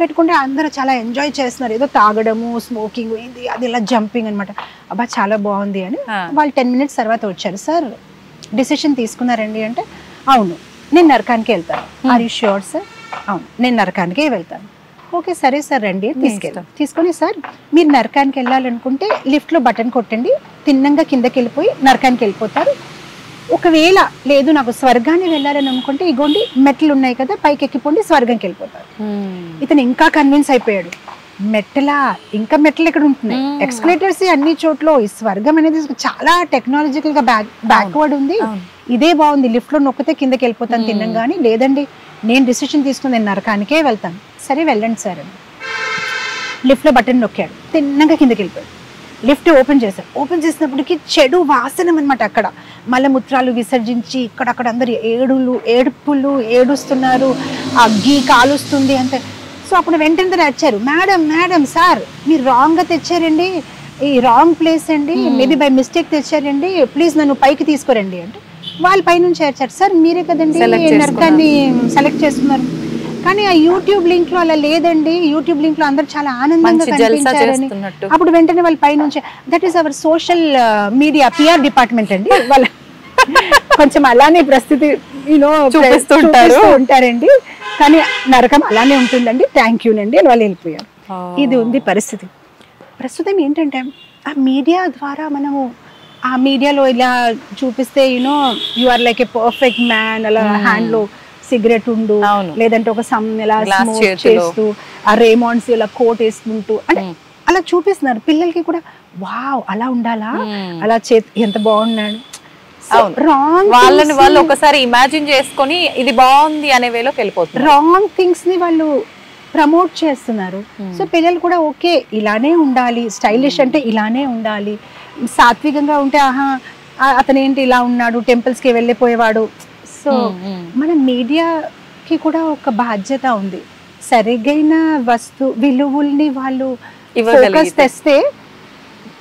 పెట్టుకుంటే అందరూ చాలా ఎంజాయ్ చేస్తున్నారు, ఏదో తాగడము, స్మోకింగ్, ఇది అది ఇలా జంపింగ్ అనమాట. అబ్బా చాలా బాగుంది అని. వాళ్ళు 10 minutes తర్వాత వచ్చారు, సార్ డిసిషన్ తీసుకున్నారండి అంటే, అవును నేను నరకానికి వెళ్తాను. Are you sure sir? అవును నేను నరకానికే వెళ్తాను. ఓకే సరే సార్ రండి తీసుకొని, సార్ మీరు నరకానికి వెళ్ళాలనుకుంటే లిఫ్ట్లో బటన్ కొట్టండి, తిన్నంగా కిందకి వెళ్ళిపోయి నరకానికి వెళ్ళిపోతారు. ఒకవేళ లేదు నాకు స్వర్గాన్ని వెళ్ళాలని అనుకుంటే ఇగోండి మెట్లు ఉన్నాయి కదా, పైకి ఎక్కిపోండి స్వర్గంకి వెళ్ళిపోతారు. ఇతను ఇంకా కన్విన్స్ అయిపోయాడు, మెట్లా ఇంకా మెట్లు ఎక్కడ ఉంటున్నాయి, ఎక్స్కలేటర్స్ అన్ని చోట్ల, ఈ స్వర్గం అనేది చాలా టెక్నాలజికల్ గా బ్యాక్వర్డ్ ఉంది, ఇదే బాగుంది, లిఫ్ట్ లో నొక్కితే కిందకి వెళ్ళిపోతాను తిన్నాం, కానీ లేదండి నేను డిసిషన్ తీసుకుని నేను నరకానికే వెళ్తాను. సరే వెళ్ళండి సార్ అని లిఫ్ట్ లో బటన్ నొక్కాడు, తిన్నగా కిందకి వెళ్ళిపోయాడు. లిఫ్ట్ ఓపెన్ చేశారు, ఓపెన్ చేసినప్పటికీ చెడు వాసనం అనమాట. అక్కడ మలమూత్రాలు విసర్జించి ఇక్కడక్కడ అందరు ఏడుపులు ఏడుస్తున్నారు, అగ్గి కాలుస్తుంది అంతే. సో అప్పుడు వెంటనే వచ్చారు, మేడం మేడం సార్ మీరు రాంగ్గా తెచ్చారండి, ఈ రాంగ్ ప్లేస్ అండి, మేబీ బై మిస్టేక్ తెచ్చారండి, ప్లీజ్ నన్ను పైకి తీసుకురండి అంటే వాళ్ళు పైనుంచి వచ్చారు, సార్ మీరే కదండి నరకాన్ని సెలెక్ట్ చేస్తున్నారు, కానీ ఆ యూట్యూబ్ లింక్ లో అలా లేదండి. యూట్యూబ్ లింక్ లో అందరు చాలా ఆనందంగా కనిపించారని అప్పుడు వెంటనే వాళ్ళ పైనుంచి that is our social media PR department అండి, వాళ్ళ కొంచెం అలానే ప్రస్తుతి చూపిస్తూ ఉంటారండి. కానీ నరకం అలానే ఉంటుందండి, థ్యాంక్ యూ నండి అని వాళ్ళు వెళ్ళిపోయారు. ఇది ఉంది పరిస్థితి. ప్రస్తుతం ఏంటంటే ఆ మీడియా ద్వారా మనము ఆ మీడియాలో ఇలా చూపిస్తే you are like a perfect man, అలా హ్యాండ్ లో సిగరెట్ ఉండు, లేదంటే ఒక సమ్ ఇలా స్మోక్ చేస్తూ ఆ రేమాండ్స్ ఇలా కోట్ వేసుకుంటూ అంటే అలా చూపిస్తున్నారు. పిల్లలకి కూడా వావ్ అలా ఉండాలా, అలా ఎంత బాగున్నాడు, వాళ్ళని వాళ్ళు ఒకసారి ఇమాజిన్ చేసుకొని ఇది బాగుంది అనే వేలోకి వెళ్ళిపోతుంది. రాంగ్ థింగ్స్ ని వాళ్ళు ప్రమోట్ చేస్తున్నారు. సో పిల్లలు కూడా ఓకే ఇలానే ఉండాలి, స్టైలిష్ అంటే ఇలానే ఉండాలి, సాత్వికంగా ఉంటే ఆహా అతను ఏంటి ఇలా ఉన్నాడు, టెంపుల్స్ కి వెళ్ళిపోయేవాడు. సో మన మీడియాకి కూడా ఒక బాధ్యత ఉంది. సరిగైన విలువల్ని వాళ్ళు ఫోకస్ తెస్తే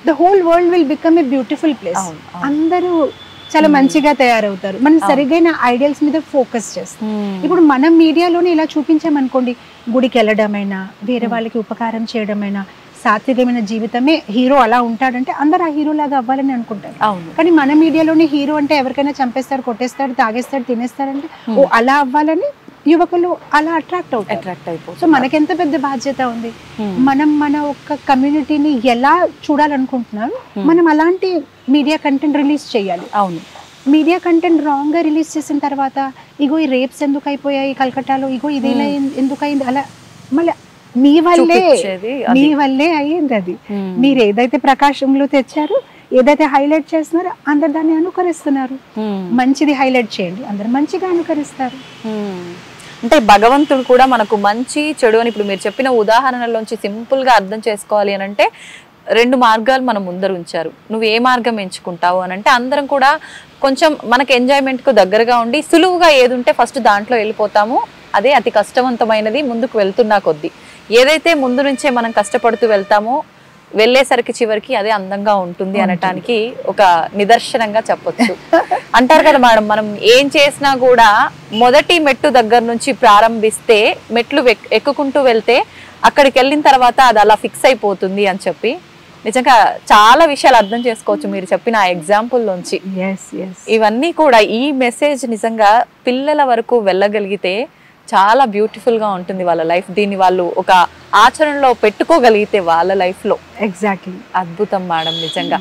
the whole world will become a beautiful place. అందరూ చాలా మంచిగా తయారవుతారు మనం సరిగైన ఐడియల్స్ మీద ఫోకస్ చేస్తాం. ఇప్పుడు మనం మీడియాలోనే ఇలా చూపించామనుకోండి, గుడికి వెళ్ళడమైనా, వేరే వాళ్ళకి ఉపకారం చేయడమైనా, సాత్వికమైన జీవితమే హీరో అలా ఉంటాడంటే అందరు ఆ హీరో లాగా అవ్వాలని అనుకుంటారు. కానీ మన మీడియాలోనే హీరో అంటే ఎవరికైనా చంపేస్తాడు, కొట్టేస్తాడు, తాగేస్తాడు, తినేస్తాడంటే ఓ అలా అవ్వాలని యువకులు అలా అట్రాక్ట్ అయిపోతారు. సో మనకెంత పెద్ద బాధ్యత ఉంది. మనం మన ఒక్క కమ్యూనిటీని ఎలా చూడాలనుకుంటున్నారు, మనం అలాంటి మీడియా కంటెంట్ రిలీజ్ చేయాలి. అవును, మీడియా కంటెంట్ రాంగ్ గా రిలీజ్ చేసిన తర్వాత ఇగో ఈ రేప్స్ ఎందుకు అయిపోయాయి కలకట్టాలో, ఇగో ఇదేలా ఎందుకు అయింది, అలా మళ్ళీ మీ వల్లే అయ్యింది. అది మీరు ఏదైతే ప్రకాశంలో తెచ్చారో, ఏదైతే హైలైట్ చేస్తున్నారో అందరు దాన్ని అనుకరిస్తున్నారు. మంచిది హైలైట్ చేయండి, అందరు మంచిగా అనుకరిస్తారు. అంటే భగవంతుడు కూడా మనకు మంచి చెడు అని ఇప్పుడు మీరు చెప్పిన ఉదాహరణలోంచి సింపుల్ గా అర్థం చేసుకోవాలి అని అంటే 2 మార్గాలు మన ముందర ఉంచారు. నువ్వు ఏ మార్గం ఎంచుకుంటావు అని అంటే అందరం కూడా కొంచెం మనకి ఎంజాయ్మెంట్ కు దగ్గరగా ఉండి సులువుగా ఏది ఉంటే ఫస్ట్ దాంట్లో వెళ్ళిపోతాము. అదే అతి కష్టవంతమైనది ముందుకు వెళ్తున్నా కొద్దీ. ఏదైతే ముందు నుంచే మనం కష్టపడుతూ వెళ్తామో వెళ్ళేసరికి చివరికి అదే అందంగా ఉంటుంది అనటానికి ఒక నిదర్శనంగా చెప్పొచ్చు. అంటారు కదా మేడం, మనం ఏం చేసినా కూడా మొదటి మెట్టు దగ్గర నుంచి ప్రారంభిస్తే మెట్లు ఎక్కుకుంటూ వెళ్తే అక్కడికి వెళ్ళిన తర్వాత అది అలా ఫిక్స్ అయిపోతుంది అని చెప్పి నిజంగా చాలా విషయాలు అర్థం చేసుకోవచ్చు మీరు చెప్పిన ఆ ఎగ్జాంపుల్ నుంచి. ఇవన్నీ కూడా ఈ మెసేజ్ నిజంగా పిల్లల వరకు వెళ్ళగలిగితే చాలా బ్యూటిఫుల్ గా ఉంటుంది వాళ్ళ లైఫ్. దీన్ని వాళ్ళు ఒక ఆచరణలో పెట్టుకోగలిగితే వాళ్ళ లైఫ్ లో ఎగ్జాక్ట్లీ అద్భుతం మేడం. నిజంగా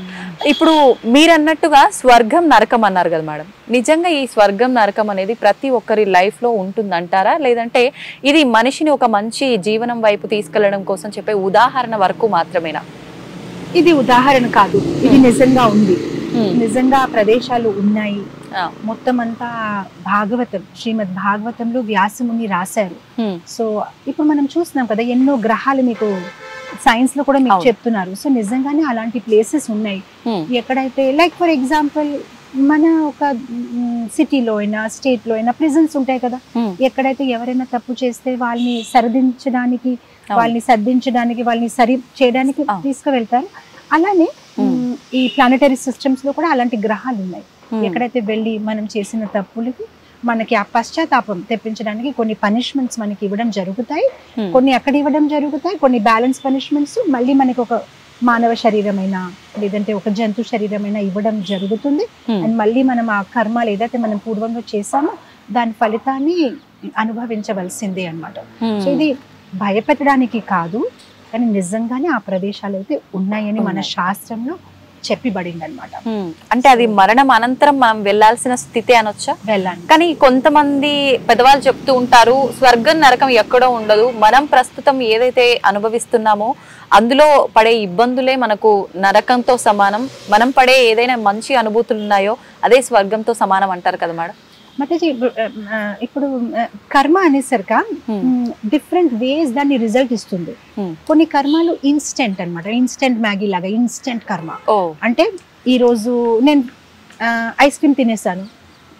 ఇప్పుడు మీరు అన్నట్టుగా స్వర్గం నరకం అన్నారు కదా మేడం, నిజంగా ఈ స్వర్గం నరకం అనేది ప్రతి ఒక్కరి లైఫ్ లో ఉంటుందంటారా, లేదంటే ఇది మనిషిని ఒక మంచి జీవనం వైపు తీసుకెళ్లడం కోసం చెప్పే ఉదాహరణ వరకు మాత్రమేనా? ఇది ఉదాహరణ కాదు, ఇది నిజంగా ఉంది. నిజంగా ప్రదేశాలు ఉన్నాయి. మొత్తం అంతా భాగవతం, శ్రీమద్ భాగవతంలో వ్యాసముని రాశారు. సో ఇప్పుడు మనం చూస్తున్నాం కదా, ఎన్నో గ్రహాలు మీకు సైన్స్ లో కూడా మీకు చెప్తున్నారు. సో నిజంగానే అలాంటి ప్లేసెస్ ఉన్నాయి. ఎక్కడైతే లైక్ ఫర్ ఎగ్జాంపుల్ మన ఒక సిటీలో అయినా స్టేట్ లో అయినా ప్రిజన్స్ ఉంటాయి కదా, ఎక్కడైతే ఎవరైనా తప్పు చేస్తే వాళ్ళని సరిదించడానికి, వాళ్ళని సర్దించడానికి, వాళ్ళని సరి చేయడానికి తీసుకువెళ్తారు. అలానే ఈ ప్లానెటరీ సిస్టమ్స్ లో కూడా అలాంటి గ్రహాలు ఉన్నాయి. ఎక్కడైతే వెళ్ళి మనం చేసిన తప్పులకి మనకి ఆ పశ్చాత్తాపం తెప్పించడానికి కొన్ని పనిష్మెంట్స్ మనకి ఇవ్వడం జరుగుతాయి. కొన్ని అక్కడ ఇవ్వడం జరుగుతాయి, కొన్ని బ్యాలెన్స్ పనిష్మెంట్స్ మళ్ళీ మనకి ఒక మానవ శరీరమైనా లేదంటే ఒక జంతు శరీరమైనా ఇవ్వడం జరుగుతుంది. అండ్ మళ్ళీ మనం ఆ కర్మలు ఏదైతే మనం పూర్వంలో చేసామో దాని ఫలితాన్ని అనుభవించవలసిందే అన్నమాట. సో ఇది భయపెట్టడానికి కాదు, కానీ నిజంగానే ఆ ప్రదేశాలు అయితే ఉన్నాయని మన శాస్త్రంలో చెప్పబడింది అనమాట. అంటే అది మరణం అనంతరం మనం వెళ్లాల్సిన స్థితి అనొచ్చా? వెళ్ళాలి. కానీ కొంతమంది పెద్దవాళ్ళు చెప్తూ ఉంటారు స్వర్గం నరకం ఎక్కడో ఉండదు, మనం ప్రస్తుతం ఏదైతే అనుభవిస్తున్నామో అందులో పడే ఇబ్బందులే మనకు నరకంతో సమానం, మనం పడే ఏదైనా మంచి అనుభూతులు ఉన్నాయో అదే స్వర్గంతో సమానం అంటారు కదా మేడం. మాతాజీ ఇప్పుడు కర్మ అనేసరిక డిఫరెంట్ వేస్ దాన్ని రిజల్ట్ ఇస్తుంది. కొన్ని కర్మలు ఇన్స్టెంట్ అన్నమాట, ఇన్స్టెంట్ మ్యాగీ లాగా ఇన్స్టెంట్ కర్మ. అంటే ఈ రోజు నేను ఐస్ క్రీమ్ తినేసాను,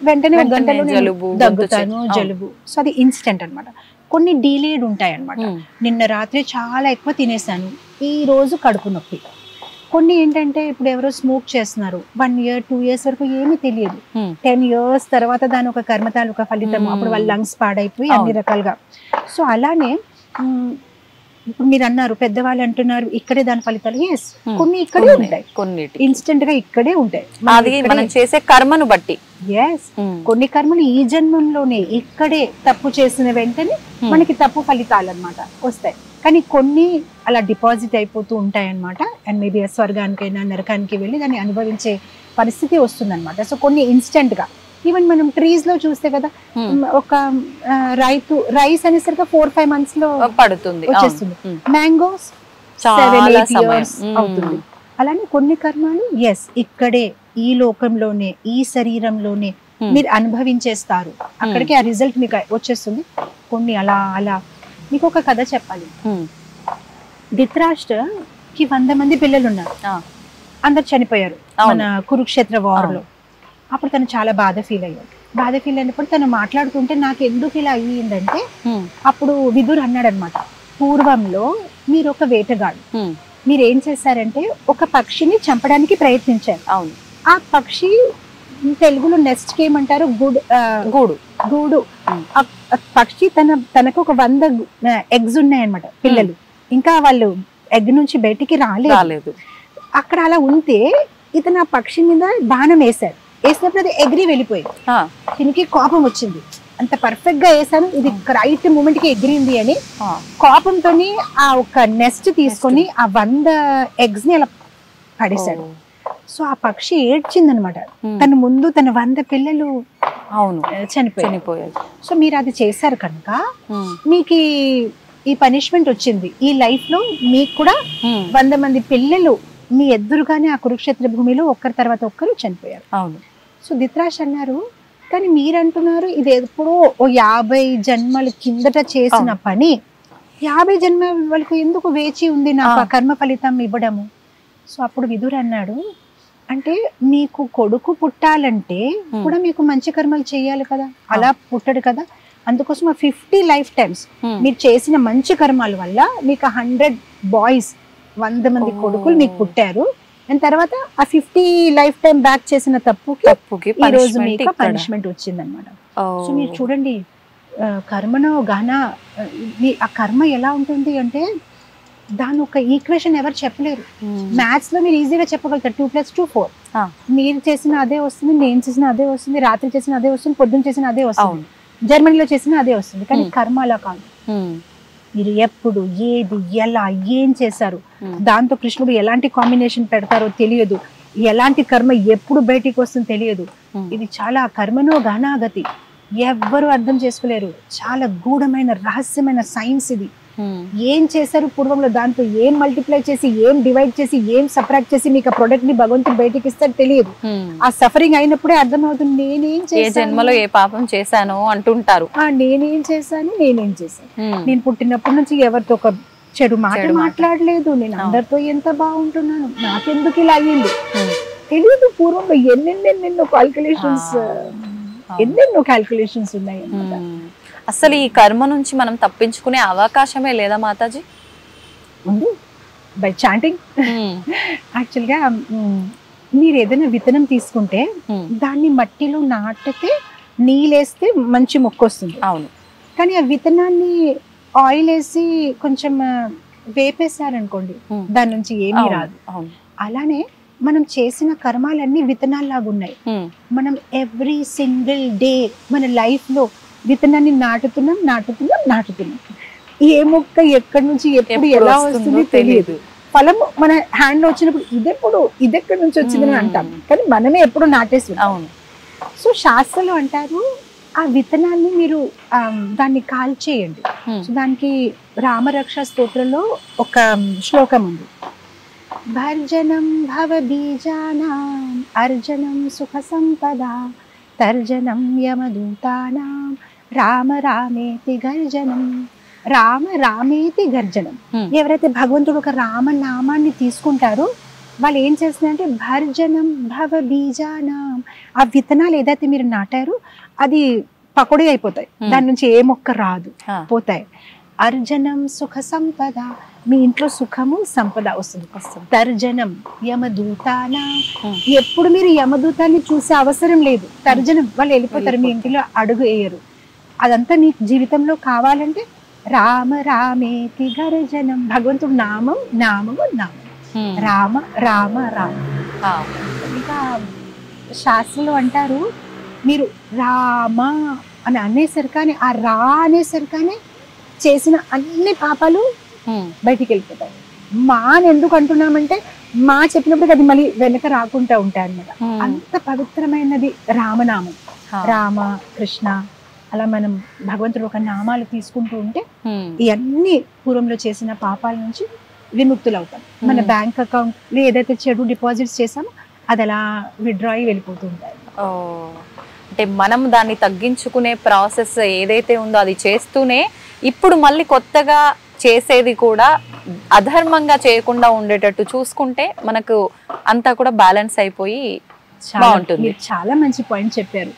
వెంటనే ఒక గంటలో దగ్గుతాను, జలుబు. సో అది ఇన్స్టెంట్ అన్నమాట. కొన్ని డీలేడ్ ఉంటాయి అన్నమాట. నిన్న రాత్రి చాలా ఎక్కువ తినేసాను, ఈ రోజు కడుపు నొప్పి. కొన్ని ఏంటంటే ఇప్పుడు ఎవరో స్మోక్ చేస్తున్నారు 1 year 2 years వరకు ఏమీ తెలియదు, 10 years తర్వాత దాని ఒక కర్మతాలు ఒక ఫలితం, అప్పుడు వాళ్ళ లంగ్స్ పాడైపోయి అన్ని రకాలుగా. సో అలానే ఇప్పుడు మీరు అన్నారు పెద్దవాళ్ళు అంటున్నారు ఇక్కడే దాని ఫలితాలు, ఎస్ కొన్ని ఇక్కడే ఉంటాయి, కొన్ని ఇన్స్టెంట్ గా ఇక్కడే ఉంటాయి, అది మనం చేసే కర్మను బట్టి. ఎస్ కొన్ని కర్మలు ఈ జన్మంలోనే ఇక్కడే తప్పు చేసిన వెంటనే మనకి తప్పు ఫలితాలు అన్నమాట వస్తాయి. కానీ కొన్ని అలా డిపాజిట్ అయిపోతూ ఉంటాయి అన్నమాట. అండ్ మేబీ స్వర్గానికైనా నరకానికి వెళ్ళి దాన్ని అనుభవించే పరిస్థితి వస్తుంది అనమాట. సో కొన్ని ఇన్స్టెంట్ గా ఈవెన్ మనం ట్రీస్ లో చూస్తే కదా, ఒక రైస్ అనేసరికి 4-5 months లో పడుతుంది వచ్చేస్తుంది, మ్యాంగోస్ 7-8 years అవుతుంది. అలానే కొన్ని కర్మాలు ఎస్ ఇక్కడే ఈ లోకంలోనే ఈ శరీరంలోనే మీరు అనుభవించేస్తారు, అక్కడికి ఆ రిజల్ట్ మీకు వచ్చేస్తుంది. కొన్ని అలా అలా మీకు ఒక కథ చెప్పాలి. ధృతరాష్ట్రకి 100 మంది పిల్లలు ఉన్నారు, అందరు చనిపోయారు మన కురుక్షేత్ర వార్ లో. అప్పుడు తను చాలా బాధ ఫీల్ అయ్యాడు. బాధ ఫీల్ అయినప్పుడు తను మాట్లాడుతుంటే నాకు ఎందుకు ఇలా అయ్యిందంటే, అప్పుడు విదురు అన్నాడు అనమాట, పూర్వంలో మీరు ఒక వేటగాడు, మీరు ఏం చేశారంటే ఒక పక్షిని చంపడానికి ప్రయత్నించారు. ఆ పక్షి తెలుగులో నెస్ట్ కి ఏమంటారు, గూడు. పక్షి తనకు ఒక 100 eggs ఉన్నాయన్నమాట, పిల్లలు. ఇంకా వాళ్ళు ఎగ్ నుంచి బయటికి రాలేదు. అక్కడ అలా ఉంటే ఇతను ఆ పక్షి మీద బాణం వేశాడు. వేసినప్పుడు అది ఎగిరి వెళ్ళిపోయింది. దీనికి కోపం వచ్చింది, అంత పర్ఫెక్ట్ గా వేసాను, ఇది రైట్ మూమెంట్ కి ఎగిరింది అని కోపంతో ఆ ఒక నెస్ట్ తీసుకొని ఆ 100 eggs ని అలా పడేశాడు. సో ఆ పక్షి ఏడ్చింది అనమాట, తన ముందు తన 100 పిల్లలు చనిపోయారు. సో మీరు అది చేశారు కనుక మీకు ఈ పనిష్మెంట్ వచ్చింది. ఈ లైఫ్ లో మీకు కూడా 100 మంది పిల్లలు మీ ఎదురుగానే ఆ కురుక్షేత్ర భూమిలో ఒక్కరి తర్వాత ఒక్కరు చనిపోయారు. సో ధృతరాష్ట్ర అన్నారు, కానీ మీరంటున్నారు ఇది ఎప్పుడో 50 జన్మల కిందట చేసిన పని, 50 జన్మల వరకు ఎందుకు వేచి ఉంది నాకు ఆ కర్మ ఫలితం ఇవ్వడము? సో అప్పుడు విదురు అన్నాడు, అంటే మీకు కొడుకు పుట్టాలంటే కూడా మీకు మంచి కర్మలు చేయాలి కదా, అలా పుట్టడు కదా, అందుకోసం 50 lifetimes మీరు చేసిన మంచి కర్మల వల్ల మీకు 100 boys 100 మంది కొడుకులు మీకు పుట్టారు. అండ్ తర్వాత ఆ 50 lifetime బ్యాక్ చేసిన తప్పుకి ఈ రోజు మీకు పనిష్మెంట్ వచ్చింది అనమాట. సో మీరు చూడండి, కర్మను గహన ఆ కర్మ ఎలా ఉంటుంది అంటే దాని ఒక ఈక్వేషన్ ఎవరు చెప్పలేరు. మ్యాథ్స్ లో మీరు ఈజీగా చెప్పగలుగుతారు 2 + 2 4. మీరు చేసిన అదే వస్తుంది, నేను చేసిన అదే వస్తుంది, రాత్రి చేసిన అదే వస్తుంది, పొద్దున్న చేసిన అదే వస్తుంది, జర్మనీలో చేసిన అదే వస్తుంది. కానీ కర్మ అలా కాదు, మీరు ఎప్పుడు ఏది ఎలా ఏం చేశారు, దాంతో కృష్ణుడు ఎలాంటి కాంబినేషన్ పెడతారో తెలియదు, ఎలాంటి కర్మ ఎప్పుడు బయటికి వస్తుందో తెలియదు. ఇది చాలా కర్మనో గహనాగతి, ఎవ్వరు అర్థం చేసుకోలేరు, చాలా గూఢమైన రహస్యమైన సైన్స్ ఇది. ఏం చేశారు పూర్వంలో, దాంతో ఏం మల్టిప్లై చేసి ఏం డివైడ్ చేసి ఏం సపరేట్ చేసి మీకు ఆ ప్రొడక్ట్ ని భగవంతుడు బయటికి ఇస్తాడు తెలియదు. ఆ సఫరింగ్ అయినప్పుడే అర్థమవుతుంది నేనేం చేశాను, జన్మలో ఏ పాపం చేశాను అంటుంటారు. నేనేం చేశాను, నేను పుట్టినప్పటి నుంచి ఎవరితో ఒక చెడు మాట మాట్లాడలేదు, నేను అందరితో ఎంత బాగుంటున్నాను, నాకెందుకు ఇలా అయ్యింది తెలియదు. పూర్వంలో ఎన్నెన్నెన్నెన్నో క్యాల్కులేషన్స్ ఉన్నాయి అన్నమాట. అసలు ఈ కర్మ నుంచి మనం తప్పించుకునే అవకాశమే లేదా మాతాజీ? ఉంది, బై చాంటింగ్. యాక్చువల్గా మీరు ఏదైనా విత్తనం తీసుకుంటే దాన్ని మట్టిలో నాటితే నీళ్ళేస్తే మంచి మొక్క వస్తుంది. అవును, కానీ ఆ విత్తనాన్ని ఆయిల్ వేసి కొంచెం వేపేశారనుకోండి దాని నుంచి ఏమీ రాదు. అలానే మనం చేసిన కర్మాలన్నీ విత్తనాల్లాగా ఉన్నాయి. మనం ఎవ్రీ సింగిల్ డే మన లైఫ్ లో విత్తనాన్ని నాటుతున్నాం. ఏ మొక్క ఎక్కడి నుంచి ఎప్పుడు ఎలా వస్తుంది తెలియదు. ఫలం మన హ్యాండ్ లో వచ్చినప్పుడు ఇదెక్కడి నుంచి వచ్చిందని అంటాం, కానీ మనమే ఎప్పుడు నాటేసి. సో శాస్త్రంలో అంటారు ఆ విత్తనాన్ని మీరు దాన్ని కాల్చేయండి. సో దానికి రామరక్ష స్తోత్రంలో ఒక శ్లోకం ఉంది, భర్జనం భవ బీజానాం అర్జనం సుఖ సంపదా తర్జనం యమదూతానాం రామ రామేతి గర్జనం. ఎవరైతే భగవంతుడు ఒక రామనామాన్ని తీసుకుంటారో వాళ్ళు ఏం చేస్తున్నారంటే భర్జనం భవ బీజానాం, ఆ విత్తనాలు ఏదైతే మీరు నాటారో అది పకోడీ అయిపోతాయి, దాని నుంచి ఏ మొక్క రాదు, పోతాయి. అర్జనం సుఖ సంపద, మీ ఇంట్లో సుఖము సంపద వస్తుంది. తర్జనం యమదూతాన, ఎప్పుడు మీరు యమదూతాన్ని చూసే అవసరం లేదు. తర్జనం వాళ్ళు వెళ్ళిపోతారు, మీ ఇంటిలో అడుగు వేయరు. అదంతా నీ జీవితంలో కావాలంటే రామ రామేతి గర్జనం, భగవంతుడు నామం నామము నామం, రామ రామ రామ. ఇంకా శాస్త్రంలో అంటారు, మీరు రామ అని అనేసరికానే, ఆ రా అనేసరికానే చేసిన అన్ని పాపాలు బయటికి వెళ్ళిపోతాయి. మా అని ఎందుకు అంటున్నామంటే, మా చెప్పినప్పుడు అది మళ్ళీ వెనక రాకుండా ఉంటాయి అన్నమాట. అంత పవిత్రమైనది రామనామం. రామ కృష్ణ అలా మనం భగవంతుడు ఒక నామాలు తీసుకుంటూ ఉంటే ఇవన్నీ పూర్వంలో చేసిన పాపాల నుంచి విముక్తులు అవుతాం. మన బ్యాంక్ అకౌంట్ లో ఏదైతే చెడు డిపాజిట్స్ చేసామో అది అలా విత్డ్రా అయ్యి వెళ్ళిపోతూ ఉంటాయి. అంటే మనం దాన్ని తగ్గించుకునే ప్రాసెస్ ఏదైతే ఉందో అది చేస్తూనే ఇప్పుడు మళ్ళీ కొత్తగా చేసేది కూడా అధర్మంగా చేయకుండా ఉండేటట్టు చూసుకుంటే మనకు అంతా కూడా బ్యాలెన్స్ అయిపోయి బాగుంటుంది. చాలా మంచి పాయింట్ చెప్పారు.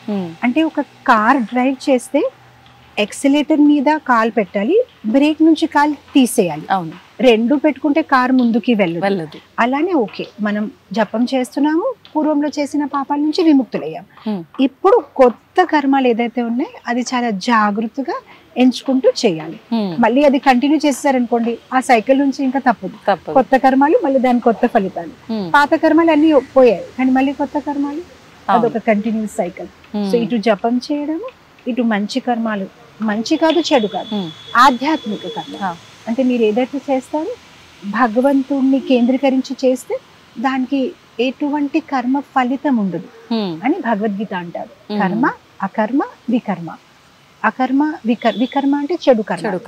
అంటే ఒక కార్ డ్రైవ్ చేస్తే ఎక్సిలేటర్ మీద కాలు పెట్టాలి, బ్రేక్ నుంచి కాలు తీసేయాలి. అవును, రెండు పెట్టుకుంటే కారు ముందుకి వెళ్ళదు. అలానే ఓకే, మనం జపం చేస్తున్నాము, పూర్వంలో చేసిన పాపాల నుంచి విముక్తులయ్యాం. ఇప్పుడు కొత్త కర్మాలు ఏదైతే ఉన్నాయో అది చాలా జాగ్రత్తగా ఎంచుకుంటూ చేయాలి. మళ్ళీ అది కంటిన్యూ చేస్తారనుకోండి, ఆ సైకిల్ నుంచి ఇంకా తప్పదు. కొత్త కర్మాలు, మళ్ళీ దాని కొత్త ఫలితాలు. పాత కర్మాలు అన్ని పోయాయి, కానీ మళ్ళీ కొత్త కర్మాలు, అదొక కంటిన్యూస్ సైకిల్. సో ఇటు జపం చేయడము, ఇటు మంచి కర్మాలు, మంచి కాదు చెడు కాదు, ఆధ్యాత్మిక కర్మ. అంటే మీరు ఏదైతే చేస్తారో భగవంతుణ్ణి కేంద్రీకరించి చేస్తే దానికి ఎటువంటి కర్మ ఫలితం ఉండదు అని భగవద్గీత అంటారు. కర్మ అకర్మ వికర్మ. అకర్మ వికర్మ అంటే చెడు కర్మలు,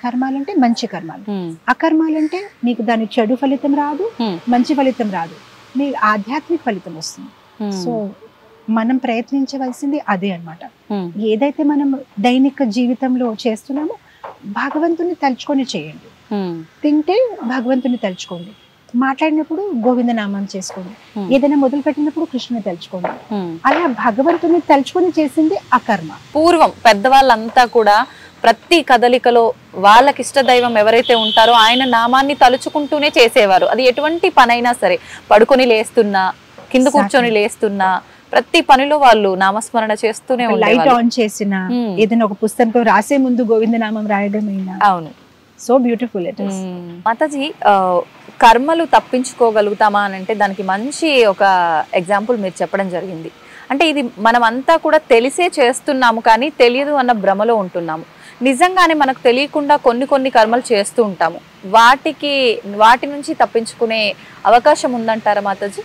కర్మాలు అంటే మంచి కర్మాలు. అకర్మాలు అంటే మీకు దాని చెడు ఫలితం రాదు, మంచి ఫలితం రాదు, మీ ఆధ్యాత్మిక ఫలితం వస్తుంది. సో మనం ప్రయత్నించవలసింది అదే అన్నమాట. ఏదైతే మనం దైనిక జీవితంలో చేస్తున్నామో భగవంతుని తలుచుకొని చేయండి. తింటే భగవంతుని తలుచుకోండి, మాట్లాడినప్పుడు గోవింద నామం చేసుకోండి, ఏదైనా మొదలు పెట్టినప్పుడు కృష్ణుని తలుచుకోండి. అలా భగవంతుని తలుచుకొని చేసింది అకర్మ. పూర్వం పెద్దవాళ్ళంతా కూడా ప్రతి కదలికలో వాళ్ళకి ఇష్ట దైవం ఎవరైతే ఉంటారో ఆయన నామాన్ని తలుచుకుంటూనే చేసేవారు. అది ఎటువంటి పనైనా సరే, పడుకొని లేస్తున్నా, కింద కూర్చొని లేస్తున్నా, ప్రతి పనిలో వాళ్ళు నామస్మరణ చేస్తూనే ఉంటారు. లైట్ ఆన్ చేసిన, ఏదైనా ఒక పుస్తకంలో రాసే ముందు గోవింద నామం రాయడం అయినా. అవును, so beautiful it is. Mataji, కర్మలు తప్పించుకోగలుగుతామా అని అంటే దానికి మంచి ఒక ఎగ్జాంపుల్ మీరు చెప్పడం జరిగింది. అంటే ఇది మనం అంతా కూడా తెలిసే చేస్తున్నాము, కానీ తెలియదు అన్న భ్రమలో ఉంటున్నాము. నిజంగానే మనకు తెలియకుండా కొన్ని కర్మలు చేస్తూ ఉంటాము. వాటి నుంచి తప్పించుకునే అవకాశం ఉందంటారా మాతాజీ?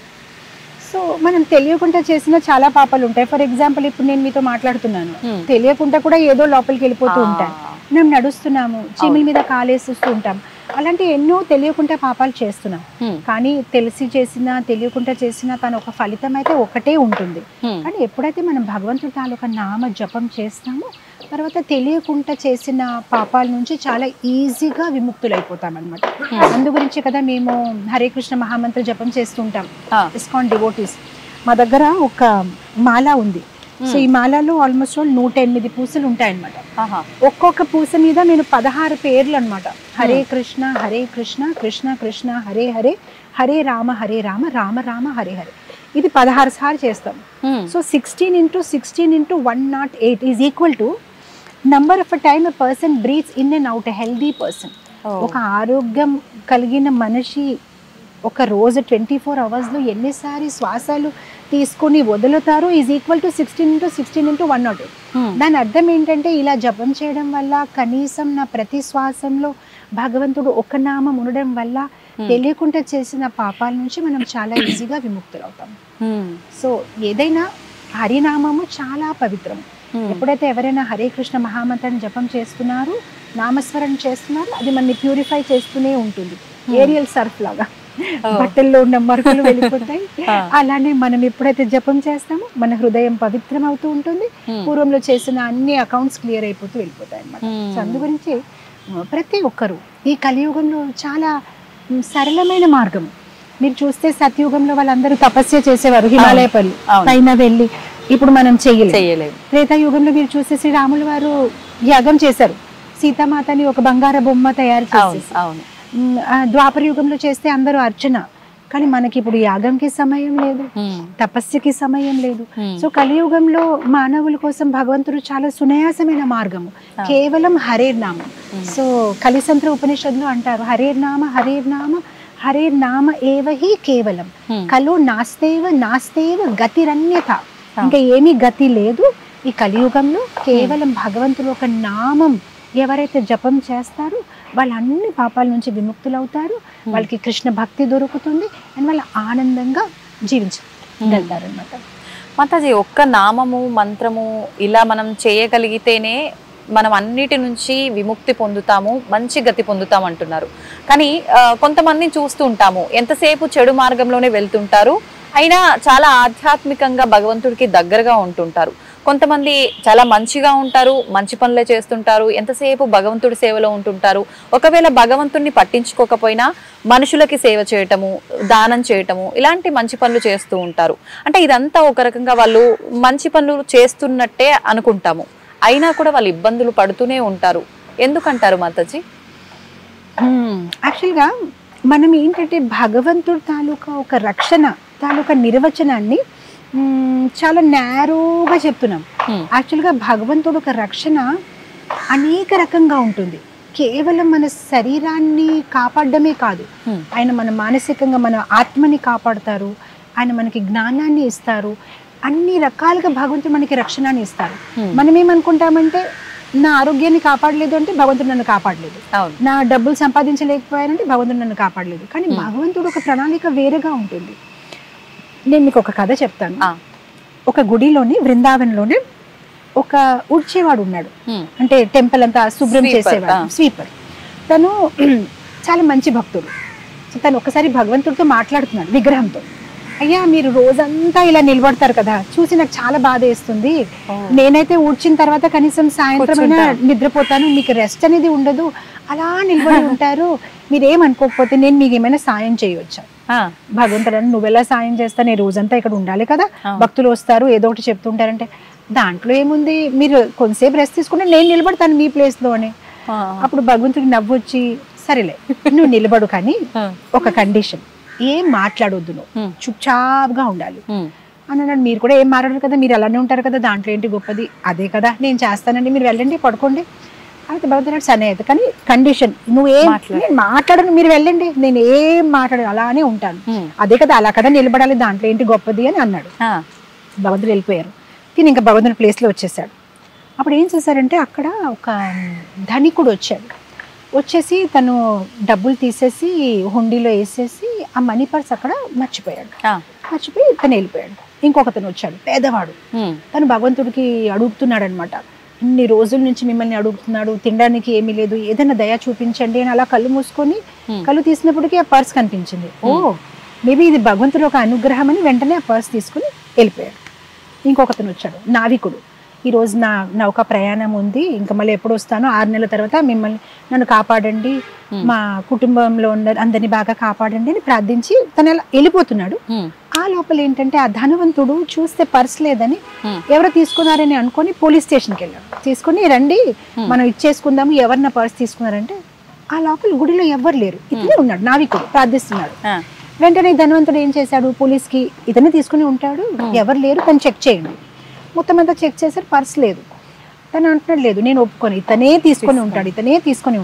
సో మనం తెలియకుండా చేసిన చాలా పాపాలు ఉంటాయి. ఫర్ ఎగ్జాంపుల్, ఇప్పుడు నేను మీతో మాట్లాడుతున్నాను, తెలియకుండా కూడా ఏదో లోపలికి వెళ్ళిపోతూ ఉంటాయి. మేము నడుస్తున్నాము, చీమల మీద కాలేస్తూ ఉంటాం, అలాంటి ఎన్నో తెలియకుండా పాపాలు చేస్తున్నాం. కానీ తెలిసి చేసినా తెలియకుండా చేసినా తన ఒక ఫలితం అయితే ఒకటే ఉంటుంది. కానీ ఎప్పుడైతే మనం భగవంతుడి తాలూకా నామ జపం చేస్తామో తర్వాత తెలియకుండా చేసిన పాపాల నుంచి చాలా ఈజీగా విముక్తులైపోతాం అనమాట. అందు గురించి కదా మేము హరే కృష్ణ మహామంత్ర జపం చేస్తుంటాం, ఇస్కాన్ డివోటీస్. మా దగ్గర ఒక మాల ఉంది. సో ఈ మాలలో ఆల్మోస్ట్ 108 పూసలు ఉంటాయన్నమాట. ఒక్కొక్క పూస మీద నేను 16 పేర్లు అనమాట. హరే కృష్ణ కృష్ణ కృష్ణ హరే హరే, హరే రామ రామ రామ హరే హరే. ఇది 16 సార్లు చేస్తాం. So 16 × 16 × 108 is equal to number of a time a person breathes in and out, a healthy person. ఒక ఆరోగ్యం కలిగిన మనిషి ఒక రోజు 24 hours లో ఎన్నిసారి శ్వాసలు తీసుకొని వదులుతారో ఈజ్ ఈక్వల్ టు 16 × 16 × 108. దాని అర్థం ఏంటంటే ఇలా జపం చేయడం వల్ల కనీసం నా ప్రతి శ్వాసంలో భగవంతుడు ఒక నామం ఉండడం వల్ల తెలియకుండా చేసిన పాపాల నుంచి మనం చాలా ఈజీగా విముక్తులవుతాం. సో ఏదైనా హరినామము చాలా పవిత్రం. ఎప్పుడైతే ఎవరైనా హరే కృష్ణ మహామంత్రాన్ని జపం చేస్తున్నారు, నామస్మరణ చేస్తున్నారు, అది మనని ప్యూరిఫై చేస్తూనే ఉంటుంది. ఏరియల్ సర్ఫ్ లాగా బట్టల్లో ఉన్న మరకలు వెళ్ళిపోతాయి. అలానే మనం ఎప్పుడైతే జపం చేస్తామో మన హృదయం పవిత్రం అవుతూ ఉంటుంది, పూర్వంలో చేసిన అన్ని అకౌంట్స్ క్లియర్ అయిపోతూ వెళ్ళిపోతాయి అన్నమాట. సో అందు గురించి ప్రతి ఒక్కరు ఈ కలియుగంలో చాలా సరళమైన మార్గం. మీరు చూస్తే సత్యుగంలో వాళ్ళందరూ తపస్య చేసేవారు, హిమాలయ పైన వెళ్ళి. ఇప్పుడు మనం చేయలేము. త్రేతాయుగంలో మీరు చూస్తే శ్రీరాములు వారు యాగం చేశారు, సీతామాతని ఒక బంగార బొమ్మ తయారు చేసి, ద్వాపర యుగంలో చేస్తే అందరూ అర్చన. కానీ మనకి ఇప్పుడు యాగంకి సమయం లేదు, తపస్సుకి సమయం లేదు. సో కలియుగంలో మానవుల కోసం భగవంతుడు చాలా సునాయాసమైన మార్గము, కేవలం హరేర్నామం. సో కలిసంత్ర ఉపనిషత్తులో అంటారు, హరేర్నామ హరేర్నామ హరేర్నామ ఏవహి కేవలం కలు నాస్తేవ గతిరన్యత. ఇంకా ఏమీ గతి లేదు ఈ కలియుగంలో. కేవలం భగవంతుడు ఒక నామం ఎవరైతే జపం చేస్తారో వాళ్ళు అన్ని పాపాల నుంచి విముక్తులవుతారు, వాళ్ళకి కృష్ణ భక్తి దొరుకుతుంది, అండ్ వాళ్ళు ఆనందంగా జీవించగలుగుతారు అనమాట. మాతాజీ, ఒక్క నామము మంత్రము ఇలా మనం చేయగలిగితేనే మనం అన్నిటి నుంచి విముక్తి పొందుతాము, మంచి గతి పొందుతాం అంటున్నారు. కానీ కొంతమందిని చూస్తూ ఉంటాము, ఎంతసేపు చెడు మార్గంలోనే వెళ్తుంటారు, అయినా చాలా ఆధ్యాత్మికంగా భగవంతుడికి దగ్గరగా ఉంటుంటారు. కొంతమంది చాలా మంచిగా ఉంటారు, మంచి పనులే చేస్తుంటారు, ఎంతసేపు భగవంతుడి సేవలో ఉంటుంటారు. ఒకవేళ భగవంతుడిని పట్టించుకోకపోయినా మనుషులకి సేవ చేయటము, దానం చేయటము, ఇలాంటి మంచి పనులు చేస్తూ ఉంటారు. అంటే ఇదంతా ఒక రకంగా వాళ్ళు మంచి పనులు చేస్తున్నట్టే అనుకుంటాము, అయినా కూడా వాళ్ళు ఇబ్బందులు పడుతూనే ఉంటారు. ఎందుకంటారు మాతాజీ? యాక్చువల్గా మనం ఏంటంటే భగవంతుడి తాలూకా ఒక రక్షణ తాలూకా నిర్వచనాన్ని చాలా నేరోగా చెప్తున్నాం. యాక్చువల్గా భగవంతుడు ఒక రక్షణ అనేక రకంగా ఉంటుంది. కేవలం మన శరీరాన్ని కాపాడమే కాదు, ఆయన మన మానసికంగా మన ఆత్మని కాపాడతారు, ఆయన మనకి జ్ఞానాన్ని ఇస్తారు, అన్ని రకాలుగా భగవంతుడు మనకి రక్షణని ఇస్తారు. మనం ఏమనుకుంటామంటే నా ఆరోగ్యాన్ని కాపాడలేదు అంటే భగవంతుడు నన్ను కాపాడలేదు, నా డబ్బులు సంపాదించలేకపోయానంటే భగవంతుడు నన్ను కాపాడలేదు. కానీ భగవంతుడు ఒక ప్రణాళిక వేరేగా ఉంటుంది. నేను మీకు ఒక కథ చెప్తాను. ఒక గుడిలోని బృందావనంలోనే ఒక ఉడ్చేవాడు ఉన్నాడు, అంటే టెంపుల్ అంతా శుభ్రం చేసేవాడు, స్వీపర్. తను చాలా మంచి భక్తుడు. సో తను ఒకసారి భగవంతుడితో మాట్లాడుతున్నాడు విగ్రహంతో. అయ్యా, మీరు రోజంతా ఇలా నిలబడతారు కదా, చూసి నాకు చాలా బాధ వేస్తుంది. నేనైతే ఊడ్చిన తర్వాత కనీసం సాయంత్రం నిద్రపోతాను, మీకు రెస్ట్ అనేది ఉండదు, అలా నిలబడి ఉంటారు. మీరేమనుకోకపోతే నేను మీకు ఏమైనా సాయం చేయవచ్చా? భగవంతుడు నువ్వెలా సాయం చేస్తా, నేను రోజంతా ఇక్కడ ఉండాలి కదా, భక్తులు వస్తారు ఏదో ఒకటి చెప్తుంటారంటే దాంట్లో ఏముంది, మీరు కొంతసేపు రెస్ట్ తీసుకుంటే నేను నిలబడతాను మీ ప్లేస్ లో అని. అప్పుడు భగవంతుడికి నవ్వొచ్చి, సరేలే నువ్వు నిలబడు, కానీ ఒక కండిషన్, ఏం మాట్లాడొద్దు, నువ్వు చుప్చాప్గా ఉండాలి అని అన్నాడు. మీరు కూడా ఏం మాట్లాడరు కదా, మీరు అలానే ఉంటారు కదా, దాంట్లో ఏంటి గొప్పది, అదే కదా నేను చేస్తానండి, మీరు వెళ్ళండి పడుకోండి అయితే భగవంతుడు. సరే అయితే, కానీ కండిషన్, నువ్వేం మాట్లాడను, మీరు వెళ్ళండి, నేను ఏం మాట్లాడను, అలానే ఉంటాను, అదే కదా, అలా కదా నిలబడాలి, దాంట్లో ఏంటి గొప్పది అని అన్నాడు. భగవంతుడు వెళ్ళిపోయారు. తిని ఇంకా భగవంతుడి ప్లేస్లో వచ్చేసాడు. అప్పుడు ఏం చేశారంటే అక్కడ ఒక ధనికుడు వచ్చాడు. వచ్చేసి తను డబ్బులు తీసేసి హుండీలో వేసేసి ఆ మనీ పర్స్ అక్కడ మర్చిపోయాడు. మర్చిపోయి తను వెళ్ళిపోయాడు. ఇంకొకతను వచ్చాడు, పేదవాడు. తను భగవంతుడికి అడుగుతున్నాడు అనమాట, ఇన్ని రోజుల నుంచి మిమ్మల్ని అడుగుతున్నాడు, తినడానికి ఏమీ లేదు, ఏదైనా దయ చూపించండి అని. అలా కళ్ళు మూసుకొని కళ్ళు తీసినప్పటికీ ఆ పర్స్ కనిపించింది. ఓ మేబీ ఇది భగవంతుడు ఒక అనుగ్రహం అని వెంటనే ఆ పర్స్ తీసుకుని వెళ్ళిపోయాడు. ఇంకొకతను వచ్చాడు, నావికుడు. ఈరోజు నా నౌక ప్రయాణం ఉంది, ఇంకా మళ్ళీ ఎప్పుడు వస్తానో 6 నెలల తర్వాత నన్ను కాపాడండి, మా కుటుంబంలో ఉన్న అందరినీ బాగా కాపాడండి అని ప్రార్థించి తను అలా వెళ్ళిపోతున్నాడు. ఆ లోపల ఏంటంటే ఆ ధనవంతుడు చూస్తే పర్స్ లేదని ఎవరో తీసుకున్నారని అనుకొని పోలీస్ స్టేషన్కి వెళ్ళాడు. తీసుకుని రండి మనం ఇచ్చేసుకుందాము, ఎవరు నా పర్స్ తీసుకున్నారంటే ఆ లోపల గుడిలో ఎవ్వరు లేరు, ఇతనే ఉన్నాడు, నావికుడు ప్రార్థిస్తున్నాడు. వెంటనే ధనవంతుడు ఏం చేశాడు, పోలీస్కి ఇతనే తీసుకుని ఉంటాడు, ఎవరు లేరు, తను చెక్ చేయండి. మొత్తం అంతా చెక్ చేశారు, పర్స్ లేదు. తను అంటున్నాడు, లేదు నేను ఒప్పుకొని, ఇతనే తీసుకొని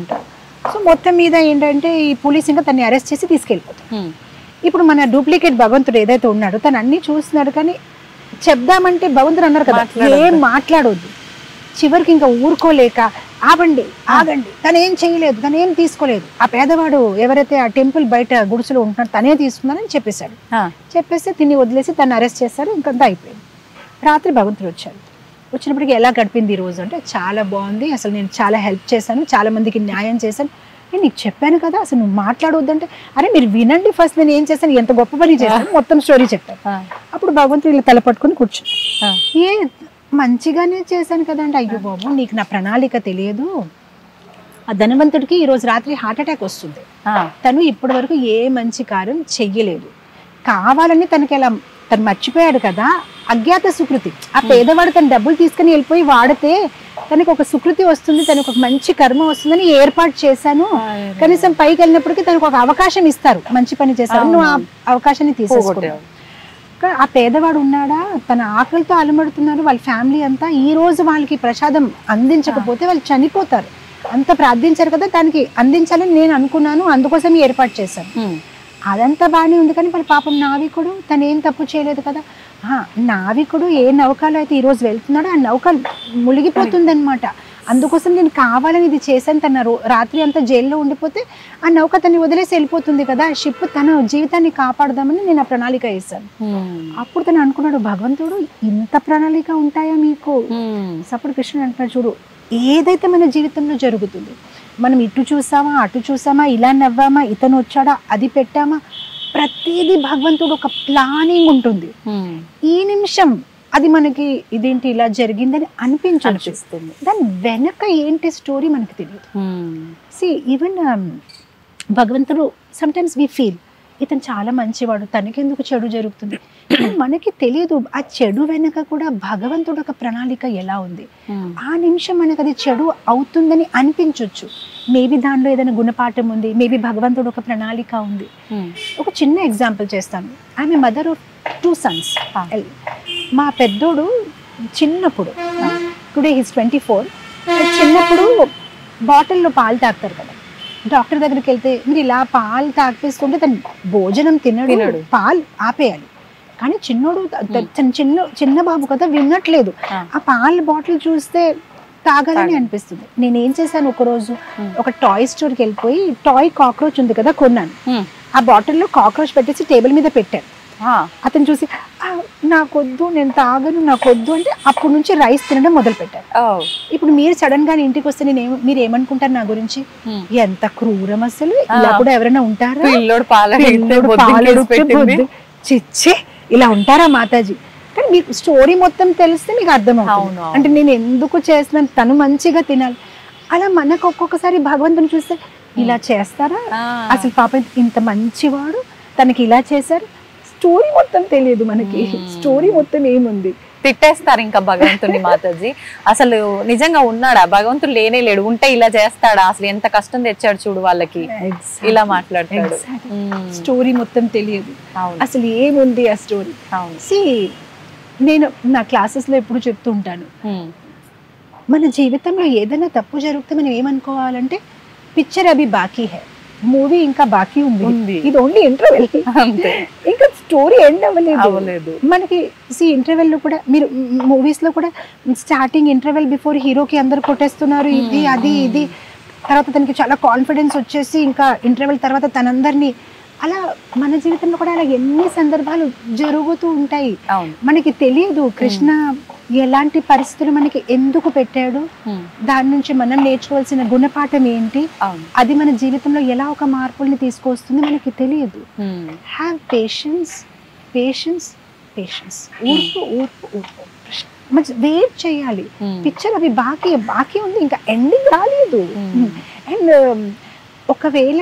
ఉంటాడు. సో మొత్తం మీద ఏంటంటే ఈ పోలీస్ ఇంకా తన్ని అరెస్ట్ చేసి తీసుకెళ్ళిపోతాడు. ఇప్పుడు మన డూప్లికేట్ భగవంతుడు ఏదైతే ఉన్నాడో తను అన్ని చూస్తున్నాడు, కానీ చెప్దామంటే భగవంతుడు అన్నారు కదా ఏం మాట్లాడొద్దు. చివరికి ఇంకా ఊరుకోలేక ఆగండి తను ఏం చేయలేదు, తను ఏం తీసుకోలేదు, ఆ పేదవాడు ఎవరైతే ఆ టెంపుల్ బయట గుడిసెలో ఉంటున్నాడు తనే తీసుకున్నారని చెప్పేశాడు. చెప్పేస్తే తిని వదిలేసి తను అరెస్ట్ చేశారు. ఇంకంతా అయిపోయింది. రాత్రి భగవంతుడు వచ్చాడు. వచ్చినప్పటికీ ఎలా గడిపింది ఈ రోజు అంటే చాలా బాగుంది, అసలు నేను చాలా హెల్ప్ చేశాను, చాలా మందికి న్యాయం చేశాను, నేను నీకు చెప్పాను కదా అసలు నువ్వు మాట్లాడొద్దంటే, అరే మీరు వినండి ఫస్ట్ నేను ఏం చేశాను, ఎంత గొప్ప పని చేశాను, మొత్తం స్టోరీ చెప్పాను. అప్పుడు భగవంతుడు ఇలా తల పట్టుకుని కూర్చుని, ఏ మంచిగానే చేశాను కదండి. అయ్యో బాబు నీకు నా ప్రణాళిక తెలియదు. ఆ ధనవంతుడికి ఈరోజు రాత్రి హార్ట్ అటాక్ వస్తుంది, తను ఇప్పటి వరకు ఏ మంచి కార్యం చెయ్యలేదు, కావాలని తనకి ఎలా తను మర్చిపోయాడు కదా, అజ్ఞాత సుకృతి. ఆ పేదవాడు తన డబ్బులు తీసుకుని వెళ్ళిపోయి వాడితే తనకి ఒక సుకృతి వస్తుంది, తనకు ఒక మంచి కర్మ వస్తుందని ఏర్పాటు చేశాను. కనీసం పైకి వెళ్ళినప్పటికీ తనకు ఒక అవకాశం ఇస్తారు, మంచి పని చేస్తారు, నువ్వు ఆ అవకాశాన్ని తీసేసుకుంటావు. ఆ పేదవాడు ఉన్నాడా, తన ఆకలితో అలమడుతున్నారు వాళ్ళ ఫ్యామిలీ అంతా, ఈ రోజు వాళ్ళకి ప్రసాదం అందించకపోతే వాళ్ళు చనిపోతారు. అంత ప్రార్థించారు కదా, దానికి అందించాలని నేను అనుకున్నాను, అందుకోసం ఏర్పాటు చేశాను. అదంతా బాగానే ఉంది. కానీ వాళ్ళ పాపం నావికుడు తను ఏం తప్పు చేయలేదు కదా. నావికుడు ఏ నౌకలో అయితే ఈరోజు వెళ్తున్నాడో ఆ నౌక మునిగిపోతుంది అనమాట. అందుకోసం నేను కావాలని ఇది చేశాను. తన రాత్రి అంతా జైల్లో ఉండిపోతే ఆ నౌక తను వదిలేసి వెళ్ళిపోతుంది కదా, షిప్ తన జీవితాన్ని కాపాడదామని నేను ఆ ప్రణాళిక వేశాను. అప్పుడు తను అనుకున్నాడు, భగవంతుడు ఇంత ప్రణాళిక ఉంటాయా మీకు? అప్పుడు కృష్ణుడు అంటున్నాడు, చూడు ఏదైతే మన జీవితంలో జరుగుతుంది, మనం ఇటు చూసామా అటు చూసామా, ఇలా నవ్వామా, ఇతను వచ్చాడా అది పెట్టామా, ప్రతిదీ భగవంతుడు ఒక ప్లానింగ్ ఉంటుంది. ఈ నిమిషం అది మనకి ఇదేంటి ఇలా జరిగిందని అనిపిస్తుంది, దాని వెనక ఏంటి స్టోరీ మనకి తెలియదు. సి ఈవెన్ భగవంతుడు సమ్టైమ్స్ వి ఫీల్ ఇతను చాలా మంచివాడు, తనకెందుకు చెడు జరుగుతుంది, మనకి తెలియదు ఆ చెడు వెనక కూడా భగవంతుడు ఒక ప్రణాళిక ఎలా ఉంది. ఆ నిమిషం మనకు అది చెడు అవుతుందని అనిపించవచ్చు, మేబీ దానిలో ఏదైనా గుణపాఠం ఉంది, మేబీ భగవంతుడు ఒక ప్రణాళిక ఉంది. ఒక చిన్న ఎగ్జాంపుల్ చేస్తాను. I'm mother of 2 sons. మా పెద్దోడు చిన్నప్పుడు, టుడే హీస్ 24, చిన్నప్పుడు బాటిల్లో పాలు తాగుతారు కదా, డాక్టర్ దగ్గరికి వెళ్తే మీరు ఇలా పాలు తాగిపిస్తుంటే తను భోజనం తినడు, పాలు ఆపేయాలి. కానీ చిన్నోడు చిన్న బాబు కదా వినట్లేదు, ఆ పాల బాటిల్ చూస్తే తాగాలని అనిపిస్తుంది. నేనేం చేశాను, ఒకరోజు ఒక టాయ్ స్టోర్కి వెళ్ళిపోయి టాయ్ కాక్రోచ్ ఉంది కదా కొన్నాను. ఆ బాటిల్లో కాక్రోచ్ పెట్టేసి టేబుల్ మీద పెట్టాను. అతను చూసి నాకొద్దు, నేను తాగను, నాకొద్దు అంటే అప్పటి నుంచి రైస్ తినడం మొదలు పెట్టారు. ఇప్పుడు మీరు సడన్ గా ఇంటికి వస్తే మీరు ఏమనుకుంటారు నా గురించి, ఎంత క్రూరం అసలు, ఇలా కూడా ఎవరైనా ఉంటారా, చిచ్చే ఇలా ఉంటారా మాతాజీ. కానీ మీకు స్టోరీ మొత్తం తెలిస్తే మీకు అర్థమవుతుంది, అంటే నేను ఎందుకు చేస్తున్నాను, తను మంచిగా తినాలి. అలా మనకు ఒక్కొక్కసారి భగవంతుని చూస్తే ఇలా చేస్తారా, అసలు పాపం ఇంత మంచివాడు తనకి ఇలా చేశారు, స్టోరీ మొత్తం తెలియదు మనకి, స్టోరీ మొత్తం ఏముంది. తిట్టేస్తారు ఇంకా భగవంతుని మాతాజీ. అసలు నిజంగా ఉన్నాడా భగవంతుడు, లేనే లేడు, ఉంటే ఇలా చేస్తాడా, అసలు ఎంత కష్టం తెచ్చాడు చూడు వాళ్ళకి, ఇలా మాట్లాడతాడు. స్టోరీ మొత్తం తెలియదు, అసలు ఏముంది ఆ స్టోరీ. సి నేను నా క్లాసెస్ లో ఎప్పుడు చెప్తూ ఉంటాను, మన జీవితంలో ఏదైనా తప్పు జరిగితే మనం ఏమనుకోవాలంటే పిక్చర్ అభి బాకీ హై, మూవీ ఇంకా బాకీ ఉంది, ఇది ఓన్లీ ఇంటర్వెల్, ఇంకా స్టోరీ ఎండ్ అవ్వలేదు మనకి. ఇంటర్వెల్ లో కూడా మీరు మూవీస్ లో కూడా స్టార్టింగ్ ఇంటర్వెల్ బిఫోర్ హీరోకి అందరు కొట్టేస్తున్నారు, ఇది అది ఇది, తర్వాత తనకి చాలా కాన్ఫిడెన్స్ వచ్చేసి ఇంకా ఇంటర్వెల్ తర్వాత తనందరినీ, అలా మన జీవితంలో కూడా అలా ఎన్ని సందర్భాలు జరుగుతూ ఉంటాయి. మనకి తెలియదు కృష్ణ ఎలాంటి పరిస్థితులు మనకి ఎందుకు పెట్టాడు, దాని నుంచి మనం నేర్చుకోవాల్సిన గుణపాఠం ఏంటి, అది మన జీవితంలో ఎలా ఒక మార్పుల్ని తీసుకొస్తుంది మనకి తెలియదు. హ్యావ్ పేషెన్స్, పేషెన్స్, పేషెన్స్, ఊర్పు ఊర్పు ఊర్పు, మంచి వెయిట్ చేయాలి. పిక్చర్ అవి బాకీ ఉంది, ఇంకా ఎండింగ్ రాలేదు. అండ్ ఒకవేళ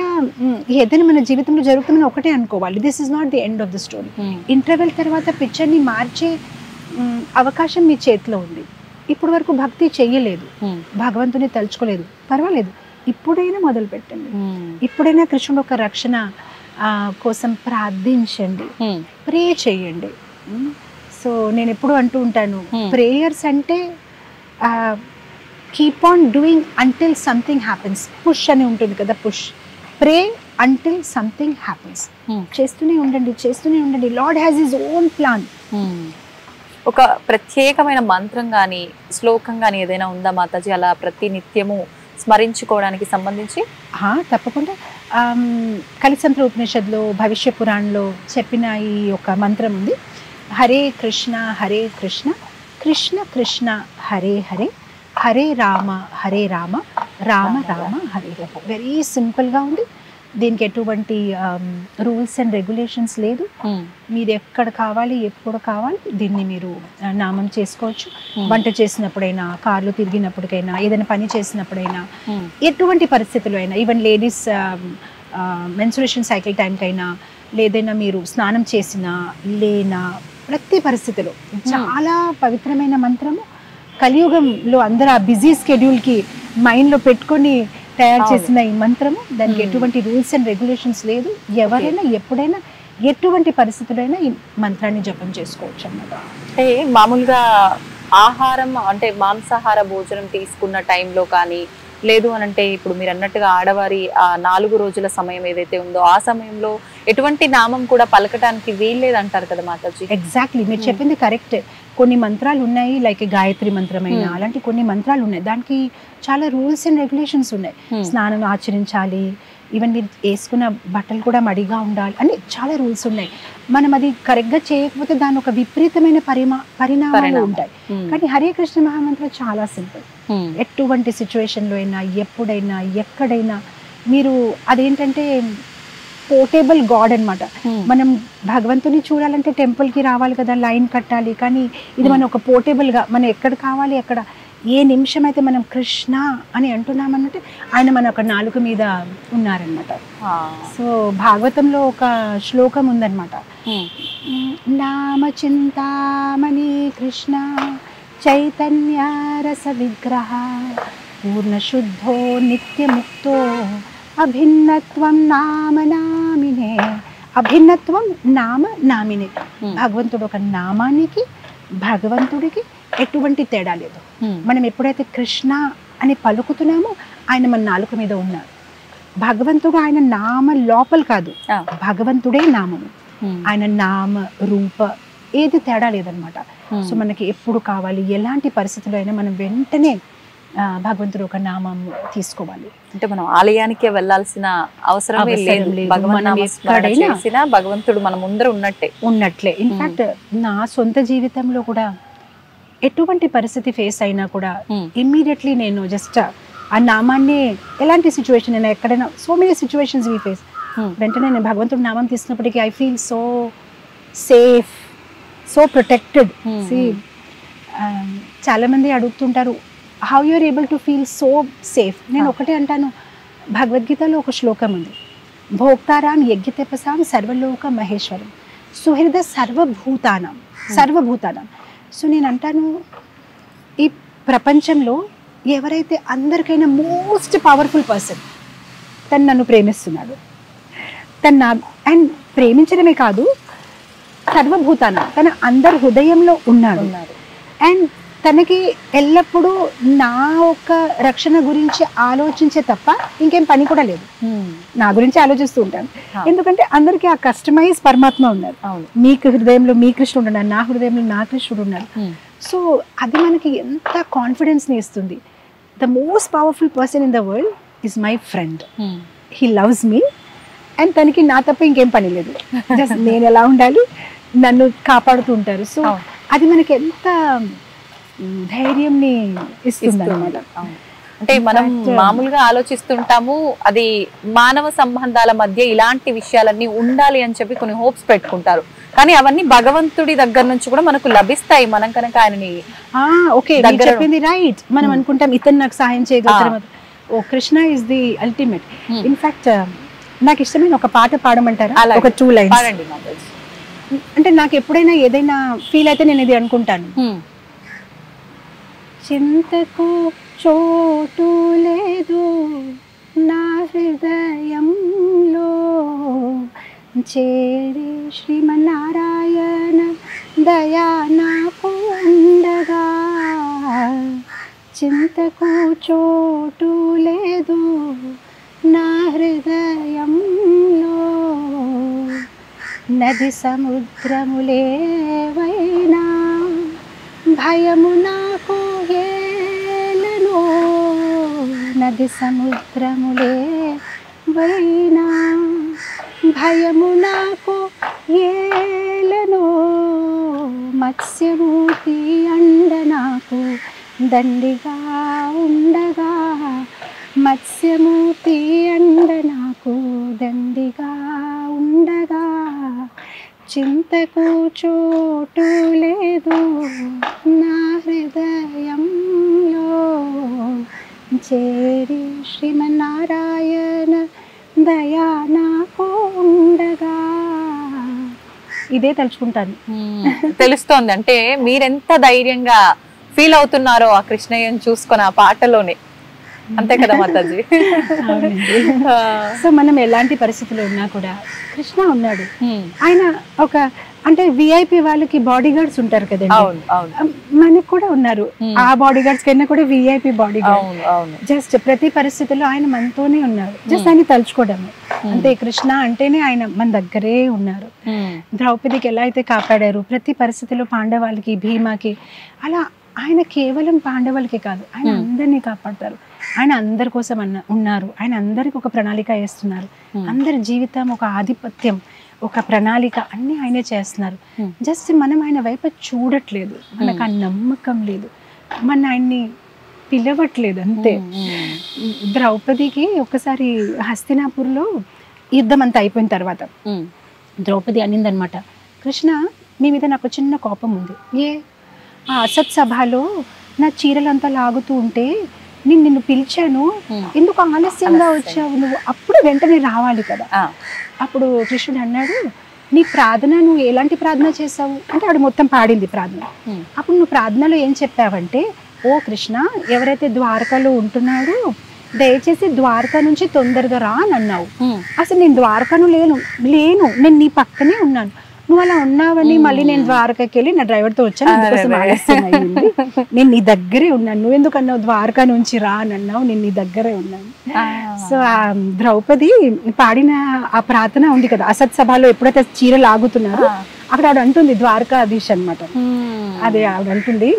ఏదైనా మన జీవితంలో జరుగుతుందని ఒకటే అనుకోవాలి, this is not the end of the story. Interval తర్వాత పిక్చర్ని మార్చే అవకాశం మీ చేతిలో ఉంది. ఇప్పుడు వరకు భక్తి చెయ్యలేదు, భగవంతుని తలుచుకోలేదు, పర్వాలేదు, ఇప్పుడైనా మొదలు పెట్టండి, ఇప్పుడైనా కృష్ణుడు ఒక రక్షణ కోసం ప్రార్థించండి, ప్రే చేయండి. సో నేను ఎప్పుడు అంటూ ఉంటాను, ప్రేయర్స్ అంటే keep on doing until something happens. Push అని ఉంటుంది కదా, పుష్, ప్రే అంటిల్ సంథింగ్ హ్యాపెన్స్. చేస్తూనే ఉండండి. Lord has his own plan. ఒక ప్రత్యేకమైన మంత్రం కానీ శ్లోకం కానీ ఏదైనా ఉందా మాతాజీ, అలా ప్రతి నిత్యము స్మరించుకోవడానికి సంబంధించి? తప్పకుండా. కలిసంత్ర ఉపనిషత్తులో, భవిష్య పురాణంలో చెప్పిన ఈ ఒక మంత్రం ఉంది, హరే కృష్ణ కృష్ణ కృష్ణ హరే హరే, హరే రామ రామ రామ హరే హరే. వెరీ సింపుల్గా ఉంది, దీనికి ఎటువంటి రూల్స్ అండ్ రెగ్యులేషన్స్ లేదు. మీరు ఎక్కడ కావాలి, ఎప్పుడు కావాలి దీన్ని మీరు నామం చేసుకోవచ్చు. వంట చేసినప్పుడైనా, కార్లో తిరిగినప్పటికైనా, ఏదైనా పని చేసినప్పుడైనా, ఎటువంటి పరిస్థితుల్లో అయినా, ఈవెన్ లేడీస్ మెన్సురేషన్ సైకిల్ టైంకైనా, లేదైనా మీరు స్నానం చేసినా లేనా, ప్రతి పరిస్థితిలో చాలా పవిత్రమైన మంత్రము. కలియుగంలో అందరూ ఆ బిజీ స్కెడ్యూల్కి మైండ్లో పెట్టుకొని తయారు చేసిన ఈ మంత్రము, దానికి ఎటువంటి రూల్స్ అండ్ రెగ్యులేషన్స్ లేదు. ఎవరైనా ఎప్పుడైనా ఎటువంటి పరిస్థితులైనా ఈ మంత్రాన్ని జపం చేసుకోవచ్చు అన్నమాట. అంటే మామూలుగా ఆహారం అంటే మాంసాహార భోజనం తీసుకున్న టైంలో కానీ, లేదు అని అంటే ఇప్పుడు మీరు అన్నట్టుగా ఆడవారి ఆ 4 రోజుల సమయం ఏదైతే ఉందో ఆ సమయంలో ఎటువంటి నామం కూడా పలకటానికి వీల్లేదు అంటారు కదా మాతాజీ. ఎగ్జాక్ట్లీ, మీరు చెప్పింది కరెక్ట్. కొన్ని మంత్రాలు ఉన్నాయి, లైక్ గాయత్రి మంత్రమైన అలాంటి కొన్ని మంత్రాలు ఉన్నాయి, దానికి చాలా రూల్స్ అండ్ రెగ్యులేషన్స్ ఉన్నాయి. స్నానం ఆచరించాలి, ఈవెన్ మీరు వేసుకున్న బట్టలు కూడా మడిగా ఉండాలి అని చాలా రూల్స్ ఉన్నాయి. మనం అది కరెక్ట్గా చేయకపోతే దాని ఒక విపరీతమైన పరిణామాలు ఉంటాయి. కానీ హరే కృష్ణ మహామంత్రం చాలా సింపుల్. ఎటువంటి సిచ్యువేషన్లో అయినా, ఎప్పుడైనా, ఎక్కడైనా మీరు అదేంటంటే పోర్టేబుల్ గాడ్ అనమాట. మనం భగవంతుని చూడాలంటే టెంపుల్కి రావాలి కదా, లైన్ కట్టాలి. కానీ ఇది మనం ఒక పోర్టేబుల్గా మనం ఎక్కడ కావాలి అక్కడ, ఏ నిమిషం అయితే మనం కృష్ణ అని అంటున్నామన్నట్టు ఆయన మన ఒక నాలుక మీద ఉన్నారనమాట. సో భాగవతంలో ఒక శ్లోకం ఉందన్నమాట, నామ చింతామణి కృష్ణ చైతన్య రస విగ్రహ పూర్ణ శుద్ధో నిత్యముక్తో అభిన్నత్వం నామ నామినే. అభిన్నత్వం నామ నామినే. భగవంతుడు ఒక నామానికి భగవంతుడికి ఎటువంటి తేడా లేదు. మనం ఎప్పుడైతే కృష్ణ అని పలుకుతున్నామో ఆయన మన నాలుక మీద ఉన్నారు. భగవంతుడు ఆయన నామ లోపల కాదు, భగవంతుడే నామము. ఆయన నామ రూప ఏది తేడా లేదనమాట. సో మనకి ఎప్పుడు కావాలి, ఎలాంటి పరిస్థితుల్లో అయినా మనం వెంటనే భగవంతుడు ఒక నామం తీసుకోవాలి. అంటే మనం ఆలయానికే వెళ్ళాల్సిన అవసరమే లేదు. భగవంతుడు మన ముందర ఉన్నట్లే. ఇన్ఫాక్ట్ నా సొంత జీవితంలో కూడా ఎటువంటి పరిస్థితి ఫేస్ అయినా కూడా ఇమ్మీడియట్లీ నేను జస్ట్ ఆ నామాన్ని, ఎలాంటి సిచ్యువేషన్ అయినా ఎక్కడైనా, so many situations we face, వెంటనే నేను భగవంతుడి నామం తీసినప్పటికీ I feel so safe, so protected. చాలా మంది అడుగుతుంటారు how you are able to feel so safe. నేను ఒకటే అంటాను, భగవద్గీతలో ఒక శ్లోకం ఉంది, భోక్తారాం యజ్ఞతపసాం సర్వలోక మహేశ్వరం సుహృద సర్వభూతానం. సో నేను అంటాను, ఈ ప్రపంచంలో ఎవరైతే అందరికైనా మోస్ట్ పవర్ఫుల్ పర్సన్, తను నన్ను ప్రేమిస్తున్నాడు, అండ్ ప్రేమించడమే కాదు, సర్వభూతానం, తన అందరి హృదయంలో ఉన్నాడు. అండ్ తనకి ఎల్లప్పుడూ నా ఒక రక్షణ గురించి ఆలోచించే తప్ప ఇంకేం పని కూడా లేదు. నా గురించి ఆలోచిస్తూ ఉంటాను, ఎందుకంటే అందరికీ ఆ కస్టమైజ్ పరమాత్మ ఉన్నారు. మీకు హృదయంలో మీ కృష్ణుడు ఉన్నారు, నా హృదయంలో నా కృష్ణుడు ఉన్నారు. సో అది మనకి ఎంత కాన్ఫిడెన్స్ని ఇస్తుంది. The most powerful person in the world is my friend. He loves me and తనకి నా తప్ప ఇంకేం పని లేదు. జస్ట్ నేను ఎలా ఉండాలి, నన్ను కాపాడుతూ ఉంటారు. సో అది మనకి ఎంత ధైర్యంని ఇస్తుంది అన్నమాట. అంటే మనం మామూలుగా ఆలోచిస్తుంటాము, అది మానవ సంబంధాల మధ్య ఇలాంటి విషయాలన్నీ ఉండాలి అని చెప్పి కొన్ని హోప్స్ పెట్టుకుంటారు. కానీ అవన్నీ భగవంతుడి దగ్గర నుంచి కూడా మనకు లభిస్తాయి, మనం కనుక ఆయనని చెప్పింది రైట్. మనం అనుకుంటాం ఇతను నాకు సహాయం చేయగలుగుతారు. O Krishna is the ultimate. In fact నాకు ఇష్టమైన ఒక పాట పాడమంటారా? ఒక 2 లైన్స్. అంటే నాకు ఎప్పుడైనా ఏదైనా ఫీల్ అయితే నేను ఇది అనుకుంటాను, చింతకు చోటు లేదు నా హృదయంలో చేరి శ్రీమన్నారాయణ దయా నాకు ఉండగా. చింతకు చోటు లేదు నా హృదయంలో నది సముద్రములేవైనా భయము నాకు ఏలనో. నది సముద్రములేవైనా భయము నాకు ఏలనో. మత్స్యమూర్తి అండ నాకు దండిగా ఉండగా. మత్స్యమూర్తి అండ నాకు దండిగా ఉండగా. చింతకు చోటు లేదు నా హృదయంలో చేరి శ్రీమన్నారాయణ దయా నాకు ఉండగా. ఇదే తలుచుకుంటాను. తెలుస్తోంది. అంటే మీరెంత ధైర్యంగా ఫీల్ అవుతున్నారో ఆ కృష్ణయ్యని చూసుకొని ఆ పాటలోనే, అంతే కదా మాతాజీ? సో మనం ఎలాంటి పరిస్థితుల్లో ఉన్నా కూడా కృష్ణ ఉన్నాడు. ఆయన ఒక అంటే విఐపి వాళ్ళకి బాడీ గార్డ్స్ ఉంటారు కదండి, మనకు కూడా ఉన్నారు. ఆ బాడీ గార్డ్స్ కన్నా కూడా విఐపి బాడీ గార్డ్. జస్ట్ ప్రతి పరిస్థితుల్లో ఆయన మనతోనే ఉన్నారు. జస్ట్ ఆయన తలుచుకోవడమే అంతే. కృష్ణ అంటేనే ఆయన మన దగ్గరే ఉన్నారు. ద్రౌపదికి ఎలా అయితే కాపాడారు ప్రతి పరిస్థితుల్లో, పాండవాళ్ళకి, భీమాకి, అలా ఆయన కేవలం పాండవులకే కాదు, ఆయన అందరినీ కాపాడతారు. ఆయన అందరి కోసం ఉన్నారు. ఆయన అందరికి ఒక ప్రణాళిక వేస్తున్నారు. అందరి జీవితం ఒక ఆధిపత్యం, ఒక ప్రణాళిక అన్ని ఆయనే చేస్తున్నారు. జస్ట్ మనం ఆయన వైపు చూడట్లేదు, మనకు ఆ నమ్మకం లేదు, మన ఆయన్ని పిలవట్లేదు అంతే. ద్రౌపదికి ఒకసారి హస్తినాపూర్లో యుద్ధం అంతా అయిపోయిన తర్వాత ద్రౌపది అనిందనమాట, కృష్ణ మీ మీద నాకు చిన్న కోపం ఉంది. ఆ అసత్ సభలో నా చీరలంతా లాగుతూ ఉంటే నిన్ను పిలిచాను, ఎందుకు ఆలస్యంగా వచ్చావు నువ్వు? అప్పుడు వెంటనే రావాలి కదా. అప్పుడు కృష్ణుడు అన్నాడు, నీ ప్రార్థన నువ్వు ఎలాంటి ప్రార్థన చేసావు అంటే ఆవిడ మొత్తం పాడింది ప్రార్థన. అప్పుడు నువ్వు ప్రార్థనలో ఏం చెప్పావంటే, ఓ కృష్ణ, ఎవరైతే ద్వారకలో ఉంటున్నాడో దయచేసి ద్వారకా నుంచి తొందరగా రా అని అన్నావు. అసలు నేను ద్వారకను లేను, నేను నీ పక్కనే ఉన్నాను. నువ్వు అలా ఉన్నావని మళ్ళీ నేను ద్వారకాకి వెళ్ళి నా డ్రైవర్తో వచ్చాను, అందుకోసం ఆలస్యం అయ్యింది. నేను నీ దగ్గరే ఉన్నాను, నువ్వు ఎందుకు అన్నావు ద్వారకా నుంచి రా అని అన్నావు, నేను నీ దగ్గరే ఉన్నాను. సో ఆ ద్రౌపది పాడిన ఆ ప్రార్థన ఉంది కదా, అసత్ సభలో ఎప్పుడైతే చీర లాగుతున్నారో అక్కడ ఆవిడ అంటుంది, ద్వారకాధీశ్ అనమాట, అదే ఆవిడ అంటుంది,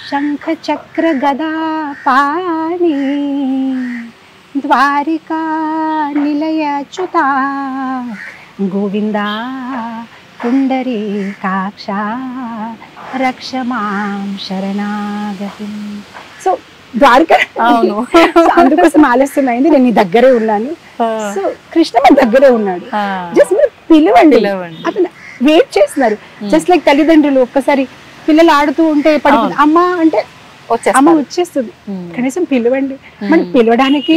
శంఖ చక్ర గదా పాణి ద్వారికా నిలయచ్యుతా గోవిందా పుండరీకాక్ష రక్షమాం శరణాగతి. సో ద్వారక అందుకోసం ఆలస్యం అయింది, నేను నీ దగ్గరే ఉన్నాను. సో కృష్ణ మన దగ్గరే ఉన్నాడు, జస్ట్ మీరు పిలవండి. అతను వెయిట్ చేస్తున్నారు. జస్ట్ లైక్ తల్లిదండ్రులు ఒక్కసారి పిల్లలు ఆడుతూ ఉంటే పడుతుంది అమ్మ అంటే అమ్మ వచ్చేస్తుంది, కనీసం పిలవండి. మనకి పిలవడానికి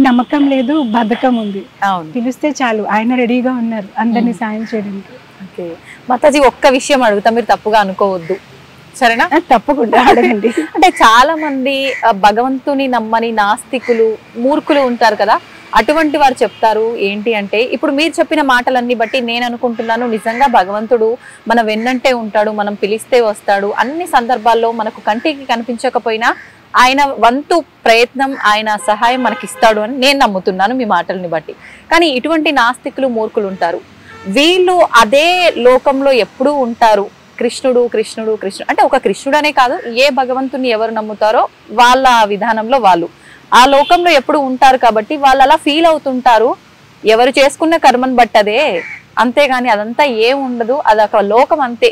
నమ్మకం లేదు, బద్ధకం ఉంది. పిలిస్తే చాలు, ఆయన రెడీగా ఉన్నారు అందరినీ సాయం చేయడానికి. ఓకే మాతాజీ, ఒక్క విషయం అడుగుతా, మీరు తప్పుగా అనుకోవద్దు, సరేనా? తప్పకుండా అడగండి. అంటే చాలా మంది భగవంతుని నమ్మని నాస్తికులు, మూర్ఖులు ఉంటారు కదా, అటువంటి వారు చెప్తారు ఏంటి అంటే, ఇప్పుడు మీరు చెప్పిన మాటలన్నీ బట్టి నేను అనుకుంటున్నాను, నిజంగా భగవంతుడు మన వెన్నంటే ఉంటాడు, మనం పిలిస్తే వస్తాడు, అన్ని సందర్భాల్లో మనకు కంటికి కనిపించకపోయినా ఆయన వంతు ప్రయత్నం, ఆయన సహాయం మనకి ఇస్తాడు అని నేను నమ్ముతున్నాను మీ మాటల్ని బట్టి. కానీ ఇటువంటి నాస్తికులు, మూర్ఖులు ఉంటారు, వీళ్ళు అదే లోకంలో ఎప్పుడూ ఉంటారు. కృష్ణుడు కృష్ణుడు కృష్ణుడు అంటే ఒక కృష్ణుడు అనే కాదు, ఏ భగవంతుని ఎవరు నమ్ముతారో వాళ్ళ విధానంలో వాళ్ళు ఆ లోకంలో ఎప్పుడు ఉంటారు. కాబట్టి వాళ్ళు అలా ఫీల్ అవుతుంటారు, ఎవరు చేసుకున్న కర్మను బట్టదే, అంతేగాని అదంతా ఏం ఉండదు, అది ఒక లోకం అంతే,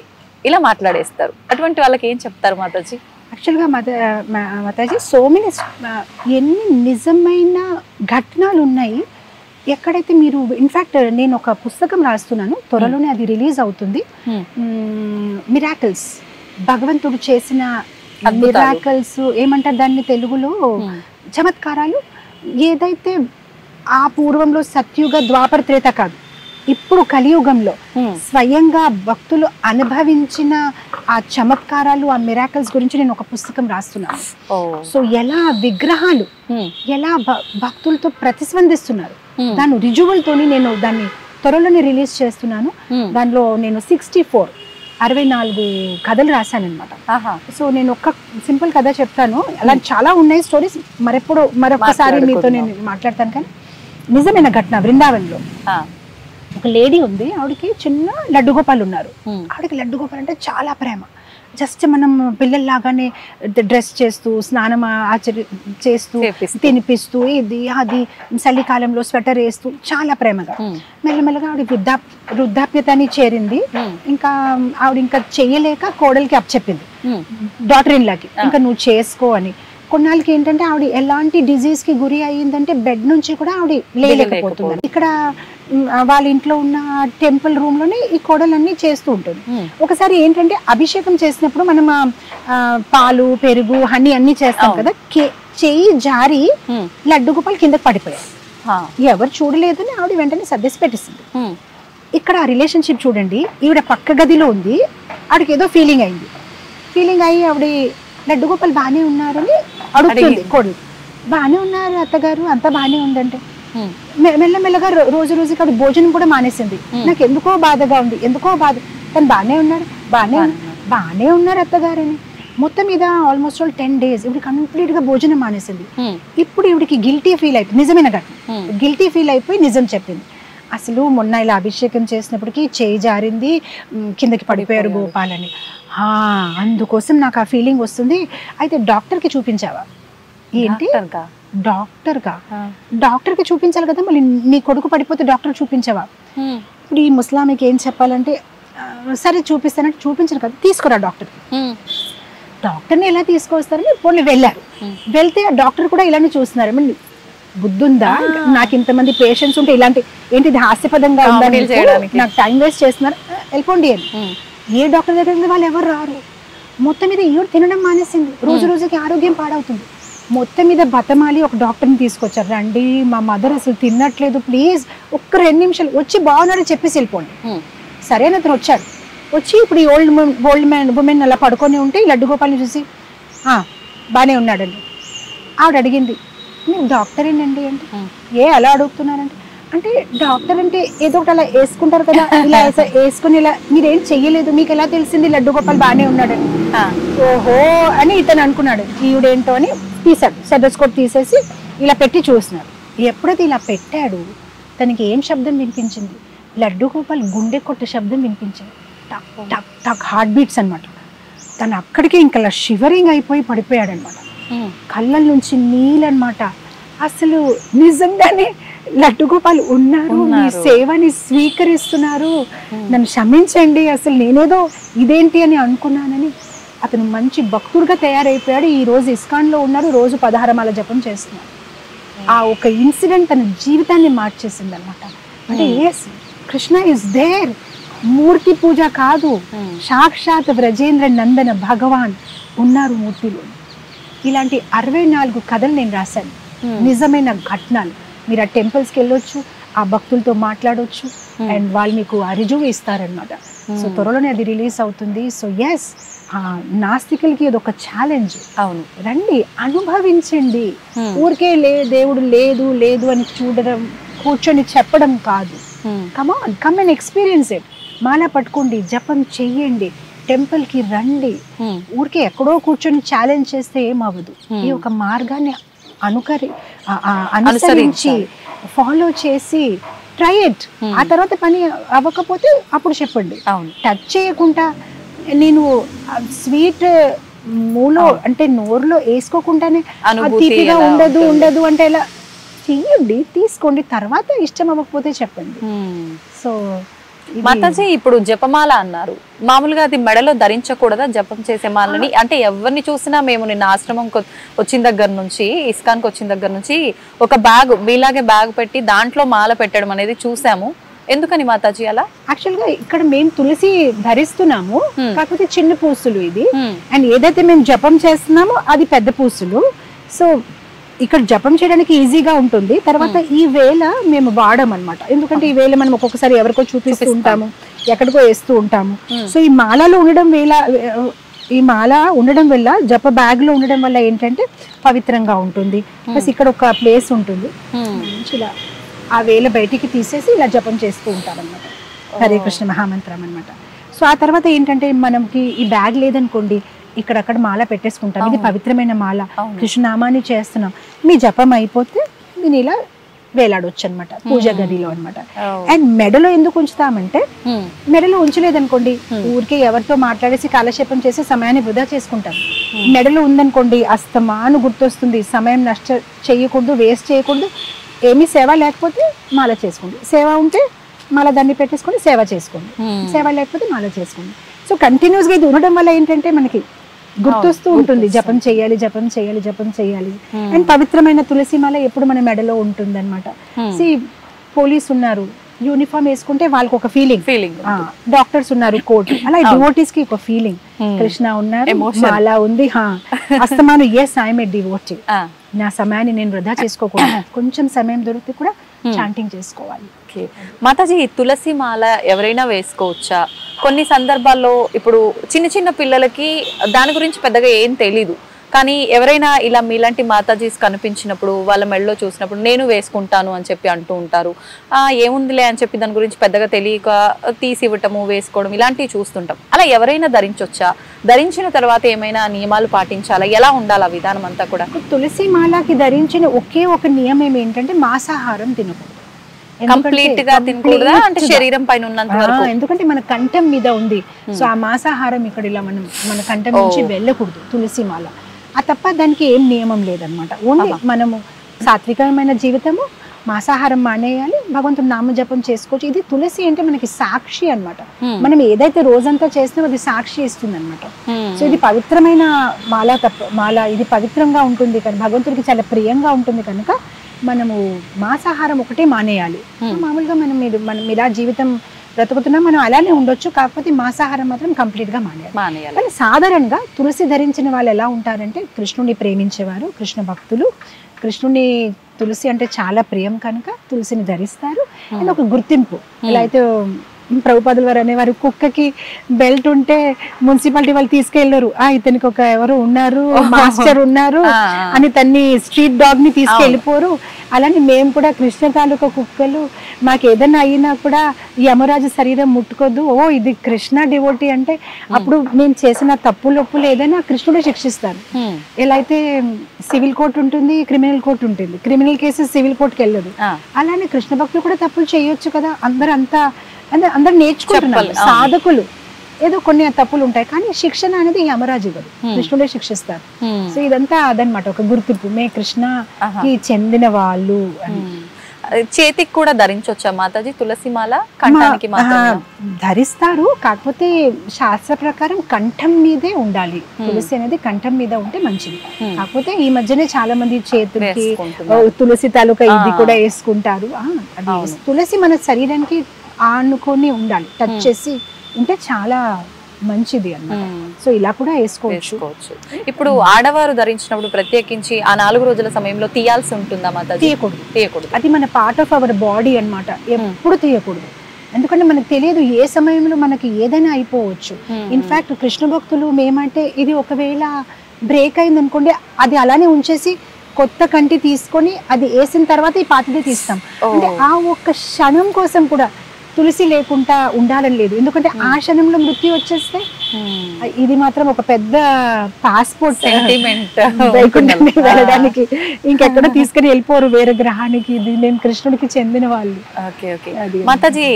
ఇలా మాట్లాడేస్తారు. అటువంటి వాళ్ళకి ఏం చెప్తారు మాతాజీ? యాక్చువల్గా మాతాజీ సో మెనీ ఎన్ని నిజమైన ఘటనలు ఉన్నాయి. ఎక్కడైతే మీరు ఇన్ఫ్యాక్ట్ నేను ఒక పుస్తకం రాస్తున్నాను, త్వరలోనే అది రిలీజ్ అవుతుంది. మిరాకిల్స్, భగవంతుడు చేసిన మిరాకిల్స్ ఏమంటారు దాన్ని తెలుగులో, చమత్కారాలు. ఏదైతే ఆ పూర్వంలో సత్యుగ ద్వాపర త్రేత కాదు, ఇప్పుడు కలియుగంలో స్వయంగా భక్తులు అనుభవించిన ఆ చమత్కారాలు, ఆ మిరాకిల్స్ గురించి నేను ఒక పుస్తకం రాస్తున్నాను. సో ఎలా విగ్రహాలు ఎలా భక్తులతో ప్రతిస్పందిస్తున్నారు, దాని రుజువులతోని నేను దాన్ని త్వరలోనే రిలీజ్ చేస్తున్నాను. దానిలో నేను 64 కథలు రాశానమాట. సో నేను ఒక్క సింపుల్ కథ చెప్తాను, అలా చాలా ఉన్నాయి స్టోరీస్, మరొకసారి మీతో నేను మాట్లాడతాను. కానీ నిజమైన ఘటన, బృందావన్లో ఒక లేడీ ఉంది, ఆవిడకి చిన్న లడ్డు గోపాలు ఉన్నారు. ఆవిడకి లడ్డు గోపాలు అంటే చాలా ప్రేమ. జస్ట్ మనం పిల్లల్లాగానే డ్రెస్ చేస్తూ, స్నానం చేస్తూ, తినిపిస్తూ, ఇది అది, చలికాలంలో స్వెటర్ వేస్తూ చాలా ప్రేమగా. మెల్లమెల్లగా ఆవిడ వృద్ధాప్యతని చేరింది. ఇంకా ఆవిడ ఇంకా చెయ్యలేక కోడలికి అప్పచెప్పింది, డాటర్ ఇన్ లాకి, ఇంకా నువ్వు చేసుకో అని. కొన్నాళ్ళకి ఏంటంటే ఆవిడ ఎలాంటి డిజీజ్ కి గురి అయ్యిందంటే బెడ్ నుంచి కూడా ఆవిడ లేలేకపోతుంది. ఇక్కడ వాళ్ళ ఇంట్లో ఉన్న టెంపుల్ రూమ్ లోనే ఈ కోడలన్నీ చేస్తూ ఉంటుంది. ఒకసారి ఏంటంటే అభిషేకం చేసినప్పుడు మనం పాలు, పెరుగు, హనీ అన్ని చేస్తాం కదా, చెయ్యి జారి లడ్డు గోపాలు కిందకి పడిపోయాయి. ఎవరు చూడలేదని ఆవిడ వెంటనే సర్దేసి పెట్టేసింది. ఇక్కడ ఆ రిలేషన్షిప్ చూడండి, ఈవిడ పక్క గదిలో ఉంది, ఆవిడకి ఏదో ఫీలింగ్ అయింది. ఫీలింగ్ అయ్యి ఆవిడ లడ్డు గోపాల్ బాగానే ఉన్నారని అడుగుతుంది కొడుకు. బాగానే ఉన్నారు అత్తగారు, అంతా బాగానే ఉందంటే మెల్లమెల్లగా రోజు రోజుకి ఆవిడ భోజనం కూడా మానేసింది. నాకు ఎందుకో బాధగా ఉంది, ఎందుకో బాధ. తను బాగానే ఉన్నారు, బాగానే ఉన్నారు అత్తగారని. మొత్తం మీద ఆల్మోస్ట్ 10 days ఇవిడ కంప్లీట్ గా భోజనం మానేసింది. ఇప్పుడు ఇవిడికి గిల్టీ ఫీల్ అయిపోయింది, నిజమైన ఘటన. గిల్టీ ఫీల్ అయిపోయి నిజం చెప్పింది. అసలు మొన్న ఇలా అభిషేకం చేసినప్పటికీ చేయి జారింది, కిందకి పడిపోయారు గోపాల్ అని. అందుకోసం నాకు ఆ ఫీలింగ్ వస్తుంది. అయితే డాక్టర్కి చూపించావా? ఏంటి డాక్టర్కి చూపించాలి కదా, మళ్ళీ నీ కొడుకు పడిపోతే డాక్టర్ చూపించావా? ఇప్పుడు ఈ ముస్లాంకి ఏం చెప్పాలంటే సరే చూపిస్తానంటే చూపించరు కదా, తీసుకురా డాక్టర్ని ఎలా తీసుకొస్తారని పోనీ వెళ్ళారు. వెళ్తే ఆ డాక్టర్ కూడా ఇలానే చూస్తున్నారు. మళ్ళీ బుద్ధుందా, నాకు ఇంతమంది పేషెంట్స్ ఉంటే ఇలాంటి ఏంటి హాస్యపదంగా ఉందని నాకు టైం వేస్ట్ చేస్తున్నారు, వెళ్ళిపోండి అని. ఏ డాక్టర్ దగ్గర వాళ్ళు ఎవరు రారు. మొత్తం మీద ఈవిడ తినడం మానేసింది, రోజు రోజుకి ఆరోగ్యం పాడవుతుంది. మొత్తం మీద బతమాలి ఒక డాక్టర్ని తీసుకొచ్చారు. రండి మా మదర్ అసలు తినట్లేదు, ప్లీజ్ ఒక్క 2 నిమిషాలు వచ్చి బాగున్నారని చెప్పేసి వెళ్ళిపోండి. సరే అని అతను వచ్చాడు. వచ్చి ఇప్పుడు ఈ ఓల్డ్ ఉమెన్ అలా పడుకొని ఉంటే లడ్డు గోపాల్ని చూసి బాగానే ఉన్నాడండి. ఆవిడ అడిగింది, మీరు డాక్టరేనండి అంటే, అలా అడుగుతున్నారంటే, అంటే డాక్టర్ అంటే ఏదో ఒకటి అలా వేసుకుంటారు కదా, ఇలా వేసుకుని ఇలా మీరేం చెయ్యలేదు, మీకు ఎలా తెలిసింది లడ్డు గోపాల్ బాగానే ఉన్నాడని? ఓహో అని ఇతను అనుకున్నాడు, ఈవిడేంటో అని తీసాడు. స్టెథోస్కోప్ తీసేసి ఇలా పెట్టి చూస్తున్నాడు. ఎప్పుడైతే ఇలా పెట్టాడు తనకి ఏం శబ్దం వినిపించింది? లడ్డు గోపాల్ గుండె కొట్టే శబ్దం వినిపించింది. టక్ టక్ టక్ హార్ట్ బీట్స్ అనమాట. తను అక్కడికి ఇంకా షివరింగ్ అయిపోయి పడిపోయాడు అనమాట. కళ్ళ నుంచి నీళ్ళనమాట. అసలు నిజంగానే లడ్డు గోపాల్ ఉన్నారు, మీ సేవని స్వీకరిస్తున్నారు, నన్ను క్షమించండి, అసలు నేనేదో ఇదేంటి అని అనుకున్నానని అతను మంచి భక్తుడిగా తయారైపోయాడు. ఈ రోజు ఇస్కాన్లో ఉన్నారు, రోజు 16 మాల జపం చేస్తున్నారు. ఆ ఒక ఇన్సిడెంట్ తన జీవితాన్ని మార్చేసింది అనమాట. అంటే ఎస్, కృష్ణ ఇస్ దేర్. మూర్తి పూజ కాదు, సాక్షాత్ వ్రజేంద్ర నందన భగవాన్ ఉన్నారు మూర్తిలో. ఇలాంటి 64 కథలు నేను రాశాను, నిజమైన ఘటనలు. మీరు ఆ టెంపుల్స్కి వెళ్ళొచ్చు, ఆ భక్తులతో మాట్లాడవచ్చు, అండ్ వాళ్ళు మీకు ఆ రుజువు ఇస్తారనమాట. సో త్వరలోనే అది రిలీజ్ అవుతుంది. సో ఎస్, నాస్తికులకి ఇది ఒక ఛాలెంజ్. అవును, రండి అనుభవించండి. ఊరికే దేవుడు లేదు లేదు అని చూడడం, కూర్చొని చెప్పడం కాదు. Come on, come and experience it. మాల పట్టుకోండి, జపం చెయ్యండి, టెంపుల్ కి రండి. ఊరికే ఎక్కడో కూర్చొని ఛాలెంజ్ చేస్తే ఏమవ్వదు. ఈ ఒక మార్గాన్ని అనుసరించి ఫాలో చేసి ట్రై ఇట్. ఆ తర్వాత పని అవ్వకపోతే అప్పుడు చెప్పండి. టచ్ చేయకుండా నేను స్వీట్ మూలో అంటే నోరులో వేసుకోకుండానే తీపిగా ఉండదు అంటే ఎలా చెయ్యండి, తీసుకోండి, తర్వాత ఇష్టం అవ్వకపోతే చెప్పండి. సో మాతాజీ, ఇప్పుడు జపమాల అన్నారు, మామూలుగా అది మెడలో ధరించకూడదా జపం చేసే మాలని? అంటే ఎవరిని చూసినా మేము నిన్న ఆశ్రమం వచ్చిన దగ్గర నుంచి, ఇస్కాన్కి వచ్చిన దగ్గర నుంచి ఒక బ్యాగ్ మీలాగే బ్యాగ్ పెట్టి దాంట్లో మాల పెట్టడం అనేది చూసాము. ఎందుకని మాతాజీ అలా? యాక్చువల్ గా ఇక్కడ మేము తులసి ధరిస్తున్నాము, కాకపోతే చిన్న పూసులు ఇది. అండ్ ఏదైతే మేము జపం చేస్తున్నామో అది పెద్ద పూసులు. సో ఇక్కడ జపం చేయడానికి ఈజీగా ఉంటుంది. తర్వాత ఈ వేళ మేము వాడము అనమాట, ఎందుకంటే ఈ వేళ మనం ఒక్కొక్కసారి ఎవరికో చూపిస్తూ ఉంటాము, ఎక్కడికో వేస్తూ ఉంటాము. సో ఈ మాలలో ఉండడం ఈ మాల ఉండడం వల్ల, జప బ్యాగ్ లో ఉండడం వల్ల ఏంటంటే పవిత్రంగా ఉంటుంది. ప్లస్ ఇక్కడ ఒక ప్లేస్ ఉంటుంది, ఇలా ఆ వేళ బయటికి తీసేసి ఇలా జపం చేస్తూ ఉంటాం అనమాట, హరే కృష్ణ మహామంత్రం అనమాట. సో ఆ తర్వాత ఏంటంటే మనకి ఈ బ్యాగ్ లేదనుకోండి, ఇక్కడక్కడ మాల పెట్టేసుకుంటాం. ఇది పవిత్రమైన మాల, కృష్ణనామాన్ని చేస్తున్నాం. మీ జపం అయిపోతే దీని ఇలా వేలాడొచ్చు అనమాట పూజ గదిలో అనమాట. అండ్ మెడలో ఎందుకు ఉంచుతామంటే, మెడలో ఉంచలేదనుకోండి ఊరికే ఎవరితో మాట్లాడేసి కాలక్షేపం చేసి సమయాన్ని వృధా చేసుకుంటాం. మెడలో ఉందనుకోండి అస్తమాను గుర్తొస్తుంది, సమయం నష్ట చేయకూడదు, వేస్ట్ చేయకూడదు. ఏమీ సేవ లేకపోతే మాల చేసుకోండి, సేవ ఉంటే మాల దాన్ని పెట్టేసుకోండి, సేవ చేసుకోండి, సేవ లేకపోతే మాల చేసుకోండి. సో కంటిన్యూస్గా ఇది ఉండడం వల్ల ఏంటంటే మనకి గుర్తొస్తూ ఉంటుంది, జపం చేయాలి జపం చేయాలి జపం చేయాలి. అండ్ పవిత్రమైన తులసి మాల ఎప్పుడు మన మెడలో ఉంటుంది అనమాట. పోలీస్ ఉన్నారు, యూనిఫామ్ వేసుకుంటే వాళ్ళకి ఒక ఫీలింగ్, డాక్టర్స్ ఉన్నారు కోట్, అలా డివోటీస్ కి ఒక ఫీలింగ్. కృష్ణ ఉన్నారు, మాల ఉంది, అస్తమాను ఎస్ ఐఎమ్ ఏ డివోటీ, నా సమయాన్ని నేను వృధా చేసుకోకూడదు, కొంచెం సమయం దొరికితే కూడా చాంటింగ్ చేసుకోవాలి. మాతాజీ, తులసి మాల ఎవరైనా వేసుకోవచ్చా? కొన్ని సందర్భాల్లో ఇప్పుడు చిన్న చిన్న పిల్లలకి దాని గురించి పెద్దగా ఏం తెలీదు, కానీ ఎవరైనా ఇలా మీలాంటి మాతాజీస్ కనిపించినప్పుడు వాళ్ళ మెడలో చూసినప్పుడు నేను వేసుకుంటాను అని చెప్పి అంటూ ఉంటారు. ఏముందిలే అని చెప్పి దాని గురించి పెద్దగా తెలియక తీసి ఇవ్వటము, వేసుకోవడం ఇలాంటివి చూస్తుంటాం. అలా ఎవరైనా ధరించొచ్చా? ధరించిన తర్వాత ఏమైనా నియమాలు పాటించాలా? ఎలా ఉండాలి ఆ విధానం అంతా కూడా? తులసి మాలకి ధరించిన ఒకే ఒక నియమం ఏంటంటే మాంసాహారం తినకూడదు. కంప్లీట్ గా తినకూడదా? అంటే శరీరం పైన ఉన్నంత వరకు. ఎందుకంటే మన కంఠం మీద ఉంది, సో ఆ మాంసాహారం ఇక్కడ ఇలా మన కంఠం నుంచి వెళ్ళకూడదు తులసి మాల. ఆ తప్ప దానికి ఏం నియమం లేదనమాట. ఓన్లీ మనము సాత్వికమైన జీవితము, మాంసాహారం మానేయాలి, భగవంతుడు నామజపం చేసుకోవచ్చు. ఇది తులసి అంటే మనకి సాక్షి అన్నమాట. మనం ఏదైతే రోజంతా చేస్తున్నామో అది సాక్షి ఇస్తుంది అనమాట. సో ఇది పవిత్రమైన మాల ఇది పవిత్రంగా ఉంటుంది, కానీ భగవంతుడికి చాలా ప్రియంగా ఉంటుంది కనుక మనము మాంసాహారం ఒకటే మానేయాలి. మామూలుగా మనం ఇలా జీవితం బ్రతుకుతున్నాం, మనం అలానే ఉండొచ్చు, కాకపోతే మాంసాహారం మాత్రం కంప్లీట్ గా మానేయాలి. కానీ సాధారణంగా తులసి ధరించిన వాళ్ళు ఎలా ఉంటారంటే కృష్ణుని ప్రేమించేవారు, కృష్ణ భక్తులు. కృష్ణుని తులసి అంటే చాలా ప్రియం కనుక తులసిని ధరిస్తారు. అండ్ ఒక గుర్తింపు. ఇలా అయితే ప్రభుపాదుల వారు అనేవారు, కుక్కకి బెల్ట్ ఉంటే మున్సిపాలిటీ వాళ్ళు తీసుకెళ్లరు, ఇతనికి ఒక ఎవరు ఉన్నారు, మాస్టర్ ఉన్నారు అని తన్ని స్ట్రీట్ డాగ్ ని తీసుకెళ్ళిపోరు. అలానే మేము కూడా కృష్ణ తాలూకా కుక్కలు, మాకు ఏదైనా అయినా కూడా ఈ యమరాజు శరీరం ముట్టుకోద్దు, ఇది కృష్ణ డివోటీ అంటే అప్పుడు మేము చేసిన తప్పులు ఏదైనా కృష్ణుడే శిక్షిస్తారు. ఎలా అయితే సివిల్ కోర్టు ఉంటుంది, క్రిమినల్ కోర్టు ఉంటుంది, క్రిమినల్ కేసెస్ సివిల్ కోర్టుకి వెళ్ళదు. అలానే కృష్ణ భక్తులు కూడా తప్పులు చేయొచ్చు కదా. అందరు నేర్చుకుంటున్నారు, సాధకులు ఏదో కొన్ని తప్పులు ఉంటాయి, కానీ శిక్షణ అనేది యమరాజు గారు, కృష్ణుడే శిక్షిస్తారు. సో ఇదంతా అదనమాట, ఒక గుర్తింపు, మే కృష్ణకి చెందిన వాళ్ళు అని. చేతికి కూడా ధరించొచ్చా మాతాజీ తులసి మాల? కంఠానికి ధరిస్తారు, కాకపోతే శాస్త్ర ప్రకారం కంఠం మీదే ఉండాలి. తులసి అనేది కంఠం మీద ఉంటే మంచిది. కాకపోతే ఈ మధ్యనే చాలా మంది చేతులకి తులసి తాలూకా ఇది కూడా వేసుకుంటారు. తులసి మన శరీరానికి ఆనుకొని ఉండాలి, టచ్ చేసి ఉంటే చాలా మంచిది అన్నమాట. సో ఇలా కూడా వేసుకోవచ్చు. ఇప్పుడు ఆడవారు ధరించినప్పుడు ప్రత్యేకించి ఆ 4 రోజుల సమయంలో తీయాల్సి ఉంటుందా మాతాజీ? తీయకూడదు. అది మన పార్ట్ ఆఫ్ అవర్ బాడీ అన్నమాట, ఎప్పుడు తీయకూడదు. ఎందుకంటే మనకు తెలియదు ఏ సమయంలో మనకి ఏదైనా అయిపోవచ్చు. ఇన్ఫాక్ట్ కృష్ణ భక్తులు మేమంటే ఇది ఒకవేళ బ్రేక్ అయింది అనుకోండి, అది అలానే ఉంచేసి కొత్త కంటి తీసుకొని అది వేసిన తర్వాత ఈ పాతదే తీస్తాం. అంటే ఆ ఒక్క క్షణం కోసం కూడా తులసి లేకుండా ఉండాలని లేదు. ఎందుకంటే ఆ క్షణంలో మృత్యు వచ్చేస్తే ఇది మాత్రం ఒక పెద్ద పాస్పోర్ట్, వెళ్ళడానికి ఇంకెక్కడ తీసుకుని వెళ్ళిపోరు వేరే గ్రహానికి. ఇది మేము కృష్ణుడికి చెందిన వాళ్ళు. మాతాజీ,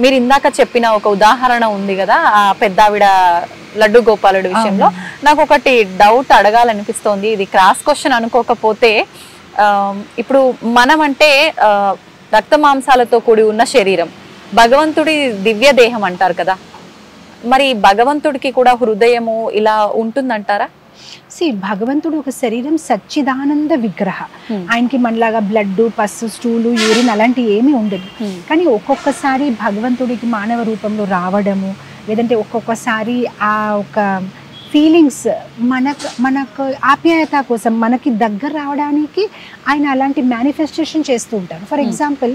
మీరు ఇందాక చెప్పిన ఒక ఉదాహరణ ఉంది కదా, ఆ పెద్దావిడ లడ్డు గోపాలుడి విషయంలో, నాకు ఒకటి డౌట్ అడగాలనిపిస్తోంది. ఇది క్రాస్ క్వశ్చన్ అనుకోకపోతే, ఇప్పుడు మనం అంటే రక్త మాంసాలతో కూడి ఉన్న శరీరం, భగవంతుడి దివ్య దేహం అంటారు కదా, మరి భగవంతుడికి కూడా హృదయము ఇలా ఉంటుందంటారా? భగవంతుడు ఒక శరీరం సచ్చిదానంద విగ్రహ. ఆయనకి మనలాగా బ్లడ్, పస్సు, స్టూలు, యూరిన్ అలాంటి ఏమీ ఉండదు. కానీ ఒక్కొక్కసారి భగవంతుడికి మానవ రూపంలో రావడము, లేదంటే ఒక్కొక్కసారి ఆ ఒక ఫీలింగ్స్ మనకు ఆప్యాయత కోసం మనకి దగ్గర రావడానికి ఆయన అలాంటి మేనిఫెస్టేషన్ చేస్తూ ఉంటారు. ఫర్ ఎగ్జాంపుల్,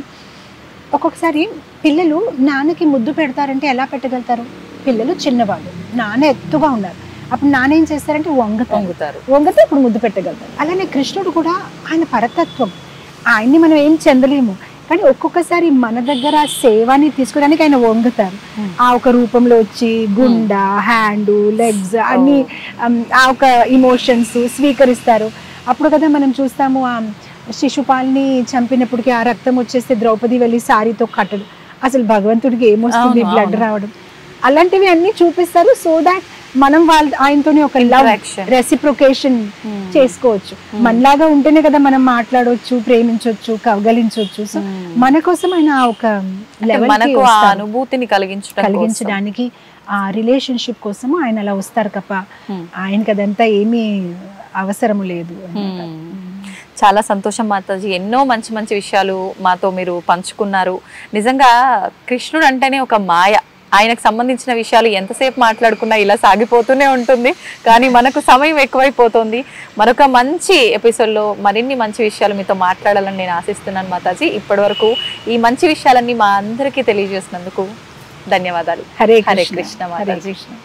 ఒక్కొక్కసారి పిల్లలు నాన్నకి ముద్దు పెడతారంటే ఎలా పెట్టగలుగుతారు? పిల్లలు చిన్నవాళ్ళు, నాన్న ఎత్తుగా ఉన్నారు, అప్పుడు నాన్న ఏం చేస్తారంటే వంగతో ఇప్పుడు ముద్దు పెట్టగలుగుతారు. అలానే కృష్ణుడు కూడా ఆయన పరతత్వం, ఆయన్ని మనం ఏం చెందలేము, కానీ ఒక్కొక్కసారి మన దగ్గర సేవని తీసుకోవడానికి ఆయన వంగుతారు. ఆ ఒక రూపంలో వచ్చి గుండ, హ్యాండ్, లెగ్స్ అన్ని ఆ ఒక ఇమోషన్స్ స్వీకరిస్తారు. అప్పుడు కదా మనం చూస్తాము, శిశుపాల్ని చంపినప్పటికీ ఆ రక్తం వచ్చేస్తే ద్రౌపది వెళ్ళి సారీతో కట్టడు. అసలు భగవంతుడికి ఏమొస్తుంది, బ్లడ్ రావడం, అలాంటివి అన్ని చూపిస్తారు. సో దాట్ మనం ఆయనతోనే ఒక లవ్ రెసిప్రొకేషన్ చేసుకోవచ్చు. మనలాగా ఉంటేనే కదా మనం మాట్లాడవచ్చు, ప్రేమించవచ్చు, కౌగలించవచ్చు. సో మన కోసం ఆయన ఒక లెవెల్ అనుభూతిని కలిగించడానికి, ఆ రిలేషన్షిప్ కోసము ఆయన అలా వస్తారు తప్ప ఆయనకి అదంతా ఏమీ అవసరము లేదు. చాలా సంతోషం మాతాజీ, ఎన్నో మంచి మంచి విషయాలు మాతో మీరు పంచుకున్నారు. నిజంగా కృష్ణుడు అంటేనే ఒక మాయ. ఆయనకు సంబంధించిన విషయాలు ఎంతసేపు మాట్లాడుకున్నా ఇలా సాగిపోతూనే ఉంటుంది, కానీ మనకు సమయం ఎక్కువైపోతుంది. మరొక మంచి ఎపిసోడ్లో మరిన్ని మంచి విషయాలు మీతో మాట్లాడాలని నేను ఆశిస్తున్నాను మాతాజీ. ఇప్పటి వరకు ఈ మంచి విషయాలన్నీ మా అందరికీ తెలియజేసినందుకు ధన్యవాదాలు. హరే హరే కృష్ణ. కృష్ణ హరే మాతాజీ. కృష్ణ.